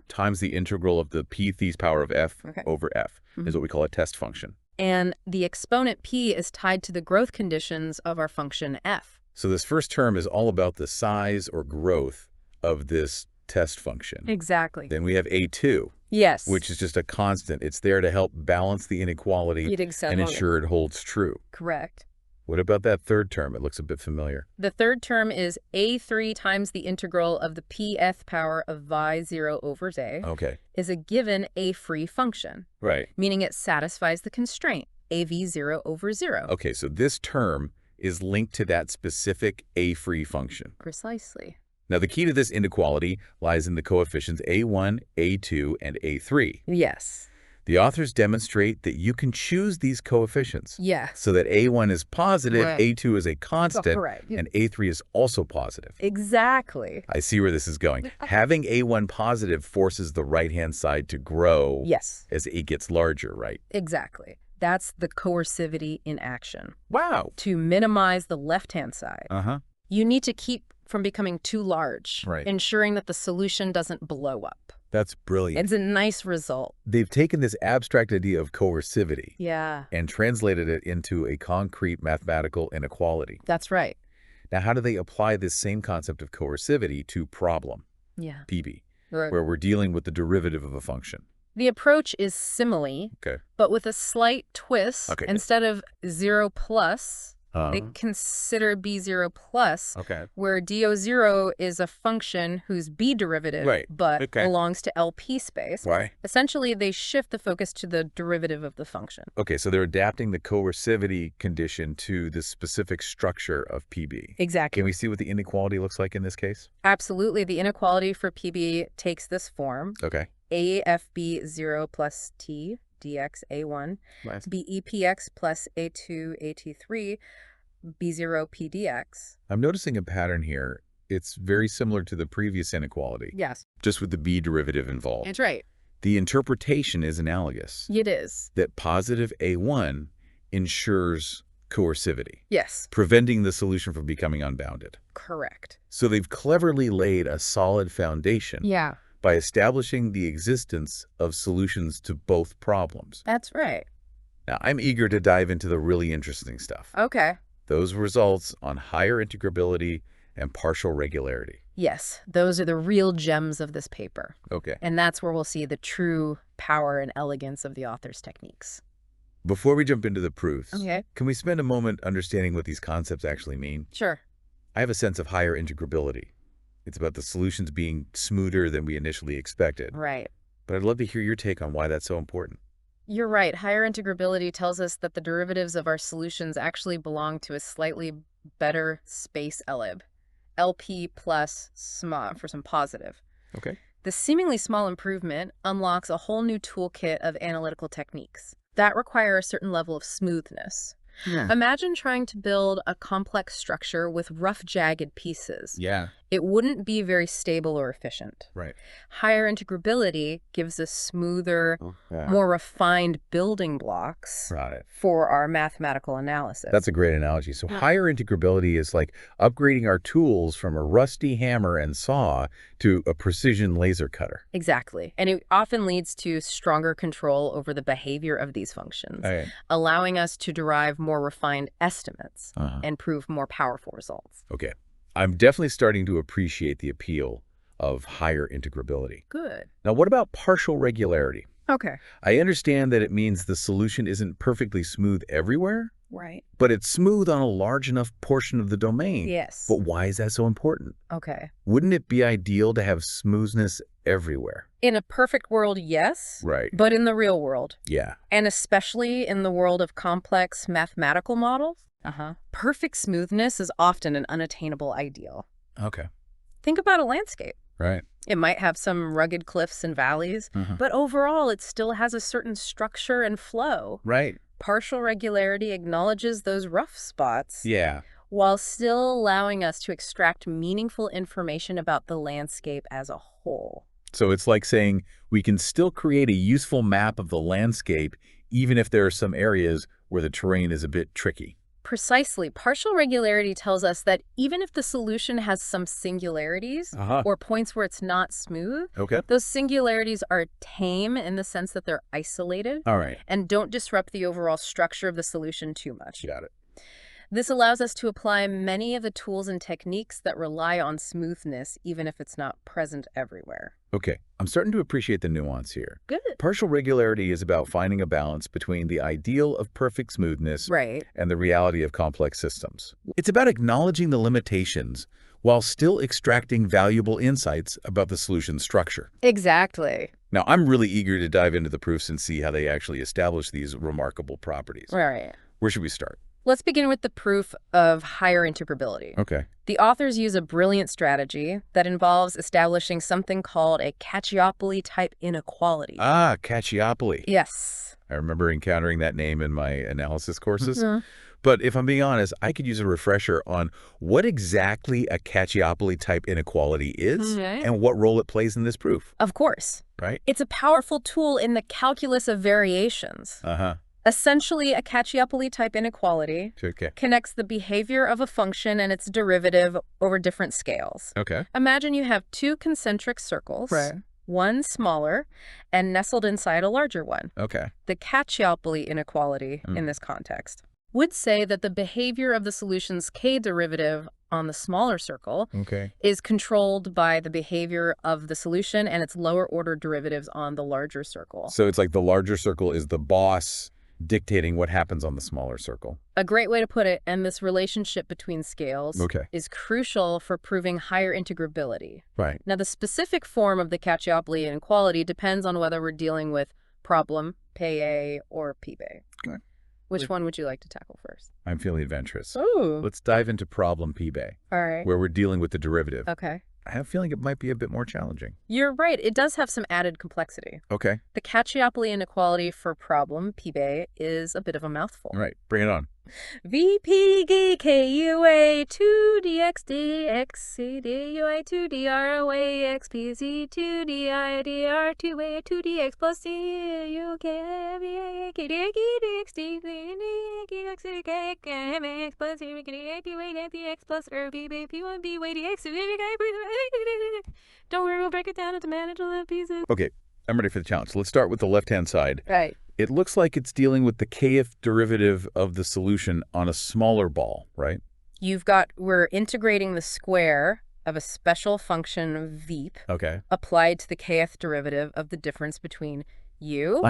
times the integral of the p these power of f over f is what we call a test function.
And the exponent p is tied to the growth conditions of our function f.
So this first term is all about the size or growth of this test function.
Exactly.
Then we have A2.
Yes.
Which is just a constant. It's there to help balance the inequality and ensure it holds true.
Correct.
What about that third term? It looks a bit familiar.
The third term is A3 times the integral of the pth power of y0 over z is a given A-free function.
Right.
Meaning it satisfies the constraint, AV0 over 0.
Okay, so this term is linked to that specific A-free function.
Precisely.
Now, the key to this inequality lies in the coefficients A1, A2, and A3.
Yes.
The authors demonstrate that you can choose these coefficients.
Yeah.
So that A1 is positive, A2 is a constant,
correct.
And A3 is also positive.
Exactly.
I see where this is going. Having A1 positive forces the right-hand side to grow as A gets larger, right?
Exactly. That's the coercivity in action.
Wow.
To minimize the left-hand side, you need to keep from becoming too large, ensuring that the solution doesn't blow up.
That's brilliant.
It's a nice result.
They've taken this abstract idea of coercivity and translated it into a concrete mathematical inequality.
That's right.
Now, how do they apply this same concept of coercivity to problem, PB, where we're dealing with the derivative of a function?
The approach is simile, but with a slight twist. Instead of 0 plus, they consider B0 plus, where DO0 is a function whose B derivative, but belongs to LP space. Essentially, they shift the focus to the derivative of the function.
Okay, so they're adapting the coercivity condition to the specific structure of PB.
Exactly.
Can we see what the inequality looks like in this case?
Absolutely. The inequality for PB takes this form. AFB0 plus T dx A1, BEPX plus A2 AT3, B0 PDX.
I'm noticing a pattern here. It's very similar to the previous inequality.
Yes.
Just with the B derivative involved.
That's right.
The interpretation is analogous.
It is.
That positive A1 ensures coercivity.
Yes.
Preventing the solution from becoming unbounded.
Correct.
So they've cleverly laid a solid foundation. By establishing the existence of solutions to both problems.
That's right.
Now, I'm eager to dive into the really interesting stuff. Those results on higher integrability and partial regularity.
Yes, those are the real gems of this paper. And that's where we'll see the true power and elegance of the author's techniques.
Before we jump into the proofs, can we spend a moment understanding what these concepts actually mean?
Sure.
I have a sense of higher integrability. It's about the solutions being smoother than we initially expected.
Right.
But I'd love to hear your take on why that's so important.
You're right. Higher integrability tells us that the derivatives of our solutions actually belong to a slightly better space elib, LP plus for some positive. The seemingly small improvement unlocks a whole new toolkit of analytical techniques that require a certain level of smoothness. Imagine trying to build a complex structure with rough, jagged pieces. It wouldn't be very stable or efficient. Higher integrability gives us smoother, more refined building blocks for our mathematical analysis.
That's a great analogy. So higher integrability is like upgrading our tools from a rusty hammer and saw to a precision laser cutter.
Exactly. And it often leads to stronger control over the behavior of these functions, allowing us to derive more refined estimates and prove more powerful results.
I'm definitely starting to appreciate the appeal of higher integrability.
Good.
Now, what about partial regularity? I understand that it means the solution isn't perfectly smooth everywhere. But it's smooth on a large enough portion of the domain. But why is that so important? Wouldn't it be ideal to have smoothness everywhere?
In a perfect world, yes. But in the real world. And especially in the world of complex mathematical models, perfect smoothness is often an unattainable ideal. Think about a landscape. It might have some rugged cliffs and valleys, but overall it still has a certain structure and flow. Partial regularity acknowledges those rough spots while still allowing us to extract meaningful information about the landscape as a whole.
So it's like saying we can still create a useful map of the landscape even if there are some areas where the terrain is a bit tricky.
Precisely. Partial regularity tells us that even if the solution has some singularities or points where it's not smooth, those singularities are tame in the sense that they're isolated and don't disrupt the overall structure of the solution too much.
Got it.
This allows us to apply many of the tools and techniques that rely on smoothness, even if it's not present everywhere.
Okay, I'm starting to appreciate the nuance here.
Good.
Partial regularity is about finding a balance between the ideal of perfect smoothness and the reality of complex systems. It's about acknowledging the limitations while still extracting valuable insights about the solution structure.
Exactly.
Now, I'm really eager to dive into the proofs and see how they actually establish these remarkable properties.
Right.
Where should we start?
Let's begin with the proof of higher integrability.
Okay.
The authors use a brilliant strategy that involves establishing something called a Cacciopoli-type inequality.
Ah, Cacciopoli.
Yes.
I remember encountering that name in my analysis courses. But if I'm being honest, I could use a refresher on what exactly a Cacciopoli-type inequality is and what role it plays in this proof.
Of course.
Right?
It's a powerful tool in the calculus of variations. Essentially, a Cacciopoli-type inequality connects the behavior of a function and its derivative over different scales. Imagine you have two concentric circles, one smaller and nestled inside a larger one. The Cacciopoli inequality in this context would say that the behavior of the solution's k derivative on the smaller circle is controlled by the behavior of the solution and its lower order derivatives on the larger circle.
So it's like the larger circle is the boss dictating what happens on the smaller circle.
A great way to put it, and this relationship between scales is crucial for proving higher integrability. Now, the specific form of the Cacciopoli inequality depends on whether we're dealing with problem, PA, or PB. Which one would you like to tackle first?
I'm feeling adventurous.
Ooh.
Let's dive into problem PB, where we're dealing with the derivative. I have a feeling it might be a bit more challenging.
You're right. It does have some added complexity. The Cacciopoli inequality for problem PB is a bit of a mouthful.
Right. Bring it on.
VPGKUA 2DXDXCDUA 2DROAXPZ 2DIDR 2A 2DX plus CUKVAKDXDXDX plus CUKDX plus RBP1BYDX. Don't worry, we'll break it down into manageable pieces.
Okay, I'm ready for the challenge. So let's start with the left-hand side. It looks like it's dealing with the kth derivative of the solution on a smaller ball, right?
We're integrating the square of a special function veep applied to the kth derivative of the difference between u,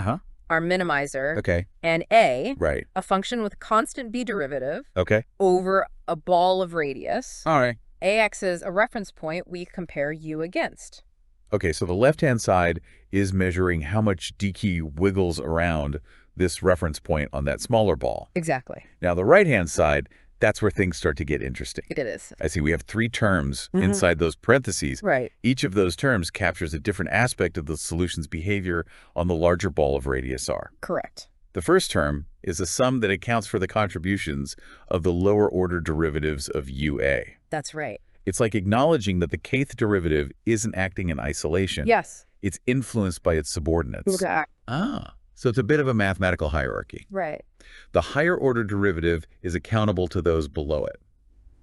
our minimizer, and a, a function with constant b derivative over a ball of radius. Ax is a reference point we compare u against.
Okay, so the left-hand side is measuring how much dq wiggles around this reference point on that smaller ball.
Exactly.
Now, the right-hand side, that's where things start to get interesting.
It is.
I see we have three terms inside those parentheses. Each of those terms captures a different aspect of the solution's behavior on the larger ball of radius r.
Correct.
The first term is a sum that accounts for the contributions of the lower-order derivatives of ua.
That's right.
It's like acknowledging that the kth derivative isn't acting in isolation. It's influenced by its subordinates. So it's a bit of a mathematical hierarchy. The higher order derivative is accountable to those below it.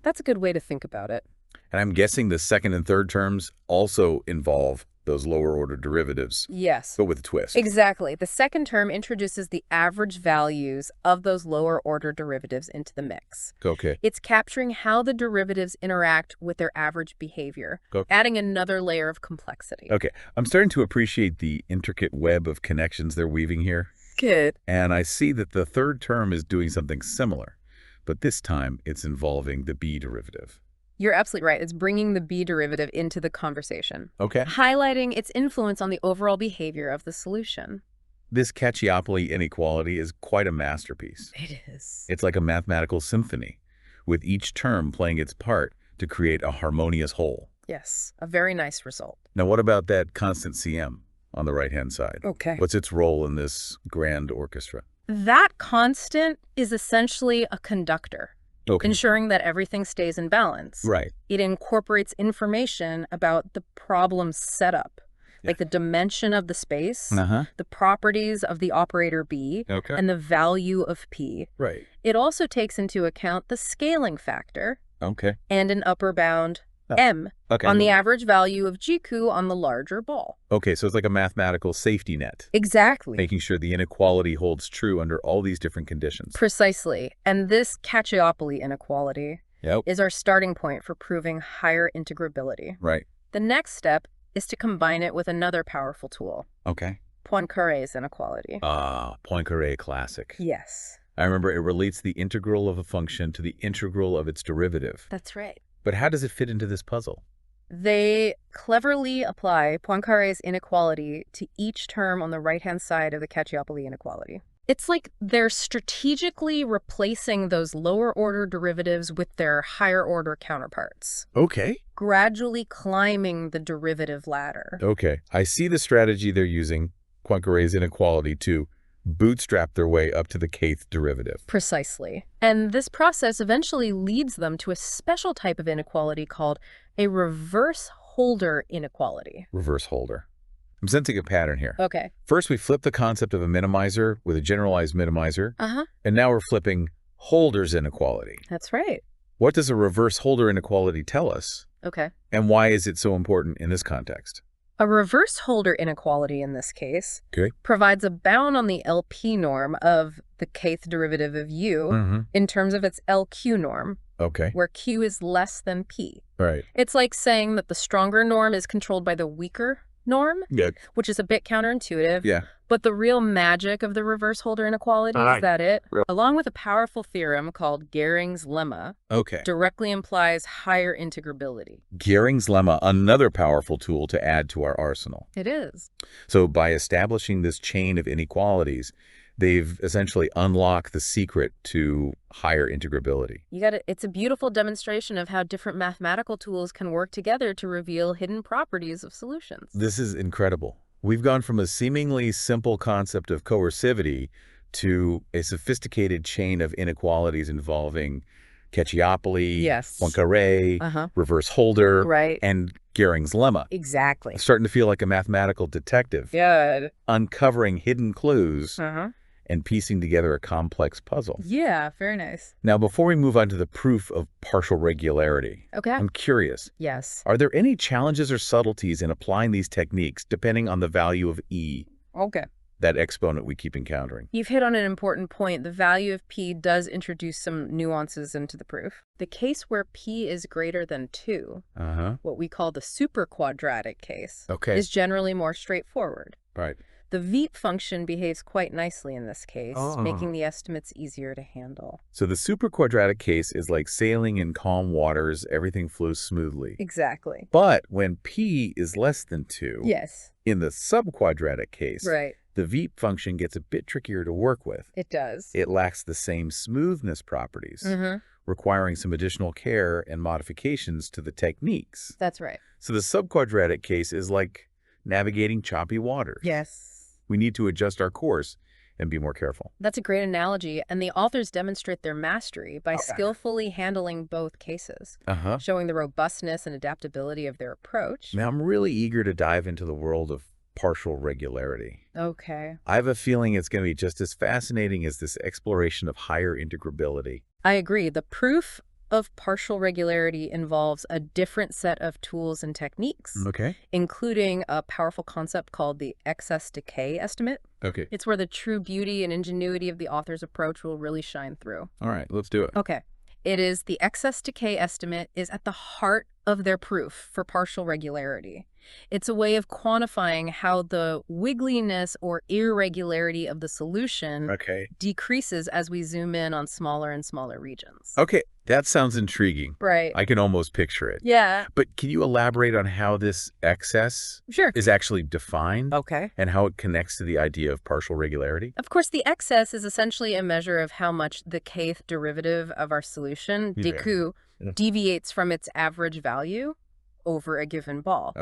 That's a good way to think about it.
And I'm guessing the second and third terms also involve those lower order derivatives.
Yes.
But with a twist.
Exactly. The second term introduces the average values of those lower order derivatives into the mix. It's capturing how the derivatives interact with their average behavior, adding another layer of complexity.
I'm starting to appreciate the intricate web of connections they're weaving here.
Good.
And I see that the third term is doing something similar, but this time it's involving the b derivative.
You're absolutely right. It's bringing the b derivative into the conversation.
Highlighting
its influence on the overall behavior of the solution.
This Cacciopoli inequality is quite a masterpiece.
It is.
It's like a mathematical symphony, with each term playing its part to create a harmonious whole.
Yes, a very nice result.
Now, what about that constant Cm on the right-hand side? What's its role in this grand orchestra?
That constant is essentially a conductor. Ensuring that everything stays in balance. It incorporates information about the problem setup, like the dimension of the space, the properties of the operator B, and the value of P.
Right.
It also takes into account the scaling factor and an upper bound M on the average value of GQ on the larger ball.
Okay, so it's like a mathematical safety net.
Exactly.
Making sure the inequality holds true under all these different conditions.
Precisely. And this Cacciopoli inequality is our starting point for proving higher integrability.
Right.
The next step is to combine it with another powerful tool.
Okay.
Poincaré's inequality.
Poincaré classic.
Yes.
I remember it relates the integral of a function to the integral of its derivative.
That's right.
But how does it fit into this puzzle?
They cleverly apply Poincaré's inequality to each term on the right-hand side of the Cacciopoli inequality. It's like they're strategically replacing those lower-order derivatives with their higher-order counterparts.
Okay.
Gradually climbing the derivative ladder.
Okay. I see the strategy they're using, Poincaré's inequality, to bootstrap their way up to the kth derivative.
Precisely. And this process eventually leads them to a special type of inequality called a reverse Holder inequality.
Reverse Holder. I'm sensing a pattern here.
Okay.
First, we flip the concept of a minimizer with a generalized minimizer. And now we're flipping Holder's inequality.
That's right.
What does a reverse Holder inequality tell us?
Okay.
And why is it so important in this context?
A reverse Holder inequality in this case provides a bound on the LP norm of the kth derivative of U in terms of its LQ norm, where Q is less than P.
Right.
It's like saying that the stronger norm is controlled by the weaker norm, which is a bit counterintuitive.
Yeah.
But the real magic of the reverse Holder inequality is that it, along with a powerful theorem called Gering's lemma, directly implies higher integrability.
Gering's lemma, another powerful tool to add to our arsenal.
It is.
So by establishing this chain of inequalities, they've essentially unlocked the secret to higher integrability.
It's a beautiful demonstration of how different mathematical tools can work together to reveal hidden properties of solutions.
This is incredible. We've gone from a seemingly simple concept of coercivity to a sophisticated chain of inequalities involving Cacciopoli, Poincaré, reverse Holder, and Gering's lemma.
Exactly.
I'm starting to feel like a mathematical detective.
Good.
Uncovering hidden clues and piecing together a complex puzzle.
Yeah, very nice.
Now, before we move on to the proof of partial regularity, I'm curious.
Yes.
Are there any challenges or subtleties in applying these techniques depending on the value of E? That exponent we keep encountering.
You've hit on an important point. The value of P does introduce some nuances into the proof. The case where P is greater than 2, what we call the superquadratic case, is generally more straightforward.
Right.
The Veep function behaves quite nicely in this case, making the estimates easier to handle.
So the superquadratic case is like sailing in calm waters, everything flows smoothly.
Exactly.
But when P is less than 2, in the subquadratic case, the Veep function gets a bit trickier to work with.
It does.
It lacks the same smoothness properties, requiring some additional care and modifications to the techniques.
That's right.
So the subquadratic case is like navigating choppy waters.
Yes.
We need to adjust our course and be more careful.
That's a great analogy, and the authors demonstrate their mastery by skillfully handling both cases, showing the robustness and adaptability of their approach.
Now, I'm really eager to dive into the world of partial regularity.
Okay.
I have a feeling it's going to be just as fascinating as this exploration of higher integrability.
I agree. The proof of partial regularity involves a different set of tools and techniques, including a powerful concept called the excess decay estimate. It's where the true beauty and ingenuity of the author's approach will really shine through.
All right, let's do it.
It is the excess decay estimate is at the heart of their proof for partial regularity. It's a way of quantifying how the wiggliness or irregularity of the solution decreases as we zoom in on smaller and smaller regions.
That sounds intriguing.
Right.
I can almost picture it.
Yeah.
But can you elaborate on how this excess is actually defined? And how it connects to the idea of partial regularity?
Of course, the excess is essentially a measure of how much the kth derivative of our solution, dq, deviates from its average value over a given ball.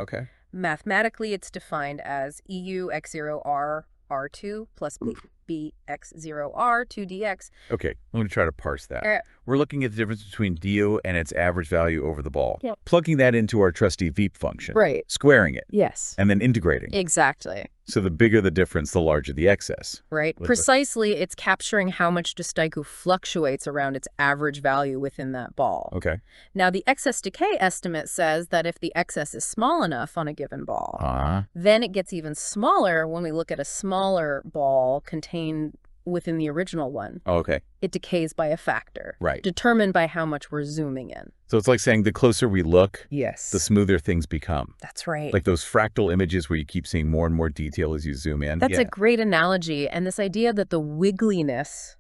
Mathematically, it's defined as EU x0r r2 plus b x0r 2 dx.
I'm going to try to parse that. we're looking at the difference between DO and its average value over the ball.
Yep.
Plugging that into our trusty Veep function.
Right.
Squaring it.
Yes.
And then integrating.
Exactly.
So the bigger the difference, the larger the excess.
Right. Precisely, it's capturing how much Destaiku fluctuates around its average value within that ball.
Okay.
Now, the excess decay estimate says that if the excess is small enough on a given ball, then it gets even smaller when we look at a smaller ball contained within the original one.
Oh, okay.
It decays by a factor.
Right.
Determined by how much we're zooming in.
So it's like saying the closer we look,
yes,
the smoother things become.
That's right.
Like those fractal images where you keep seeing more and more detail as you zoom in.
That's a great analogy. And this idea that the wiggliness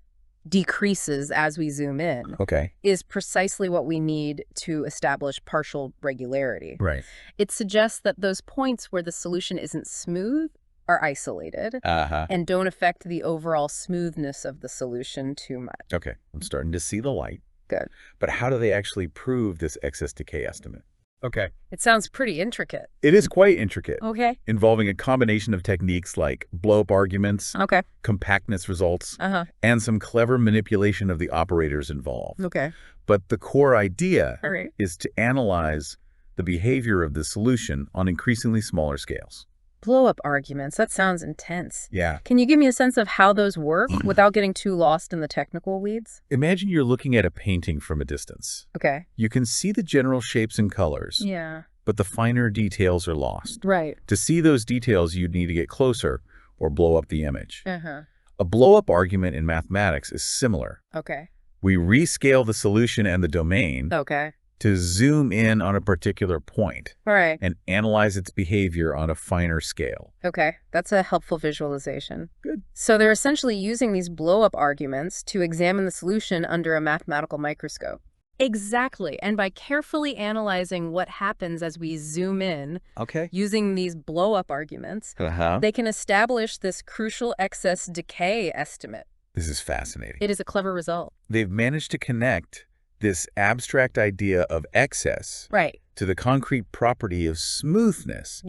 decreases as we zoom in is precisely what we need to establish partial regularity.
Right.
It suggests that those points where the solution isn't smooth are isolated and don't affect the overall smoothness of the solution too much.
Okay. I'm starting to see the light.
Good.
But how do they actually prove this excess decay estimate? Okay.
It sounds pretty intricate.
It is quite intricate.
Okay.
Involving a combination of techniques like blow-up arguments, compactness results, and some clever manipulation of the operators involved.
Okay.
But the core idea is to analyze the behavior of the solution on increasingly smaller scales.
Blow-up arguments. That sounds intense.
Yeah.
Can you give me a sense of how those work without getting too lost in the technical weeds?
Imagine you're looking at a painting from a distance.
Okay.
You can see the general shapes and colors.
Yeah.
But the finer details are lost.
Right.
To see those details, you'd need to get closer or blow up the image. A blow-up argument in mathematics is similar.
Okay.
We rescale the solution and the domain to zoom in on a particular point and analyze its behavior on a finer scale.
Okay, that's a helpful visualization.
Good.
So they're essentially using these blow-up arguments to examine the solution under a mathematical microscope. Exactly, and by carefully analyzing what happens as we zoom in using these blow-up arguments, they can establish this crucial excess decay estimate.
This is fascinating.
It is a clever result.
They've managed to connect this abstract idea of excess to the concrete property of smoothness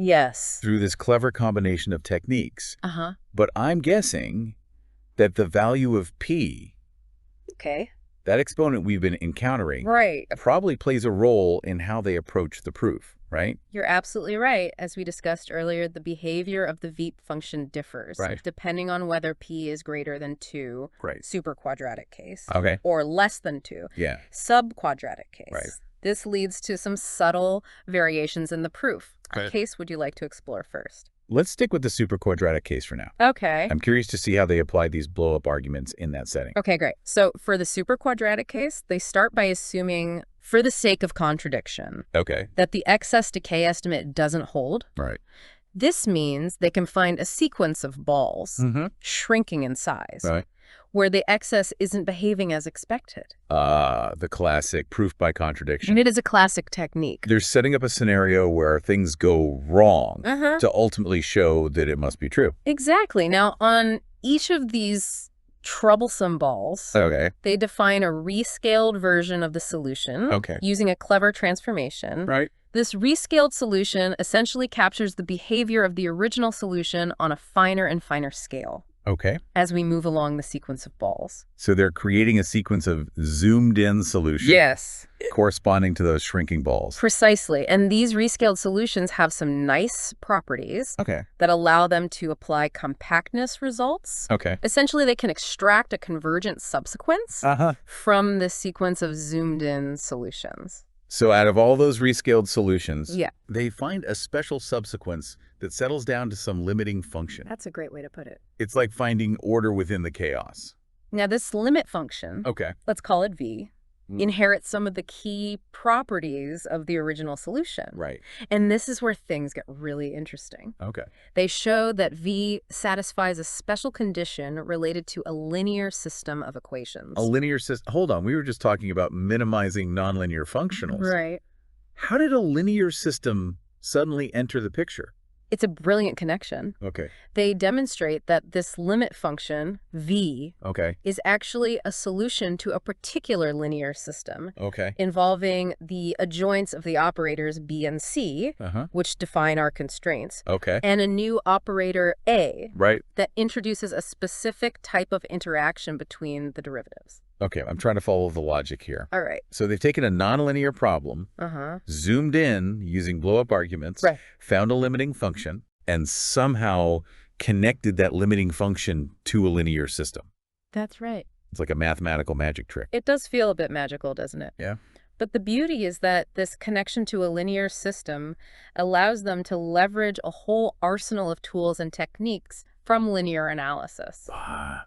through this clever combination of techniques. But I'm guessing that the value of P, that exponent we've been encountering, probably plays a role in how they approach the proof, right?
You're absolutely right. As we discussed earlier, the behavior of the Veep function differs depending on whether P is greater than 2, superquadratic case, or less than 2, subquadratic case. This leads to some subtle variations in the proof. What case would you like to explore first?
Let's stick with the superquadratic case for now.
Okay.
I'm curious to see how they apply these blow-up arguments in that setting.
Okay, great. So for the superquadratic case, they start by assuming, for the sake of contradiction, that the excess decay estimate doesn't hold. This means they can find a sequence of balls shrinking in size where the excess isn't behaving as expected.
The classic proof by contradiction.
And it is a classic technique.
They're setting up a scenario where things go wrong to ultimately show that it must be true.
Exactly. Now, on each of these troublesome balls, they define a rescaled version of the solution using a clever transformation. This rescaled solution essentially captures the behavior of the original solution on a finer and finer scale. As we move along the sequence of balls.
So they're creating a sequence of zoomed-in solutions. Corresponding to those shrinking balls.
Precisely. And these rescaled solutions have some nice properties that allow them to apply compactness results. Essentially, they can extract a convergent subsequence from the sequence of zoomed-in solutions.
So out of all those rescaled solutions, they find a special subsequence that settles down to some limiting function.
That's a great way to put it.
It's like finding order within the chaos.
Now, this limit function, let's call it V, inherits some of the key properties of the original solution. And this is where things get really interesting. They show that V satisfies a special condition related to a linear system of equations.
A linear system? Hold on, we were just talking about minimizing nonlinear functionals. How did a linear system suddenly enter the picture?
It's a brilliant connection. They demonstrate that this limit function, V, is actually a solution to a particular linear system involving the adjoints of the operators B and C, which define our constraints, and a new operator A that introduces a specific type of interaction between the derivatives.
Okay, I'm trying to follow the logic here.
All right.
So they've taken a nonlinear problem, zoomed in using blow-up arguments, found a limiting function, and somehow connected that limiting function to a linear system.
That's right.
It's like a mathematical magic trick.
It does feel a bit magical, doesn't it?
Yeah.
But the beauty is that this connection to a linear system allows them to leverage a whole arsenal of tools and techniques from linear analysis.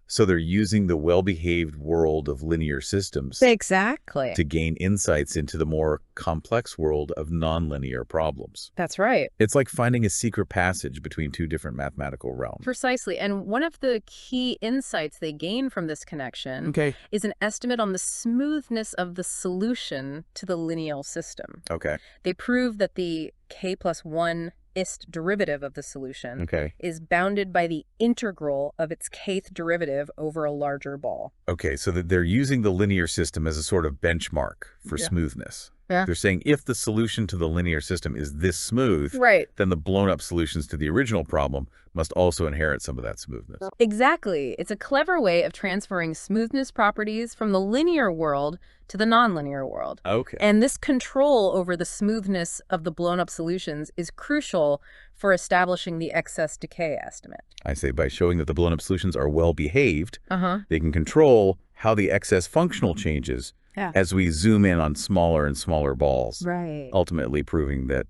So they're using the well-behaved world of linear systems
Exactly.
to gain insights into the more complex world of nonlinear problems.
That's right.
It's like finding a secret passage between two different mathematical realms.
Precisely. And one of the key insights they gain from this connection is an estimate on the smoothness of the solution to the lineal system.
Okay.
They prove that the k+1 ist derivative of the solution is bounded by the integral of its kth derivative over a larger ball.
Okay, so that they're using the linear system as a sort of benchmark for smoothness.
Yeah.
They're saying if the solution to the linear system is this smooth, then the blown-up solutions to the original problem must also inherit some of that smoothness.
Exactly. It's a clever way of transferring smoothness properties from the linear world to the nonlinear world.
Okay.
And this control over the smoothness of the blown-up solutions is crucial for establishing the excess decay estimate.
I say by showing that the blown-up solutions are well-behaved, they can control how the excess functional changes as we zoom in on smaller and smaller balls, ultimately proving that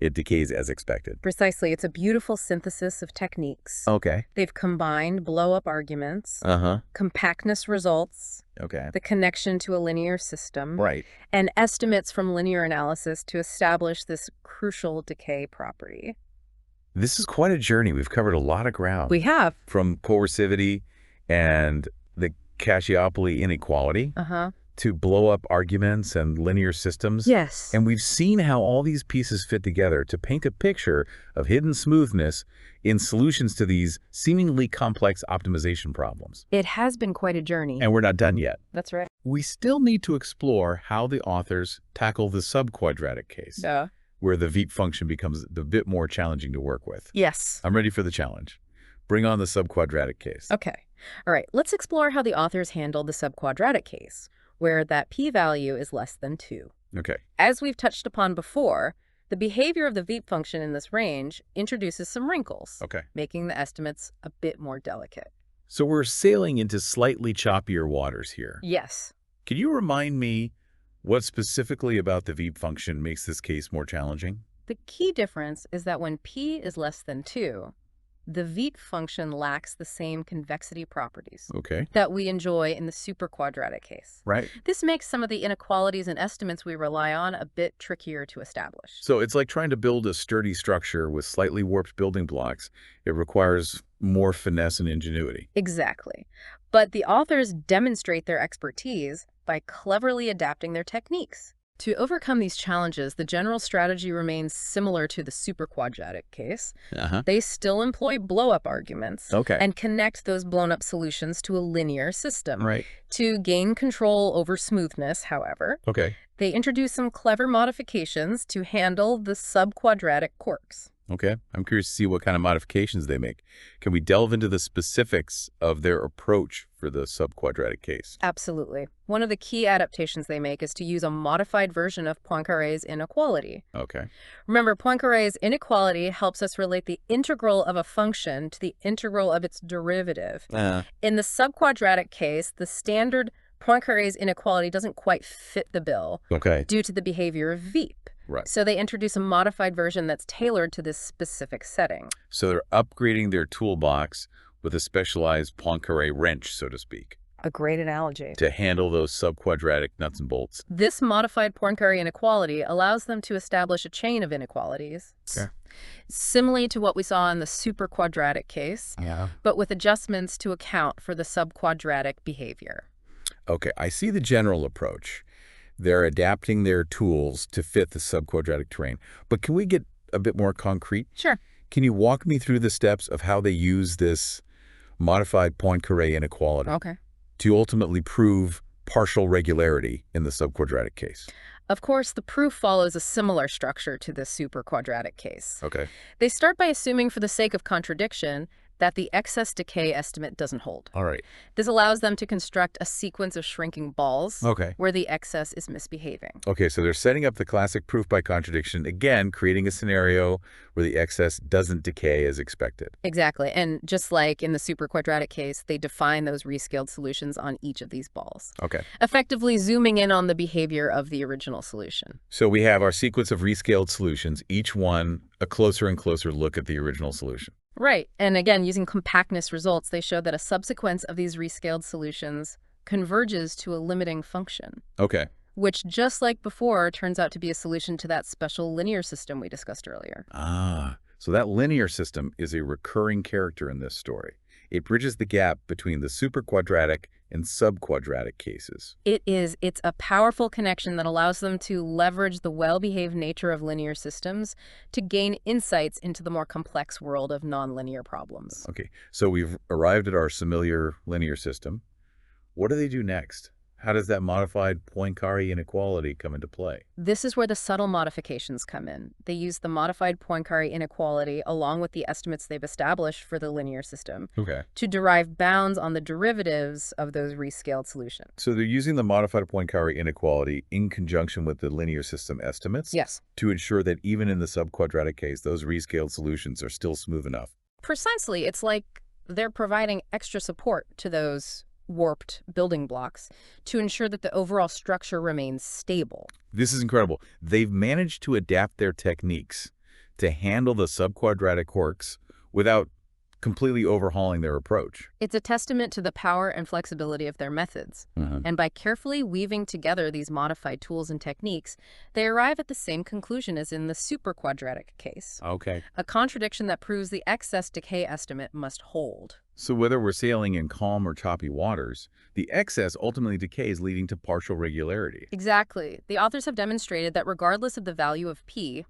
it decays as expected.
Precisely. It's a beautiful synthesis of techniques.
Okay.
They've combined blow-up arguments, compactness results, the connection to a linear system, and estimates from linear analysis to establish this crucial decay property.
This is quite a journey. We've covered a lot of ground.
We have.
From coercivity and the Cacciopoli inequality to blow-up arguments and linear systems.
Yes.
And we've seen how all these pieces fit together to paint a picture of hidden smoothness in solutions to these seemingly complex optimization problems.
It has been quite a journey.
And we're not done yet.
That's right.
We still need to explore how the authors tackle the subquadratic case, where the Veep function becomes a bit more challenging to work with.
Yes.
I'm ready for the challenge. Bring on the subquadratic case.
Okay. All right. Let's explore how the authors handled the subquadratic case, where that p-value is less than 2.
Okay.
As we've touched upon before, the behavior of the Veep function in this range introduces some wrinkles, making the estimates a bit more delicate.
So we're sailing into slightly choppier waters here.
Yes.
Can you remind me what specifically about the Veep function makes this case more challenging?
The key difference is that when p is less than 2, the Veep function lacks the same convexity properties that we enjoy in the superquadratic case.
Right.
This makes some of the inequalities and estimates we rely on a bit trickier to establish.
So it's like trying to build a sturdy structure with slightly warped building blocks. It requires more finesse and ingenuity.
Exactly. But the authors demonstrate their expertise by cleverly adapting their techniques. To overcome these challenges, the general strategy remains similar to the superquadratic case. They still employ blow-up arguments and connect those blown-up solutions to a linear system. To gain control over smoothness, however, they introduce some clever modifications to handle the subquadratic quirks.
Okay. I'm curious to see what kind of modifications they make. Can we delve into the specifics of their approach for the subquadratic case?
Absolutely. One of the key adaptations they make is to use a modified version of Poincaré's inequality. Remember, Poincaré's inequality helps us relate the integral of a function to the integral of its derivative. In the subquadratic case, the standard Poincaré's inequality doesn't quite fit the bill due to the behavior of Veep. So they introduce a modified version that's tailored to this specific setting.
So they're upgrading their toolbox with a specialized Poincaré wrench, so to speak.
A great analogy.
To handle those subquadratic nuts and bolts.
This modified Poincaré inequality allows them to establish a chain of inequalities. Similarly to what we saw in the superquadratic case, but with adjustments to account for the subquadratic behavior.
Okay, I see the general approach. They're adapting their tools to fit the subquadratic terrain. But can we get a bit more concrete?
Sure.
Can you walk me through the steps of how they use this modified Poincaré inequality to ultimately prove partial regularity in the subquadratic case?
Of course, the proof follows a similar structure to the superquadratic case.
Okay.
They start by assuming, for the sake of contradiction, that the excess decay estimate doesn't hold.
All right.
This allows them to construct a sequence of shrinking balls where the excess is misbehaving.
Okay, so they're setting up the classic proof by contradiction, again, creating a scenario where the excess doesn't decay as expected.
Exactly. And just like in the superquadratic case, they define those rescaled solutions on each of these balls.
Okay.
Effectively zooming in on the behavior of the original solution.
So we have our sequence of rescaled solutions, each one a closer and closer look at the original solution.
Right. And again, using compactness results, they show that a subsequence of these rescaled solutions converges to a limiting function.
Okay.
Which, just like before, turns out to be a solution to that special linear system we discussed earlier.
Ah, so that linear system is a recurring character in this story. It bridges the gap between the superquadratic and subquadratic cases.
It is. It's a powerful connection that allows them to leverage the well-behaved nature of linear systems to gain insights into the more complex world of nonlinear problems.
Okay, so we've arrived at our familiar linear system. What do they do next? How does that modified Poincare inequality come into play?
This is where the subtle modifications come in. They use the modified Poincare inequality along with the estimates they've established for the linear system to derive bounds on the derivatives of those rescaled solutions.
So they're using the modified Poincare inequality in conjunction with the linear system estimates?
Yes.
To ensure that even in the subquadratic case, those rescaled solutions are still smooth enough.
Precisely. It's like they're providing extra support to those warped building blocks to ensure that the overall structure remains stable.
This is incredible. They've managed to adapt their techniques to handle the subquadratic quirks without completely overhauling their approach.
It's a testament to the power and flexibility of their methods. And by carefully weaving together these modified tools and techniques, they arrive at the same conclusion as in the superquadratic case.
Okay.
A contradiction that proves the excess decay estimate must hold.
So whether we're sailing in calm or choppy waters, the excess ultimately decays, leading to partial regularity.
Exactly. The authors have demonstrated that regardless of the value of P,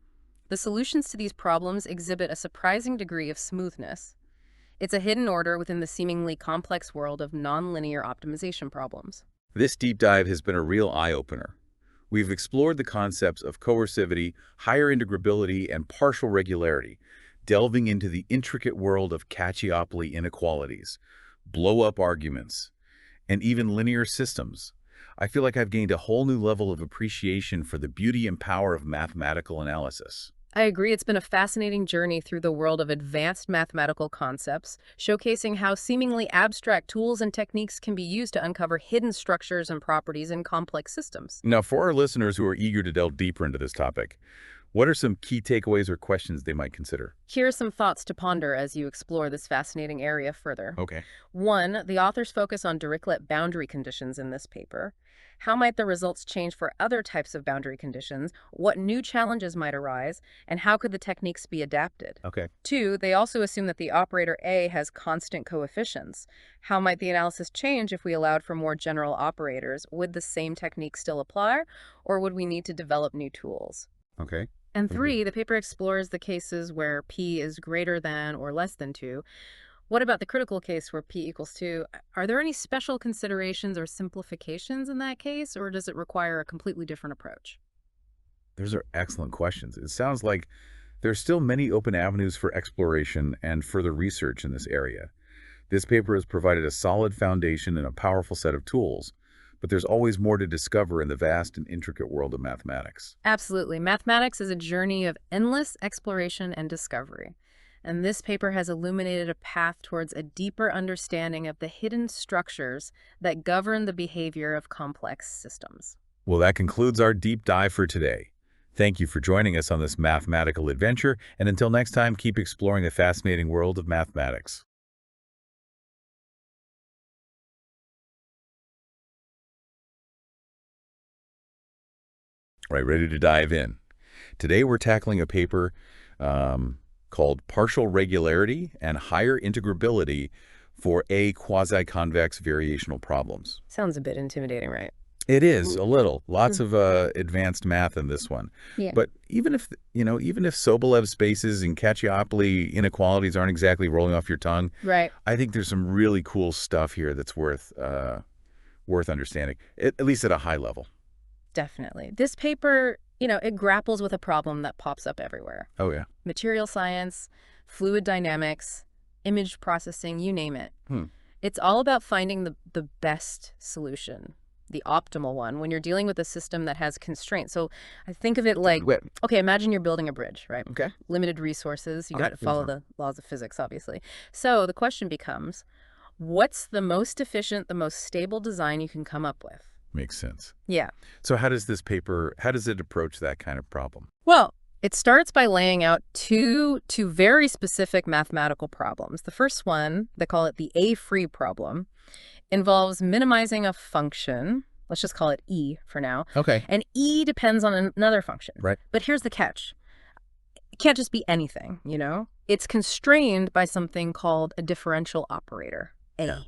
the solutions to these problems exhibit a surprising degree of smoothness. It's a hidden order within the seemingly complex world of nonlinear optimization problems.
This deep dive has been a real eye-opener. We've explored the concepts of coercivity, higher integrability, and partial regularity, delving into the intricate world of Cacciopoli inequalities, blow-up arguments, and even linear systems. I feel like I've gained a whole new level of appreciation for the beauty and power of mathematical analysis.
I agree. It's been a fascinating journey through the world of advanced mathematical concepts, showcasing how seemingly abstract tools and techniques can be used to uncover hidden structures and properties in complex systems.
Now, for our listeners who are eager to delve deeper into this topic, what are some key takeaways or questions they might consider?
Here are some thoughts to ponder as you explore this fascinating area further.
Okay.
1, the authors focus on Dirichlet boundary conditions in this paper. How might the results change for other types of boundary conditions? What new challenges might arise? And how could the techniques be adapted?
Okay.
2, they also assume that the operator A has constant coefficients. How might the analysis change if we allowed for more general operators? Would the same technique still apply, or would we need to develop new tools?
Okay.
And 3, the paper explores the cases where P is greater than or less than 2. What about the critical case where P equals 2? Are there any special considerations or simplifications in that case, or does it require a completely different approach?
Those are excellent questions. It sounds like there's still many open avenues for exploration and further research in this area. This paper has provided a solid foundation and a powerful set of tools, but there's always more to discover in the vast and intricate world of mathematics.
Absolutely. Mathematics is a journey of endless exploration and discovery. And this paper has illuminated a path towards a deeper understanding of the hidden structures that govern the behavior of complex systems.
Well, that concludes our deep dive for today. Thank you for joining us on this mathematical adventure, and until next time, keep exploring the fascinating world of mathematics. All right, ready to dive in. Today we're tackling a paper called Partial Regularity and Higher Integrability for A-Quasiconvex Variational Problems.
Sounds a bit intimidating, right?
It is, a little. Lots of advanced math in this one.
Yeah.
But even if Sobolev spaces and Cacciopoli inequalities aren't exactly rolling off your tongue,
right,
I think there's some really cool stuff here that's worth understanding, at least at a high level.
Definitely. This paper, it grapples with a problem that pops up everywhere.
Oh, yeah.
Material science, fluid dynamics, image processing, you name it. It's all about finding the best solution, the optimal one, when you're dealing with a system that has constraints. So I think of it like, okay, imagine you're building a bridge, right? Okay. Limited resources. You got to follow the laws of physics, obviously. So the question becomes, what's the most efficient, the most stable design you can come up with?
Makes sense.
Yeah.
So how does it approach that kind of problem?
Well, it starts by laying out two very specific mathematical problems. The first one, they call it the A-free problem, involves minimizing a function. Let's just call it E for now.
Okay.
And E depends on another function.
Right.
But here's the catch. It can't just be anything, you know? It's constrained by something called a differential operator, A.
Yeah.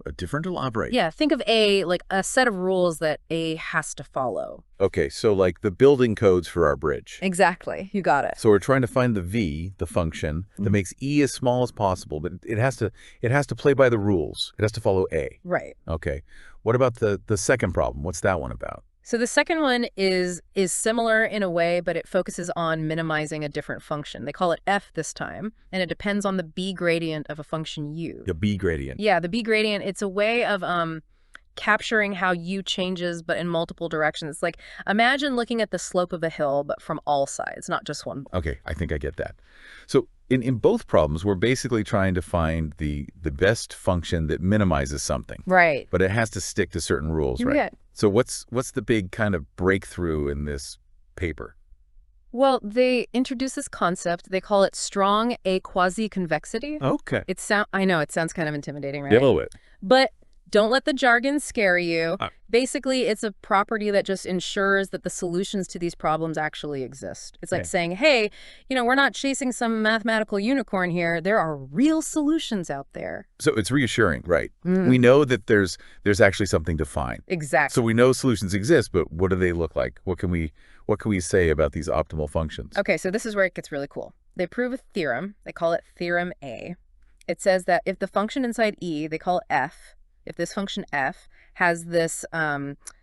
A differential operator?
Yeah, think of A like a set of rules that A has to follow.
Okay, so like the building codes for our bridge.
Exactly. You got it.
So we're trying to find the V, the function, that makes E as small as possible, but it has to play by the rules. It has to follow A.
Right.
Okay. What about the second problem? What's that one about?
So the second one is similar in a way, but it focuses on minimizing a different function. They call it f this time, and it depends on the b gradient of a function u.
The b gradient.
Yeah, the b gradient, it's a way of capturing how u changes, but in multiple directions. Like, imagine looking at the slope of a hill, but from all sides, not just one.
Okay, I think I get that. So in both problems, we're basically trying to find the best function that minimizes something.
Right.
But it has to stick to certain rules, right?
Yeah.
So what's the big kind of breakthrough in this paper?
Well, they introduce this concept. They call it strong A-Quasiconvexity.
Okay.
I know, it sounds kind of intimidating, right?
Yeah, a little bit.
But don't let the jargon scare you. Basically, it's a property that just ensures that the solutions to these problems actually exist. It's like saying, hey, you know, we're not chasing some mathematical unicorn here. There are real solutions out there.
So it's reassuring, right? We know that there's actually something to find.
Exactly.
So we know solutions exist, but what do they look like? What can we say about these optimal functions?
Okay, so this is where it gets really cool. They prove a theorem. They call it theorem A. It says that if the function inside E, they call it f, if this function f has this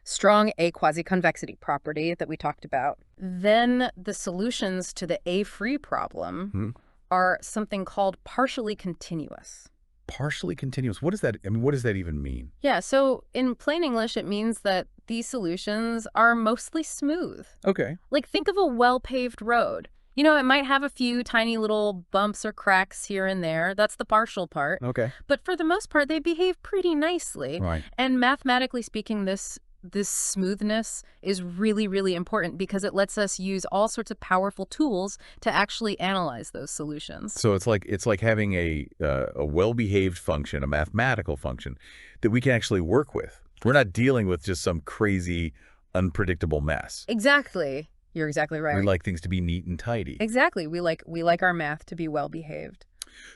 strong A-Quasiconvexity property that we talked about, then the solutions to the A-free problem are something called partially continuous.
Partially continuous. What does that, what does that even mean?
Yeah, so in plain English, it means that these solutions are mostly smooth.
Okay.
Like, think of a well-paved road. You know, it might have a few tiny little bumps or cracks here and there. That's the partial part.
Okay.
But for the most part, they behave pretty nicely.
Right.
And mathematically speaking, this smoothness is really, really important because it lets us use all sorts of powerful tools to actually analyze those solutions.
So it's like having a well-behaved function, a mathematical function that we can actually work with. We're not dealing with just some crazy, unpredictable mess.
Exactly. You're exactly right.
We like things to be neat and tidy.
Exactly. We like our math to be well-behaved.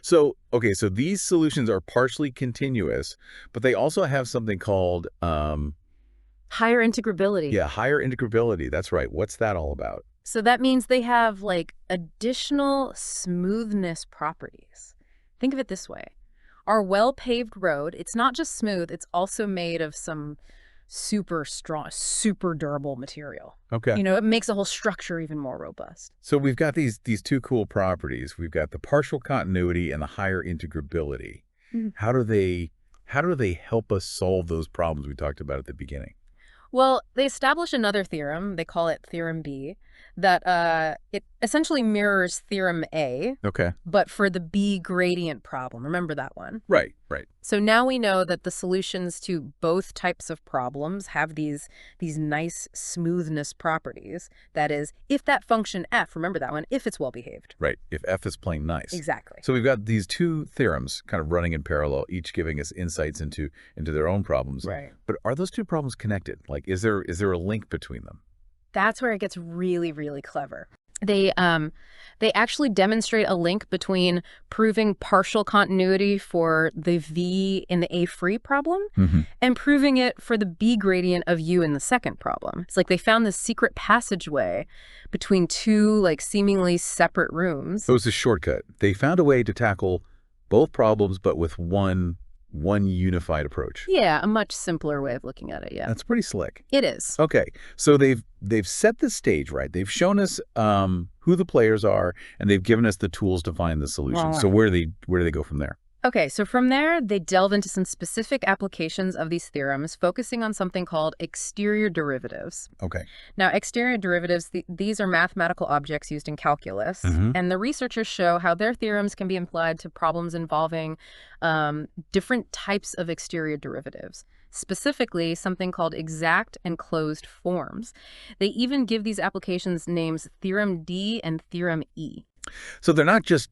So, okay, so these solutions are partially continuous, but they also have something called
higher integrability.
Yeah, higher integrability. That's right. What's that all about?
So that means they have like additional smoothness properties. Think of it this way. Our well-paved road, it's not just smooth, it's also made of some super strong, super durable material.
Okay.
You know, it makes the whole structure even more robust.
So we've got these two cool properties. We've got the partial continuity and the higher integrability. How do they help us solve those problems we talked about at the beginning?
Well, they establish another theorem, they call it theorem B, that it essentially mirrors theorem A, but for the B gradient problem. Remember that one? Right. So now we know that the solutions to both types of problems have these nice smoothness properties. That is, if that function f, remember that one, if it's well-behaved.
Right, if f is plain nice.
Exactly.
So we've got these two theorems kind of running in parallel, each giving us insights into their own problems.
Right.
But are those two problems connected? Like, is there a link between them?
That's where it gets really, really clever. They actually demonstrate a link between proving partial continuity for the V in the A-free problem and proving it for the B gradient of U in the second problem. It's like they found this secret passageway between two like seemingly separate rooms.
It was a shortcut. They found a way to tackle both problems, but with one one unified approach.
Yeah, a much simpler way of looking at it, yeah.
That's pretty slick.
It is.
Okay, so they've set the stage, right? They've shown us who the players are, and they've given us the tools to find the solution. So where do they go from there?
Okay, so from there, they delve into some specific applications of these theorems, focusing on something called exterior derivatives.
Okay.
Now, exterior derivatives, these are mathematical objects used in calculus, and the researchers show how their theorems can be applied to problems involving different types of exterior derivatives, specifically something called exact and closed forms. They even give these applications names Theorem D and Theorem E.
So they're not just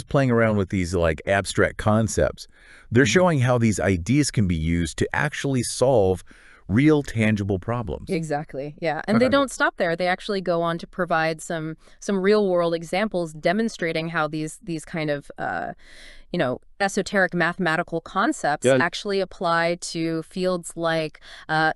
playing around with these like abstract concepts. They're showing how these ideas can be used to actually solve real tangible problems.
Exactly. Yeah. And they don't stop there. They actually go on to provide some real world examples demonstrating how these kind of esoteric mathematical concepts actually apply to fields like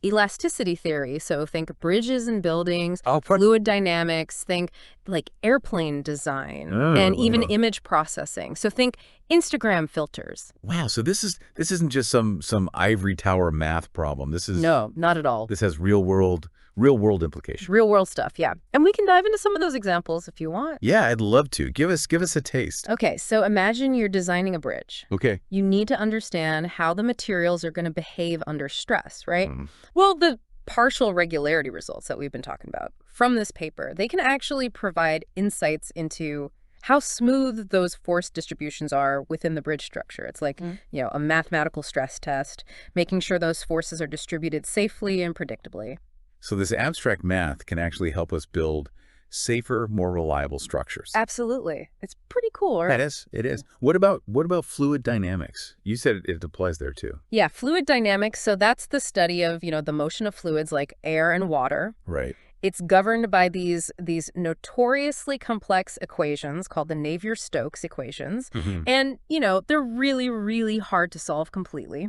elasticity theory. So think bridges and buildings, fluid dynamics, think like airplane design, and even image processing. So think Instagram filters.
Wow. So this isn't just some ivory tower math problem. This is
no, not at all.
This has real world implications.
Real world stuff, yeah. And we can dive into some of those examples if you want.
Yeah, I'd love to. Give us a taste.
Okay, so imagine you're designing a bridge.
Okay.
You need to understand how the materials are going to behave under stress, right? Well, the partial regularity results that we've been talking about from this paper, they can actually provide insights into how smooth those force distributions are within the bridge structure. It's like, a mathematical stress test, making sure those forces are distributed safely and predictably.
So this abstract math can actually help us build safer, more reliable structures.
Absolutely. It's pretty cool, right?
It is. What about fluid dynamics? You said it applies there too.
Yeah, fluid dynamics. So that's the study of, the motion of fluids like air and water.
Right.
It's governed by these notoriously complex equations called the Navier-Stokes equations. And, they're really, really hard to solve completely.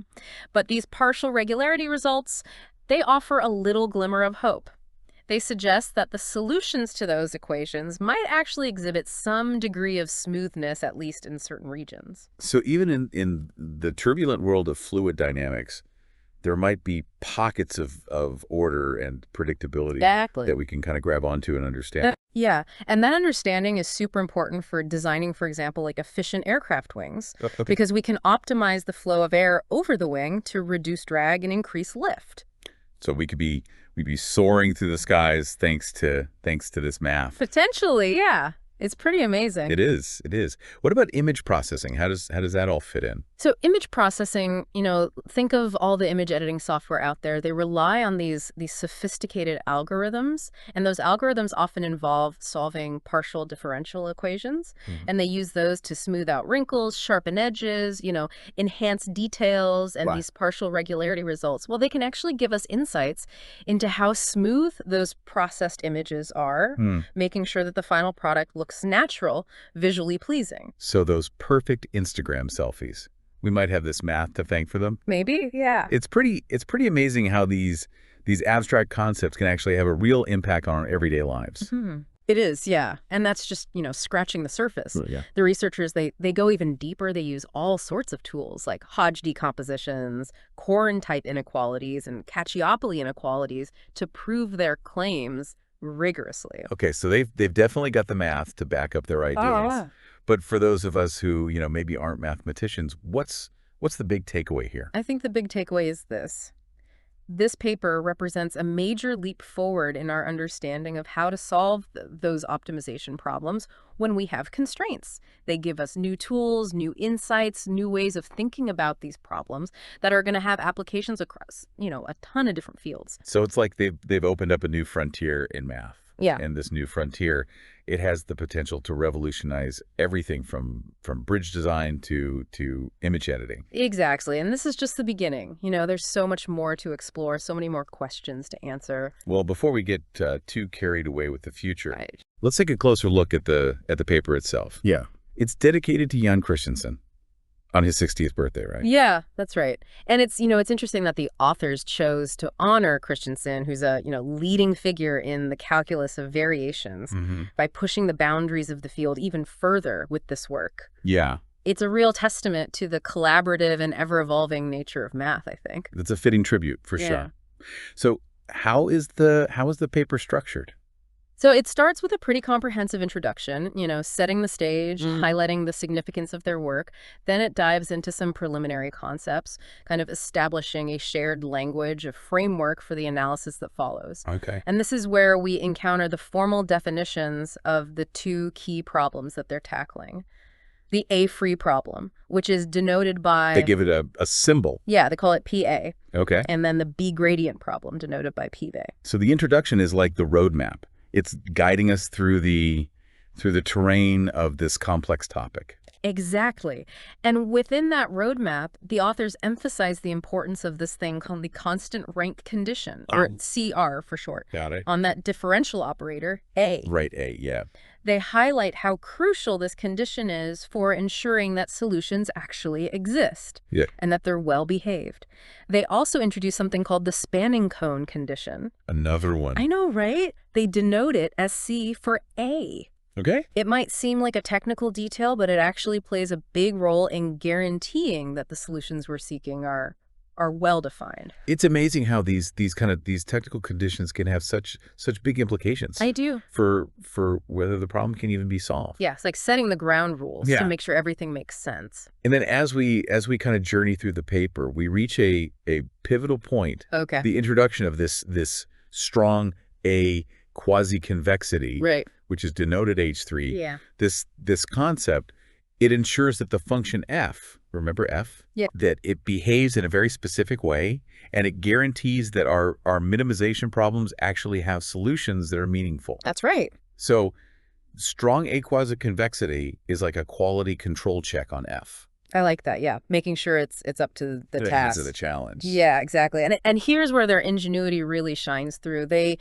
But these partial regularity results, they offer a little glimmer of hope. They suggest that the solutions to those equations might actually exhibit some degree of smoothness, at least in certain regions.
So even in the turbulent world of fluid dynamics, there might be pockets of order and predictability that we can kind of grab onto and understand.
Yeah, and that understanding is super important for designing, for example, like efficient aircraft wings, because we can optimize the flow of air over the wing to reduce drag and increase lift.
So we'd be soaring through the skies thanks to this math.
Potentially, yeah. It's pretty amazing.
It is. What about image processing? How does that all fit in?
So image processing, think of all the image editing software out there. They rely on these sophisticated algorithms, and those algorithms often involve solving partial differential equations, and they use those to smooth out wrinkles, sharpen edges, enhance details, and these partial regularity results. Well, they can actually give us insights into how smooth those processed images are, making sure that the final product looks natural, visually pleasing.
So those perfect Instagram selfies. We might have this math to thank for them.
Maybe, yeah.
It's pretty amazing how these abstract concepts can actually have a real impact on our everyday lives.
It is, yeah. And that's just, scratching the surface.
Yeah.
The researchers, they go even deeper. They use all sorts of tools like Hodge decompositions, Corrin type inequalities, and Cacciopoli inequalities to prove their claims rigorously.
Okay, so they've definitely got the math to back up their ideas. But for those of us who, maybe aren't mathematicians, what's the big takeaway here?
I think the big takeaway is this. This paper represents a major leap forward in our understanding of how to solve those optimization problems when we have constraints. They give us new tools, new insights, new ways of thinking about these problems that are going to have applications across, a ton of different fields.
So it's like they've opened up a new frontier in math.
Yeah.
And this new frontier, it has the potential to revolutionize everything from bridge design to image editing.
Exactly. And this is just the beginning. There's so much more to explore, so many more questions to answer.
Well, before we get too carried away with the future, let's take a closer look at the paper itself. Yeah. It's dedicated to Jan Christensen on his 60th birthday, right?
Yeah, that's right. And it's interesting that the authors chose to honor Christensen, who's a, leading figure in the calculus of variations, by pushing the boundaries of the field even further with this work.
Yeah.
It's a real testament to the collaborative and ever-evolving nature of math, I think.
That's a fitting tribute, for sure. So how is the paper structured?
So it starts with a pretty comprehensive introduction, setting the stage, highlighting the significance of their work. Then it dives into some preliminary concepts, kind of establishing a shared language, a framework for the analysis that follows.
Okay.
And this is where we encounter the formal definitions of the two key problems that they're tackling. The A-free problem, which is denoted by...
They give it a symbol.
Yeah, they call it PA.
Okay.
And then the B-gradient problem, denoted by PV.
So the introduction is like the roadmap. It's guiding us through the terrain of this complex topic.
Exactly. And within that roadmap, the authors emphasize the importance of this thing called the constant rank condition, or CR for short.
Got it.
On that differential operator, A.
Right, A, yeah.
They highlight how crucial this condition is for ensuring that solutions actually exist and that they're well behaved. They also introduce something called the spanning cone condition.
Another one.
I know, right? They denote it as C for A.
Okay.
It might seem like a technical detail, but it actually plays a big role in guaranteeing that the solutions we're seeking are well-defined.
It's amazing how these technical conditions can have such big implications.
I do.
For whether the problem can even be solved.
Yeah, it's like setting the ground rules to make sure everything makes sense.
And then as we kind of journey through the paper, we reach a pivotal point.
Okay.
The introduction of this strong A-Quasiconvexity,
right,
which is denoted H3.
Yeah.
This concept, it ensures that the function f, remember f?
Yeah.
That it behaves in a very specific way, and it guarantees that our minimization problems actually have solutions that are meaningful.
That's right.
So strong A-Quasiconvexity is like a quality control check on f.
I like that, yeah. Making sure it's up to the task.
To the challenge.
Yeah, exactly. And here's where their ingenuity really shines through. They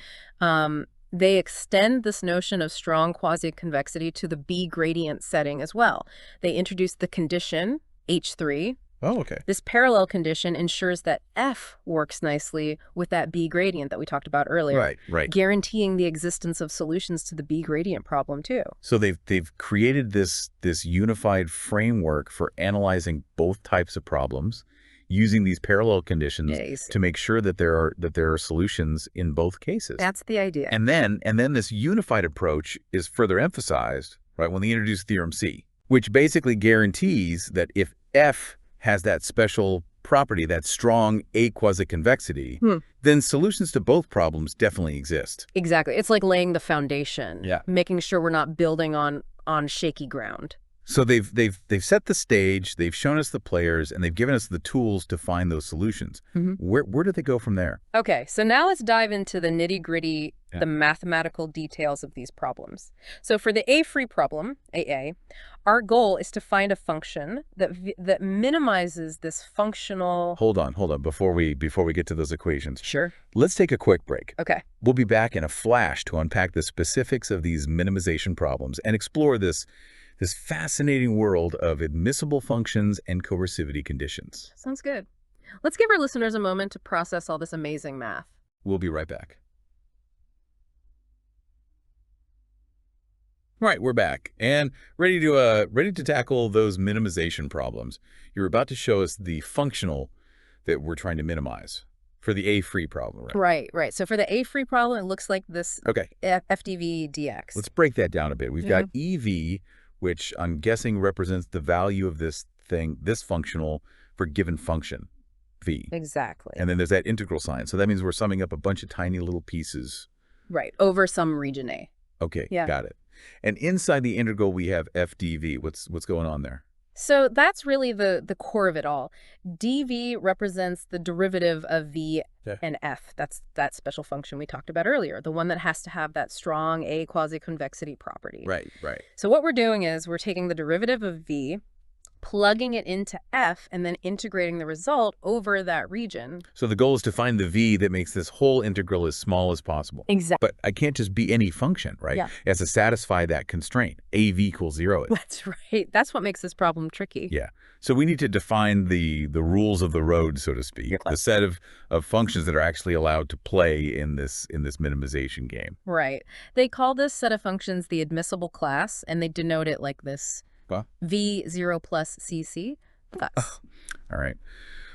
extend this notion of strong quasi-convexity to the B-gradient setting as well. They introduce the condition, H3.
Oh, okay.
This parallel condition ensures that F works nicely with that B gradient that we talked about earlier.
Right.
Guaranteeing the existence of solutions to the B gradient problem too.
So they've created this unified framework for analyzing both types of problems, using these parallel conditions to make sure that there are solutions in both cases.
That's the idea.
And then this unified approach is further emphasized, right, when they introduce theorem C, which basically guarantees that if F has that special property, that strong A-Quasiconvexity, then solutions to both problems definitely exist.
Exactly. It's like laying the foundation, making sure we're not building on shaky ground.
So they've set the stage, they've shown us the players, and they've given us the tools to find those solutions. Where do they go from there?
Okay, so now let's dive into the nitty-gritty, the mathematical details of these problems. So for the A-free problem, AA, our goal is to find a function that minimizes this functional...
Hold on. Before we get to those equations.
Sure.
Let's take a quick break.
Okay.
We'll be back in a flash to unpack the specifics of these minimization problems and explore this fascinating world of admissible functions and coercivity conditions.
Sounds good. Let's give our listeners a moment to process all this amazing math.
We'll be right back. All right, we're back and ready to tackle those minimization problems. You're about to show us the functional that we're trying to minimize for the A-free problem, right?
Right. So for the A-free problem, it looks like this FDV dx.
Let's break that down a bit. We've got EV, which I'm guessing represents the value of this functional for given function, V.
Exactly.
And then there's that integral sign. So that means we're summing up a bunch of tiny little pieces.
Right, over some region A.
Okay, got it. And inside the integral, we have FdV. What's going on there?
So that's really the core of it all. dv represents the derivative of v and f. That's that special function we talked about earlier, the one that has to have that strong A-Quasiconvexity property.
Right.
So what we're doing is we're taking the derivative of v, plugging it into f, and then integrating the result over that region.
So the goal is to find the v that makes this whole integral as small as possible.
Exactly.
But I can't just be any function, right?
Yeah.
It has to satisfy that constraint. AV equals 0.
That's right. That's what makes this problem tricky.
Yeah. So we need to define the rules of the road, so to speak, the set of functions that are actually allowed to play in this minimization game.
Right. They call this set of functions the admissible class, and they denote it like this V0 plus CC, thus.
All right.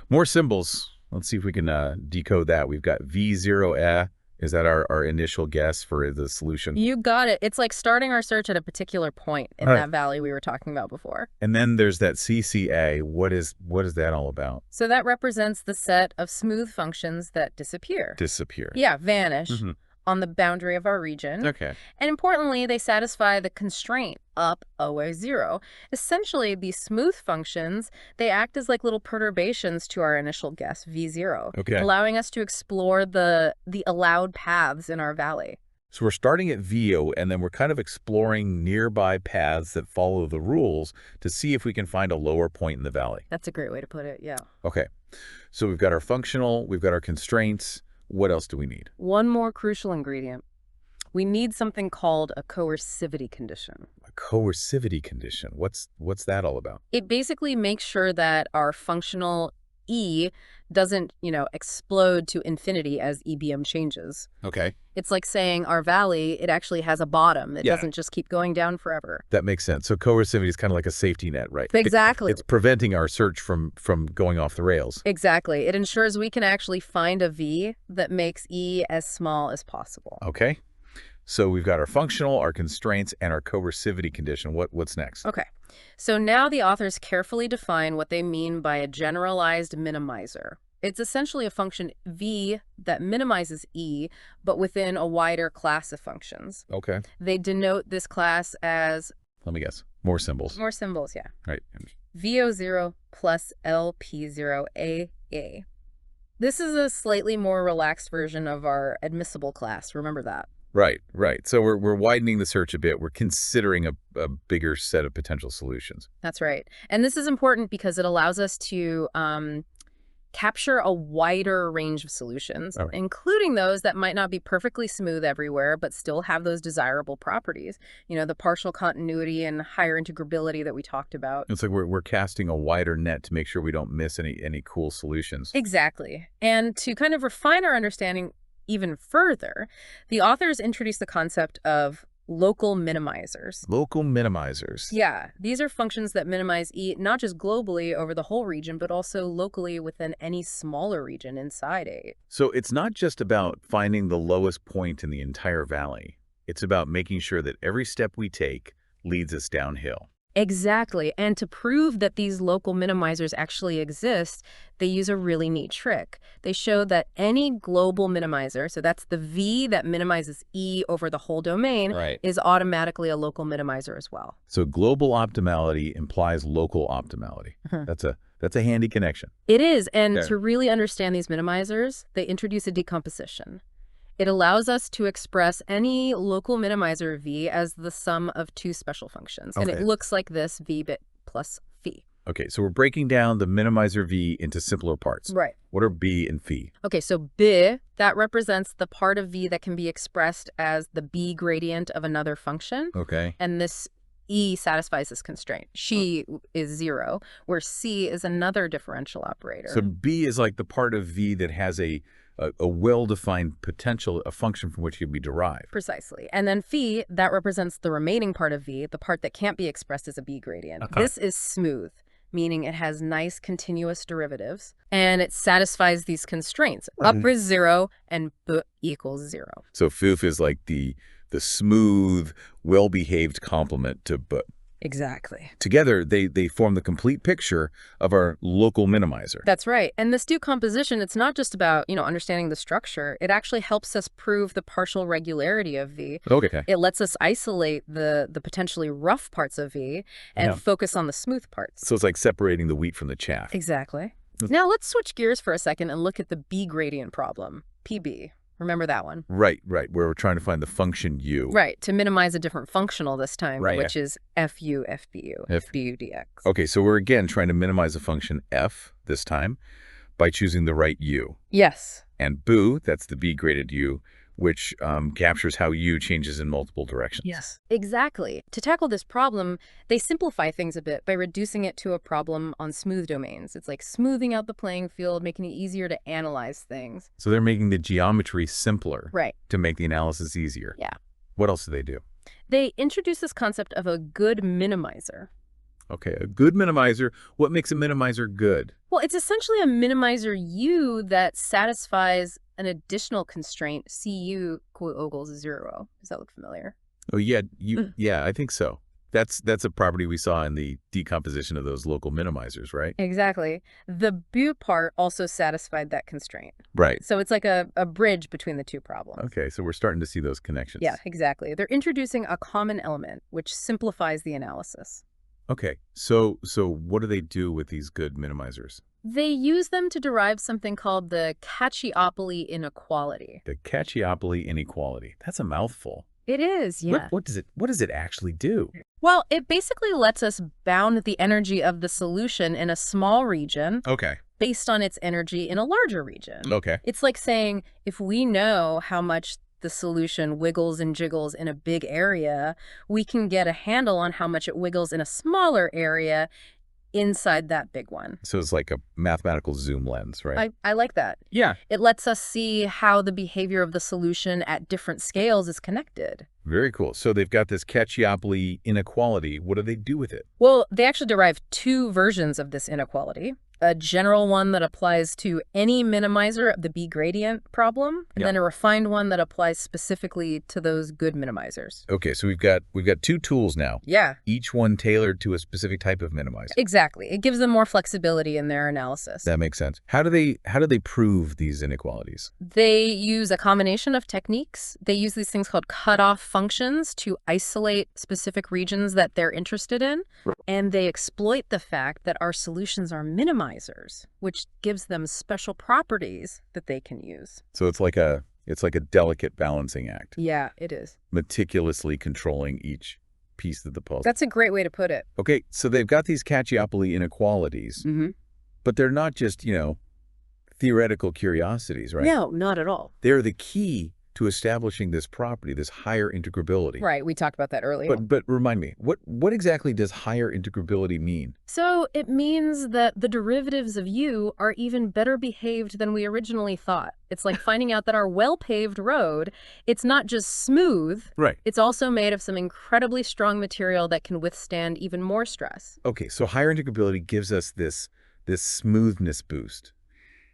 More symbols. Let's see if we can decode that. We've got V0. Is that our initial guess for the solution?
You got it. It's like starting our search at a particular point in that valley we were talking about before.
And then there's that CCA. What is that all about?
So that represents the set of smooth functions that disappear.
Disappear.
Yeah, vanish on the boundary of our region.
Okay.
And importantly, they satisfy the constraint up always 0. Essentially, these smooth functions, they act as like little perturbations to our initial guess, V0, allowing us to explore the allowed paths in our valley.
So we're starting at VO, and then we're kind of exploring nearby paths that follow the rules to see if we can find a lower point in the valley.
That's a great way to put it, yeah.
Okay. So we've got our functional, we've got our constraints. What else do we need?
One more crucial ingredient. We need something called a coercivity condition.
A coercivity condition. What's that all about?
It basically makes sure that our functional E doesn't, explode to infinity as EBM changes.
Okay.
It's like saying our valley, it actually has a bottom. It doesn't just keep going down forever.
That makes sense. So coercivity is kind of like a safety net, right?
Exactly.
It's preventing our search from going off the rails.
Exactly. It ensures we can actually find a V that makes E as small as possible.
Okay. So we've got our functional, our constraints, and our coercivity condition. What's next?
Okay. So now the authors carefully define what they mean by a generalized minimizer. It's essentially a function V that minimizes E, but within a wider class of functions.
Okay.
They denote this class as...
Let me guess. More symbols.
More symbols, yeah.
Right.
VO0 plus LP0AA. This is a slightly more relaxed version of our admissible class. Remember that.
Right, right. So we're widening the search a bit. We're considering a bigger set of potential solutions.
That's right. And this is important because it allows us to capture a wider range of solutions, including those that might not be perfectly smooth everywhere, but still have those desirable properties. The partial continuity and higher integrability that we talked about.
It's like we're casting a wider net to make sure we don't miss any cool solutions.
Exactly. And to kind of refine our understanding even further, the authors introduce the concept of local minimizers.
Local minimizers.
Yeah, these are functions that minimize E not just globally over the whole region, but also locally within any smaller region inside A.
So it's not just about finding the lowest point in the entire valley. It's about making sure that every step we take leads us downhill.
Exactly. And to prove that these local minimizers actually exist, they use a really neat trick. They show that any global minimizer, so that's the V that minimizes E over the whole domain, is automatically a local minimizer as well.
So global optimality implies local optimality. That's a handy connection.
It is. And to really understand these minimizers, they introduce a decomposition. It allows us to express any local minimizer V as the sum of two special functions. And it looks like this, V bit plus phi.
Okay, so we're breaking down the minimizer V into simpler parts.
Right.
What are B and phi? Okay,
so B, that represents the part of V that can be expressed as the B gradient of another function.
Okay.
And this E satisfies this constraint. She is 0, where C is another differential operator.
So B is like the part of V that has a well-defined potential, a function from which it can be derived.
Precisely. And then phi, that represents the remaining part of V, the part that can't be expressed as a B gradient. This is smooth, meaning it has nice continuous derivatives, and it satisfies these constraints. Up is 0 and B equals 0.
So foof is like the smooth, well-behaved complement to B.
Exactly.
Together, they form the complete picture of our local minimizer.
That's right. And this decomposition, it's not just about, understanding the structure. It actually helps us prove the partial regularity of V.
Okay.
It lets us isolate the potentially rough parts of V and focus on the smooth parts.
So it's like separating the wheat from the chaff.
Exactly. Now let's switch gears for a second and look at the B gradient problem, PB. Remember that one?
Right, where we're trying to find the function U.
Right, to minimize a different functional this time, which is FU, FBU, FBU dx.
Okay, so we're again trying to minimize a function F this time by choosing the right U.
Yes.
And BU, that's the B graded U, which captures how U changes in multiple directions.
Yes. Exactly. To tackle this problem, they simplify things a bit by reducing it to a problem on smooth domains. It's like smoothing out the playing field, making it easier to analyze things.
So they're making the geometry simpler
to
make the analysis easier.
Yeah.
What else do they do?
They introduce this concept of a good minimizer.
Okay, a good minimizer. What makes a minimizer good?
Well, it's essentially a minimizer U that satisfies an additional constraint, CU equals 0. Does that look familiar?
Oh, yeah, yeah, I think so. That's a property we saw in the decomposition of those local minimizers, right?
Exactly. The BU part also satisfied that constraint.
Right.
So it's like a bridge between the two problems.
Okay, so we're starting to see those connections.
Yeah, exactly. They're introducing a common element, which simplifies the analysis.
Okay, so what do they do with these good minimizers?
They use them to derive something called the Cacciopoli inequality.
The Cacciopoli inequality. That's a mouthful.
It is, yeah.
What does it actually do?
Well, it basically lets us bound the energy of the solution in a small region based on its energy in a larger region.
Okay.
It's like saying, if we know how much the solution wiggles and jiggles in a big area, we can get a handle on how much it wiggles in a smaller area inside that big one.
So it's like a mathematical zoom lens, right?
I like that.
Yeah.
It lets us see how the behavior of the solution at different scales is connected.
Very cool. So they've got this Cacciopoli inequality. What do they do with it?
Well, they actually derive two versions of this inequality. A general one that applies to any minimizer of the B gradient problem, and then a refined one that applies specifically to those good minimizers.
Okay, so we've got two tools now.
Yeah.
Each one tailored to a specific type of minimizer.
Exactly. It gives them more flexibility in their analysis.
That makes sense. How do they prove these inequalities?
They use a combination of techniques. They use these things called cutoff functions to isolate specific regions that they're interested in, and they exploit the fact that our solutions are minimizers, which gives them special properties that they can use.
So it's like a delicate balancing act.
Yeah, it is.
Meticulously controlling each piece of the puzzle.
That's a great way to put it.
Okay, so they've got these Cacciopoli inequalities, but they're not just, theoretical curiosities, right?
No, not at all.
They're the key to establishing this property, this higher integrability.
Right, we talked about that earlier.
But remind me, what exactly does higher integrability mean?
So it means that the derivatives of U are even better behaved than we originally thought. It's like finding out that our well-paved road, it's not just smooth.
Right.
It's also made of some incredibly strong material that can withstand even more stress.
Okay, so higher integrability gives us this smoothness boost.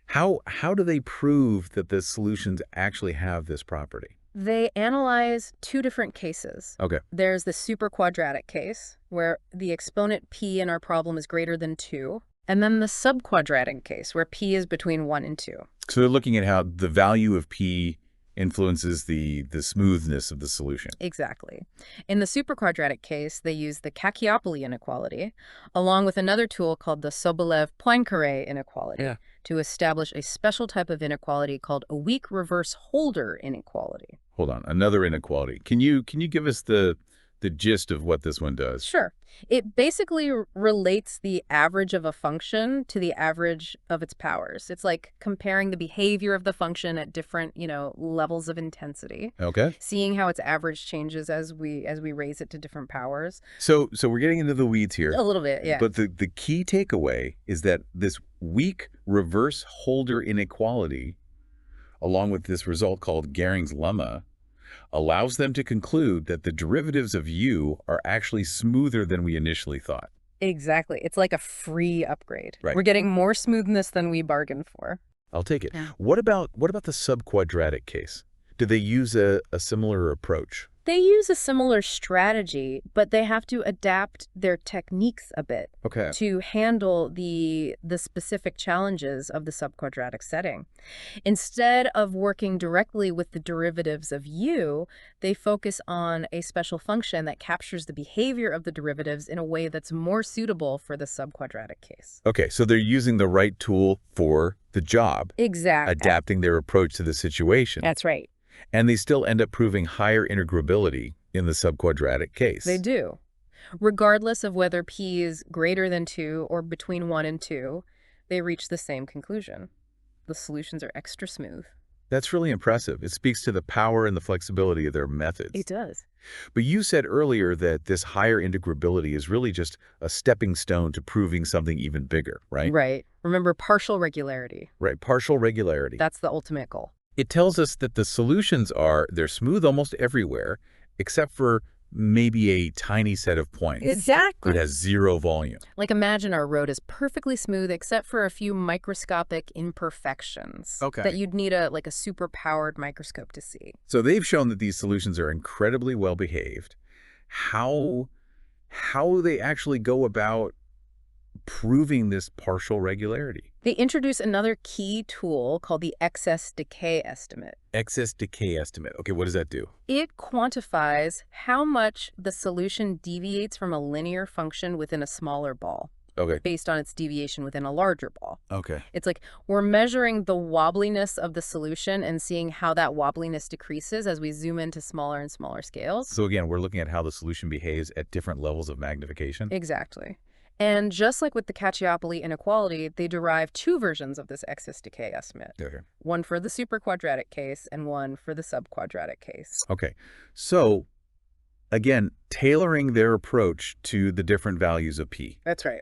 How do they prove that the solutions actually have this property?
They analyze two different cases.
Okay.
There's the superquadratic case, where the exponent p in our problem is greater than 2, and then the subquadratic case, where p is between 1 and 2.
So they're looking at how the value of p influences the smoothness of the solution.
Exactly. In the superquadratic case, they use the Cacciopoli inequality, along with another tool called the Sobolev-Poincaré inequality, to establish a special type of inequality called a weak reverse holder inequality.
Hold on, another inequality. Can you give us the gist of what this one does?
Sure. It basically relates the average of a function to the average of its powers. It's like comparing the behavior of the function at different, levels of intensity.
Okay.
Seeing how its average changes as we raise it to different powers.
So we're getting into the weeds here.
A little bit, yeah.
But the key takeaway is that this weak reverse holder inequality, along with this result called Gering's lemma, allows them to conclude that the derivatives of U are actually smoother than we initially thought.
Exactly. It's like a free upgrade.
Right.
We're getting more smoothness than we bargained for.
I'll take it.
Yeah.
What about the subquadratic case? Do they use a similar approach?
They use a similar strategy, but they have to adapt their techniques a bit to handle the specific challenges of the subquadratic setting. Instead of working directly with the derivatives of U, they focus on a special function that captures the behavior of the derivatives in a way that's more suitable for the subquadratic case.
Okay, so they're using the right tool for the job.
Exactly.
Adapting their approach to the situation.
That's right.
And they still end up proving higher integrability in the subquadratic case.
They do. Regardless of whether p is greater than 2 or between 1 and 2, they reach the same conclusion. The solutions are extra smooth.
That's really impressive. It speaks to the power and the flexibility of their methods.
It does.
But you said earlier that this higher integrability is really just a stepping stone to proving something even bigger, right?
Right. Remember partial regularity.
Right, partial regularity.
That's the ultimate goal.
It tells us that the solutions they're smooth almost everywhere, except for maybe a tiny set of points.
Exactly.
It has zero volume.
Like imagine our road is perfectly smooth except for a few microscopic imperfections that you'd need a super powered microscope to see.
So they've shown that these solutions are incredibly well behaved. How they actually go about proving this partial regularity?
They introduce another key tool called the excess decay estimate.
Excess decay estimate. Okay, what does that do?
It quantifies how much the solution deviates from a linear function within a smaller ball.
Okay.
Based on its deviation within a larger ball.
Okay.
It's like we're measuring the wobbliness of the solution and seeing how that wobbliness decreases as we zoom into smaller and smaller scales.
So again, we're looking at how the solution behaves at different levels of magnification?
Exactly. And just like with the Cacciopoli inequality, they derive two versions of this excess decay estimate.
Okay.
One for the superquadratic case and one for the subquadratic case.
Okay. So again, tailoring their approach to the different values of P.
That's right.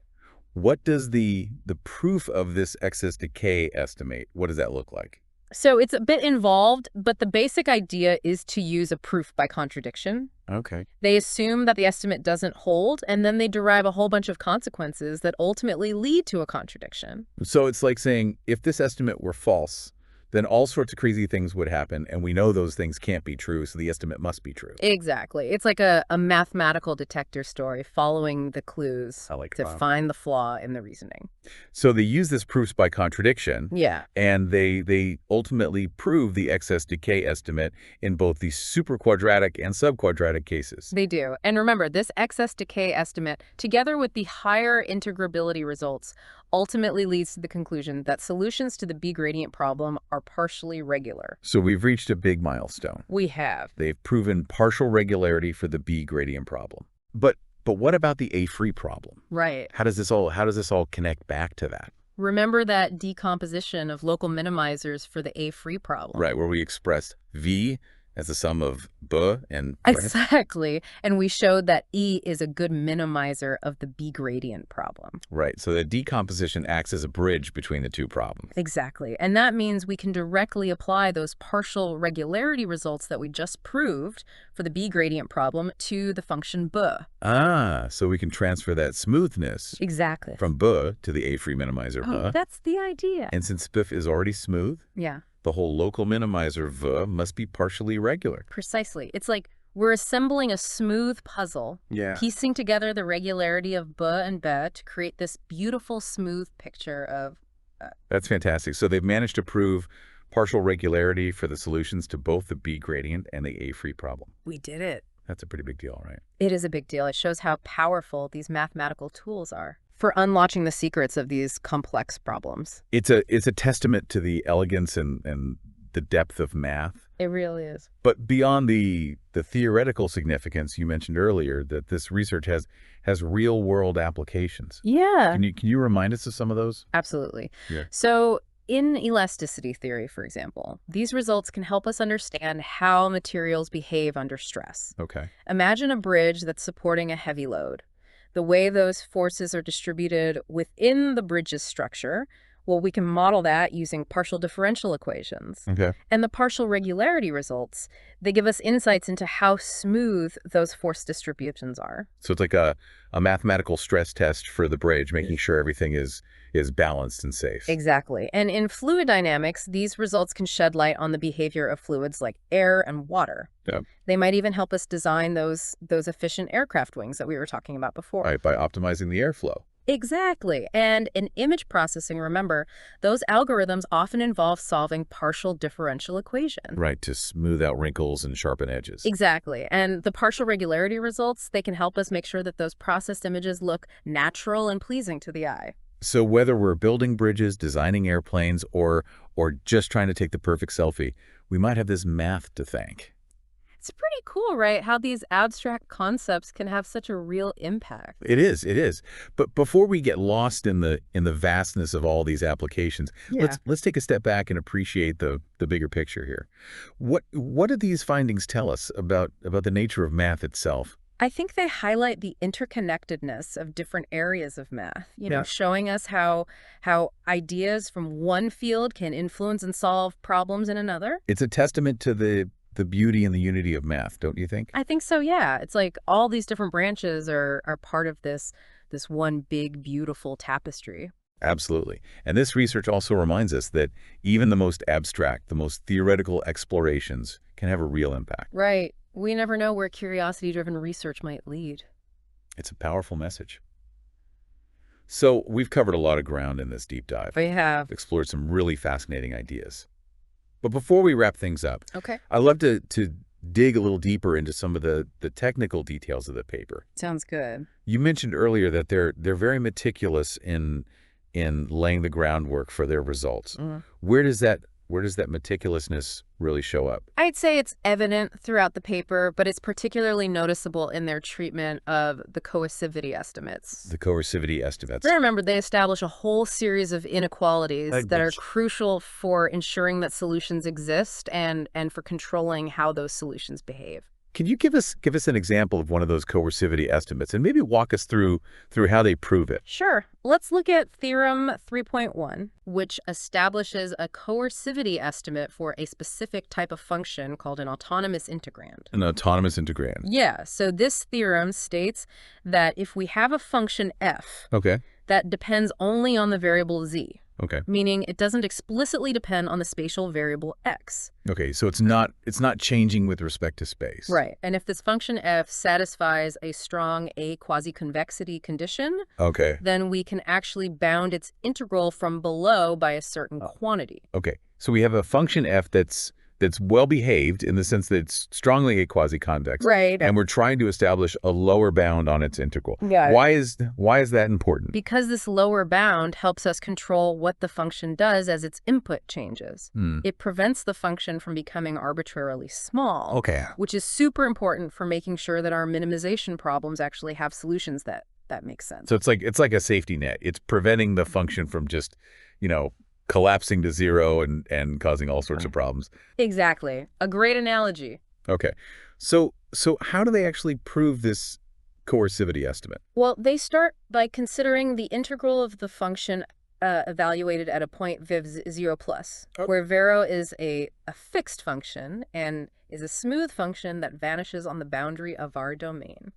What does the proof of this excess decay estimate, what does that look like?
So it's a bit involved, but the basic idea is to use a proof by contradiction.
Okay.
They assume that the estimate doesn't hold, and then they derive a whole bunch of consequences that ultimately lead to a contradiction.
So it's like saying, if this estimate were false, then all sorts of crazy things would happen, and we know those things can't be true, so the estimate must be true.
Exactly. It's like a mathematical detector story following the clues to find the flaw in the reasoning.
So they use this proofs by contradiction, and they ultimately prove the excess decay estimate in both the superquadratic and subquadratic cases.
They do. And remember, this excess decay estimate, together with the higher integrability results, ultimately leads to the conclusion that solutions to the B gradient problem are partially regular.
So we've reached a big milestone.
We have.
They've proven partial regularity for the B gradient problem. But what about the A-free problem?
Right.
How does this all connect back to that?
Remember that decomposition of local minimizers for the A-free problem?
Right, where we expressed V as the sum of B and
Exactly. And we showed that E is a good minimizer of the B gradient problem.
Right. So the decomposition acts as a bridge between the two problems.
Exactly. And that means we can directly apply those partial regularity results that we just proved for the B gradient problem to the function B.
Ah, so we can transfer that smoothness from B to the A-free minimizer B.
That's the idea.
And since B is already smooth, the whole local minimizer V must be partially regular.
Precisely. It's like we're assembling a smooth puzzle, piecing together the regularity of B and B to create this beautiful, smooth picture of...
That's fantastic. So they've managed to prove partial regularity for the solutions to both the B gradient and the A-free problem.
We did it.
That's a pretty big deal, right?
It is a big deal. It shows how powerful these mathematical tools are for unlocking the secrets of these complex problems.
It's a testament to the elegance and the depth of math.
It really is.
But beyond the theoretical significance you mentioned earlier, that this research has real-world applications.
Yeah.
Can you remind us of some of those?
Absolutely.
Yeah.
So in elasticity theory, for example, these results can help us understand how materials behave under stress.
Okay.
Imagine a bridge that's supporting a heavy load. The way those forces are distributed within the bridge's structure, well, we can model that using partial differential equations.
Okay.
And the partial regularity results, they give us insights into how smooth those force distributions are.
So it's like a mathematical stress test for the bridge, making sure everything is balanced and safe.
Exactly. And in fluid dynamics, these results can shed light on the behavior of fluids like air and water.
Yeah.
They might even help us design those efficient aircraft wings that we were talking about before.
Right, by optimizing the airflow.
Exactly. And in image processing, remember, those algorithms often involve solving partial differential equations.
Right, to smooth out wrinkles and sharpen edges.
Exactly. And the partial regularity results, they can help us make sure that those processed images look natural and pleasing to the eye.
So whether we're building bridges, designing airplanes, or just trying to take the perfect selfie, we might have this math to thank.
It's pretty cool, right? How these abstract concepts can have such a real impact.
It is. But before we get lost in the vastness of all these applications, let's take a step back and appreciate the bigger picture here. What do these findings tell us about the nature of math itself?
I think they highlight the interconnectedness of different areas of math, showing us how ideas from one field can influence and solve problems in another.
It's a testament to the the beauty and the unity of math, don't you think?
I think so, yeah. It's like all these different branches are part of this one big, beautiful tapestry.
Absolutely. And this research also reminds us that even the most abstract, the most theoretical explorations can have a real impact.
Right. We never know where curiosity-driven research might lead.
It's a powerful message. So we've covered a lot of ground in this deep dive.
We have.
Explored some really fascinating ideas. But before we wrap things up,
okay,
I'd love to dig a little deeper into some of the technical details of the paper.
Sounds good.
You mentioned earlier that they're very meticulous in laying the groundwork for their results. Where does that meticulousness really show up?
I'd say it's evident throughout the paper, but it's particularly noticeable in their treatment of the coercivity estimates.
The coercivity estimates.
Remember, they establish a whole series of inequalities that are crucial for ensuring that solutions exist and for controlling how those solutions behave.
Can you give us an example of one of those coercivity estimates and maybe walk us through how they prove it?
Sure. Let's look at Theorem 3.1, which establishes a coercivity estimate for a specific type of function called an autonomous integrand.
An autonomous integrand.
Yeah. So this theorem states that if we have a function f that depends only on the variable z, meaning it doesn't explicitly depend on the spatial variable x.
Okay, so it's not changing with respect to space.
Right. And if this function f satisfies a strong A-Quasiconvexity condition, then we can actually bound its integral from below by a certain quantity.
Okay. So we have a function f that's well behaved in the sense that it's strongly A-Quasiconvex.
Right.
And we're trying to establish a lower bound on its integral.
Yeah.
Why is that important?
Because this lower bound helps us control what the function does as its input changes. It prevents the function from becoming arbitrarily small. Which is super important for making sure that our minimization problems actually have solutions that make sense.
So it's like a safety net. It's preventing the function from just, collapsing to zero and causing all sorts of problems.
Exactly. A great analogy.
Okay. So how do they actually prove this coercivity estimate?
Well, they start by considering the integral of the function evaluated at a point viv 0 plus, where Vero is a fixed function and is a smooth function that vanishes on the boundary of our domain.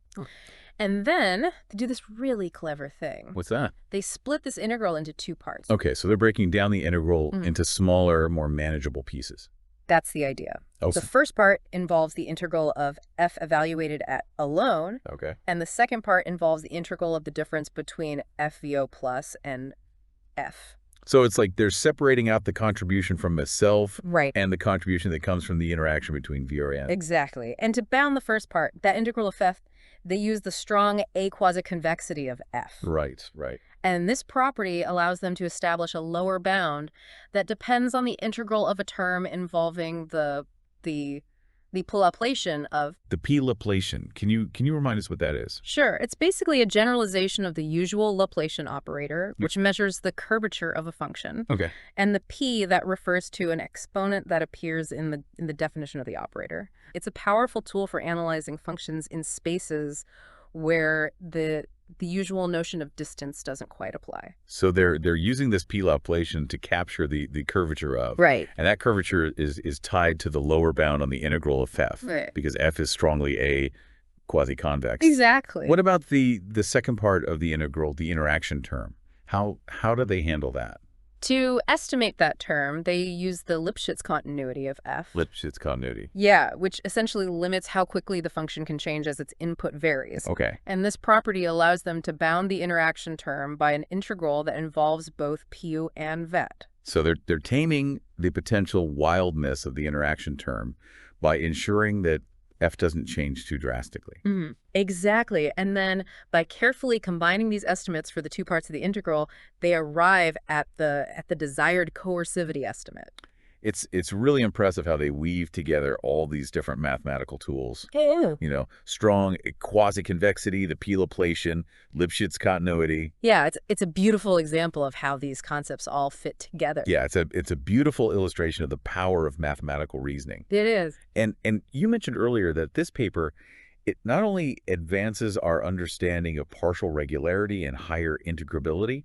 And then they do this really clever thing.
What's that?
They split this integral into two parts.
Okay, so they're breaking down the integral into smaller, more manageable pieces.
That's the idea. The first part involves the integral of f evaluated at alone. And the second part involves the integral of the difference between FVO plus and f.
So it's like they're separating out the contribution from a self and the contribution that comes from the interaction between V or N.
Exactly. And to bound the first part, that integral of f, they use the strong A-Quasiconvexity of f. Right. And this property allows them to establish a lower bound that depends on the integral of a term involving the P-Laplacian of...
The P-Laplacian. Can you remind us what that is?
Sure. It's basically a generalization of the usual Laplacian operator, which measures the curvature of a function. And the P that refers to an exponent that appears in the definition of the operator. It's a powerful tool for analyzing functions in spaces where the usual notion of distance doesn't quite apply.
So they're using this P-Laplacian to capture the curvature of.
Right.
And that curvature is tied to the lower bound on the integral of f. Because f is strongly A-Quasiconvex.
Exactly.
What about the second part of the integral, the interaction term? How do they handle that?
To estimate that term, they use the Lipschitz continuity of f.
Lipschitz continuity.
Yeah, which essentially limits how quickly the function can change as its input varies. And this property allows them to bound the interaction term by an integral that involves both Pu and vet.
So they're taming the potential wildness of the interaction term by ensuring that f doesn't change too drastically.
Exactly. And then by carefully combining these estimates for the two parts of the integral, they arrive at the desired coercivity estimate.
It's really impressive how they weave together all these different mathematical tools. Strong quasi-convexity, the P-Laplacian, Lipschitz continuity.
Yeah, it's a beautiful example of how these concepts all fit together.
Yeah, it's a beautiful illustration of the power of mathematical reasoning.
It is.
And you mentioned earlier that this paper, it not only advances our understanding of partial regularity and higher integrability,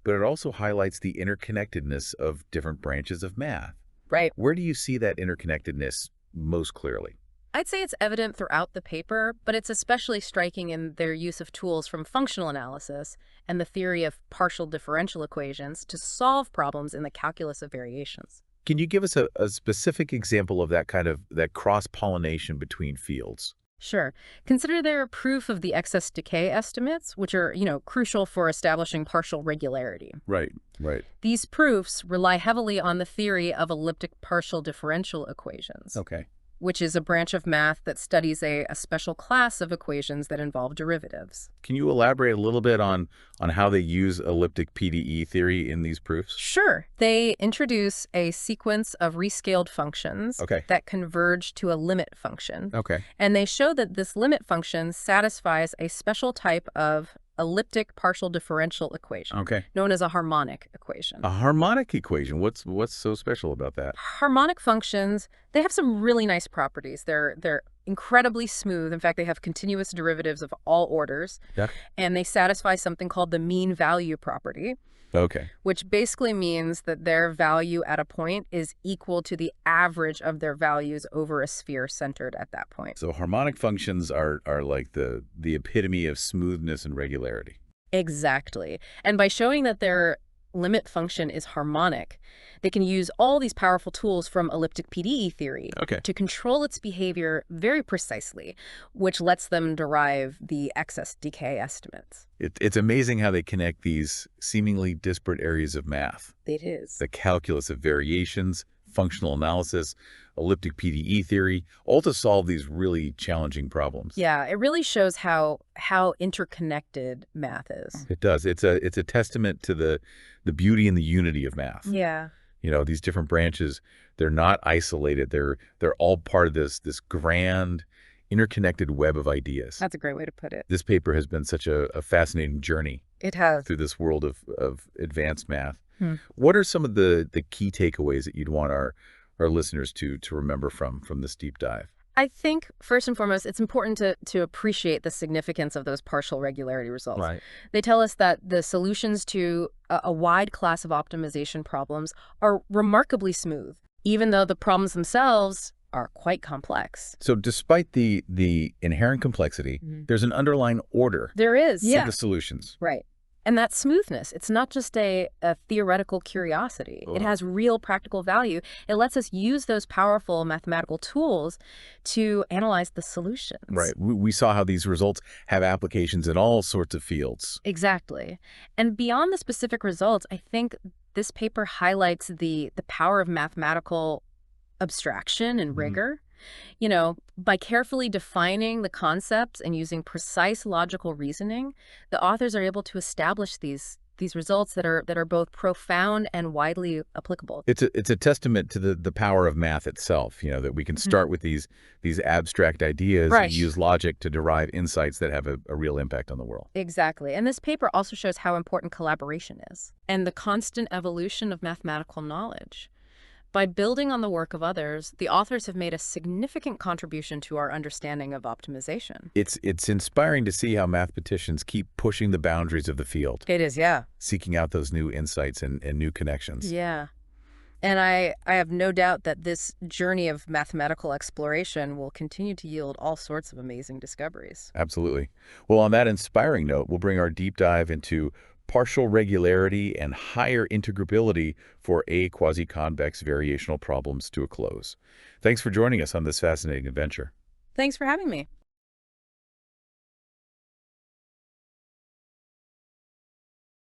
but it also highlights the interconnectedness of different branches of math.
Right.
Where do you see that interconnectedness most clearly?
I'd say it's evident throughout the paper, but it's especially striking in their use of tools from functional analysis and the theory of partial differential equations to solve problems in the calculus of variations.
Can you give us a specific example of that cross-pollination between fields?
Sure. Consider their proof of the excess decay estimates, which are, crucial for establishing partial regularity.
Right, right.
These proofs rely heavily on the theory of elliptic partial differential equations.
Okay.
Which is a branch of math that studies a special class of equations that involve derivatives.
Can you elaborate a little bit on how they use elliptic PDE theory in these proofs?
Sure. They introduce a sequence of rescaled functions that converge to a limit function.
Okay.
And they show that this limit function satisfies a special type of elliptic partial differential equation, known as a harmonic equation.
A harmonic equation? What's so special about that?
Harmonic functions, they have some really nice properties. They're incredibly smooth. In fact, they have continuous derivatives of all orders.
Yeah.
And they satisfy something called the mean value property.
Okay.
Which basically means that their value at a point is equal to the average of their values over a sphere centered at that point.
So harmonic functions are like the epitome of smoothness and regularity.
Exactly. And by showing that their limit function is harmonic, they can use all these powerful tools from elliptic PDE theory to control its behavior very precisely, which lets them derive the excess decay estimates.
It's amazing how they connect these seemingly disparate areas of math.
It is.
The calculus of variations, functional analysis, elliptic PDE theory, all to solve these really challenging problems.
Yeah, it really shows how interconnected math is.
It does. It's a testament to the beauty and the unity of math.
Yeah.
These different branches, they're not isolated. They're all part of this grand, interconnected web of ideas.
That's a great way to put it.
This paper has been such a fascinating journey.
It has.
Through this world of advanced math. What are some of the key takeaways that you'd want our listeners to remember from this deep dive?
I think, first and foremost, it's important to appreciate the significance of those partial regularity results.
Right.
They tell us that the solutions to a wide class of optimization problems are remarkably smooth, even though the problems themselves are quite complex.
So despite the inherent complexity, there's an underlying order.
There is.
To the solutions.
Right. And that smoothness, it's not just a theoretical curiosity. It has real practical value. It lets us use those powerful mathematical tools to analyze the solutions.
Right. We saw how these results have applications in all sorts of fields. Exactly.
And beyond the specific results, I think this paper highlights the power of mathematical abstraction and rigor. By carefully defining the concepts and using precise logical reasoning, the authors are able to establish these results that are both profound and widely applicable.
It's a testament to the power of math itself, that we can start with these abstract ideas and use logic to derive insights that have a real impact on the world.
Exactly. And this paper also shows how important collaboration is and the constant evolution of mathematical knowledge. By building on the work of others, the authors have made a significant contribution to our understanding of optimization.
It's inspiring to see how mathematicians keep pushing the boundaries of the field.
It is, yeah.
Seeking out those new insights and new connections.
Yeah. And I have no doubt that this journey of mathematical exploration will continue to yield all sorts of amazing discoveries.
Absolutely. Well, on that inspiring note, we'll bring our deep dive into partial regularity and higher integrability for A-Quasiconvex variational problems to a close. Thanks for joining us on this fascinating adventure.
Thanks for having me.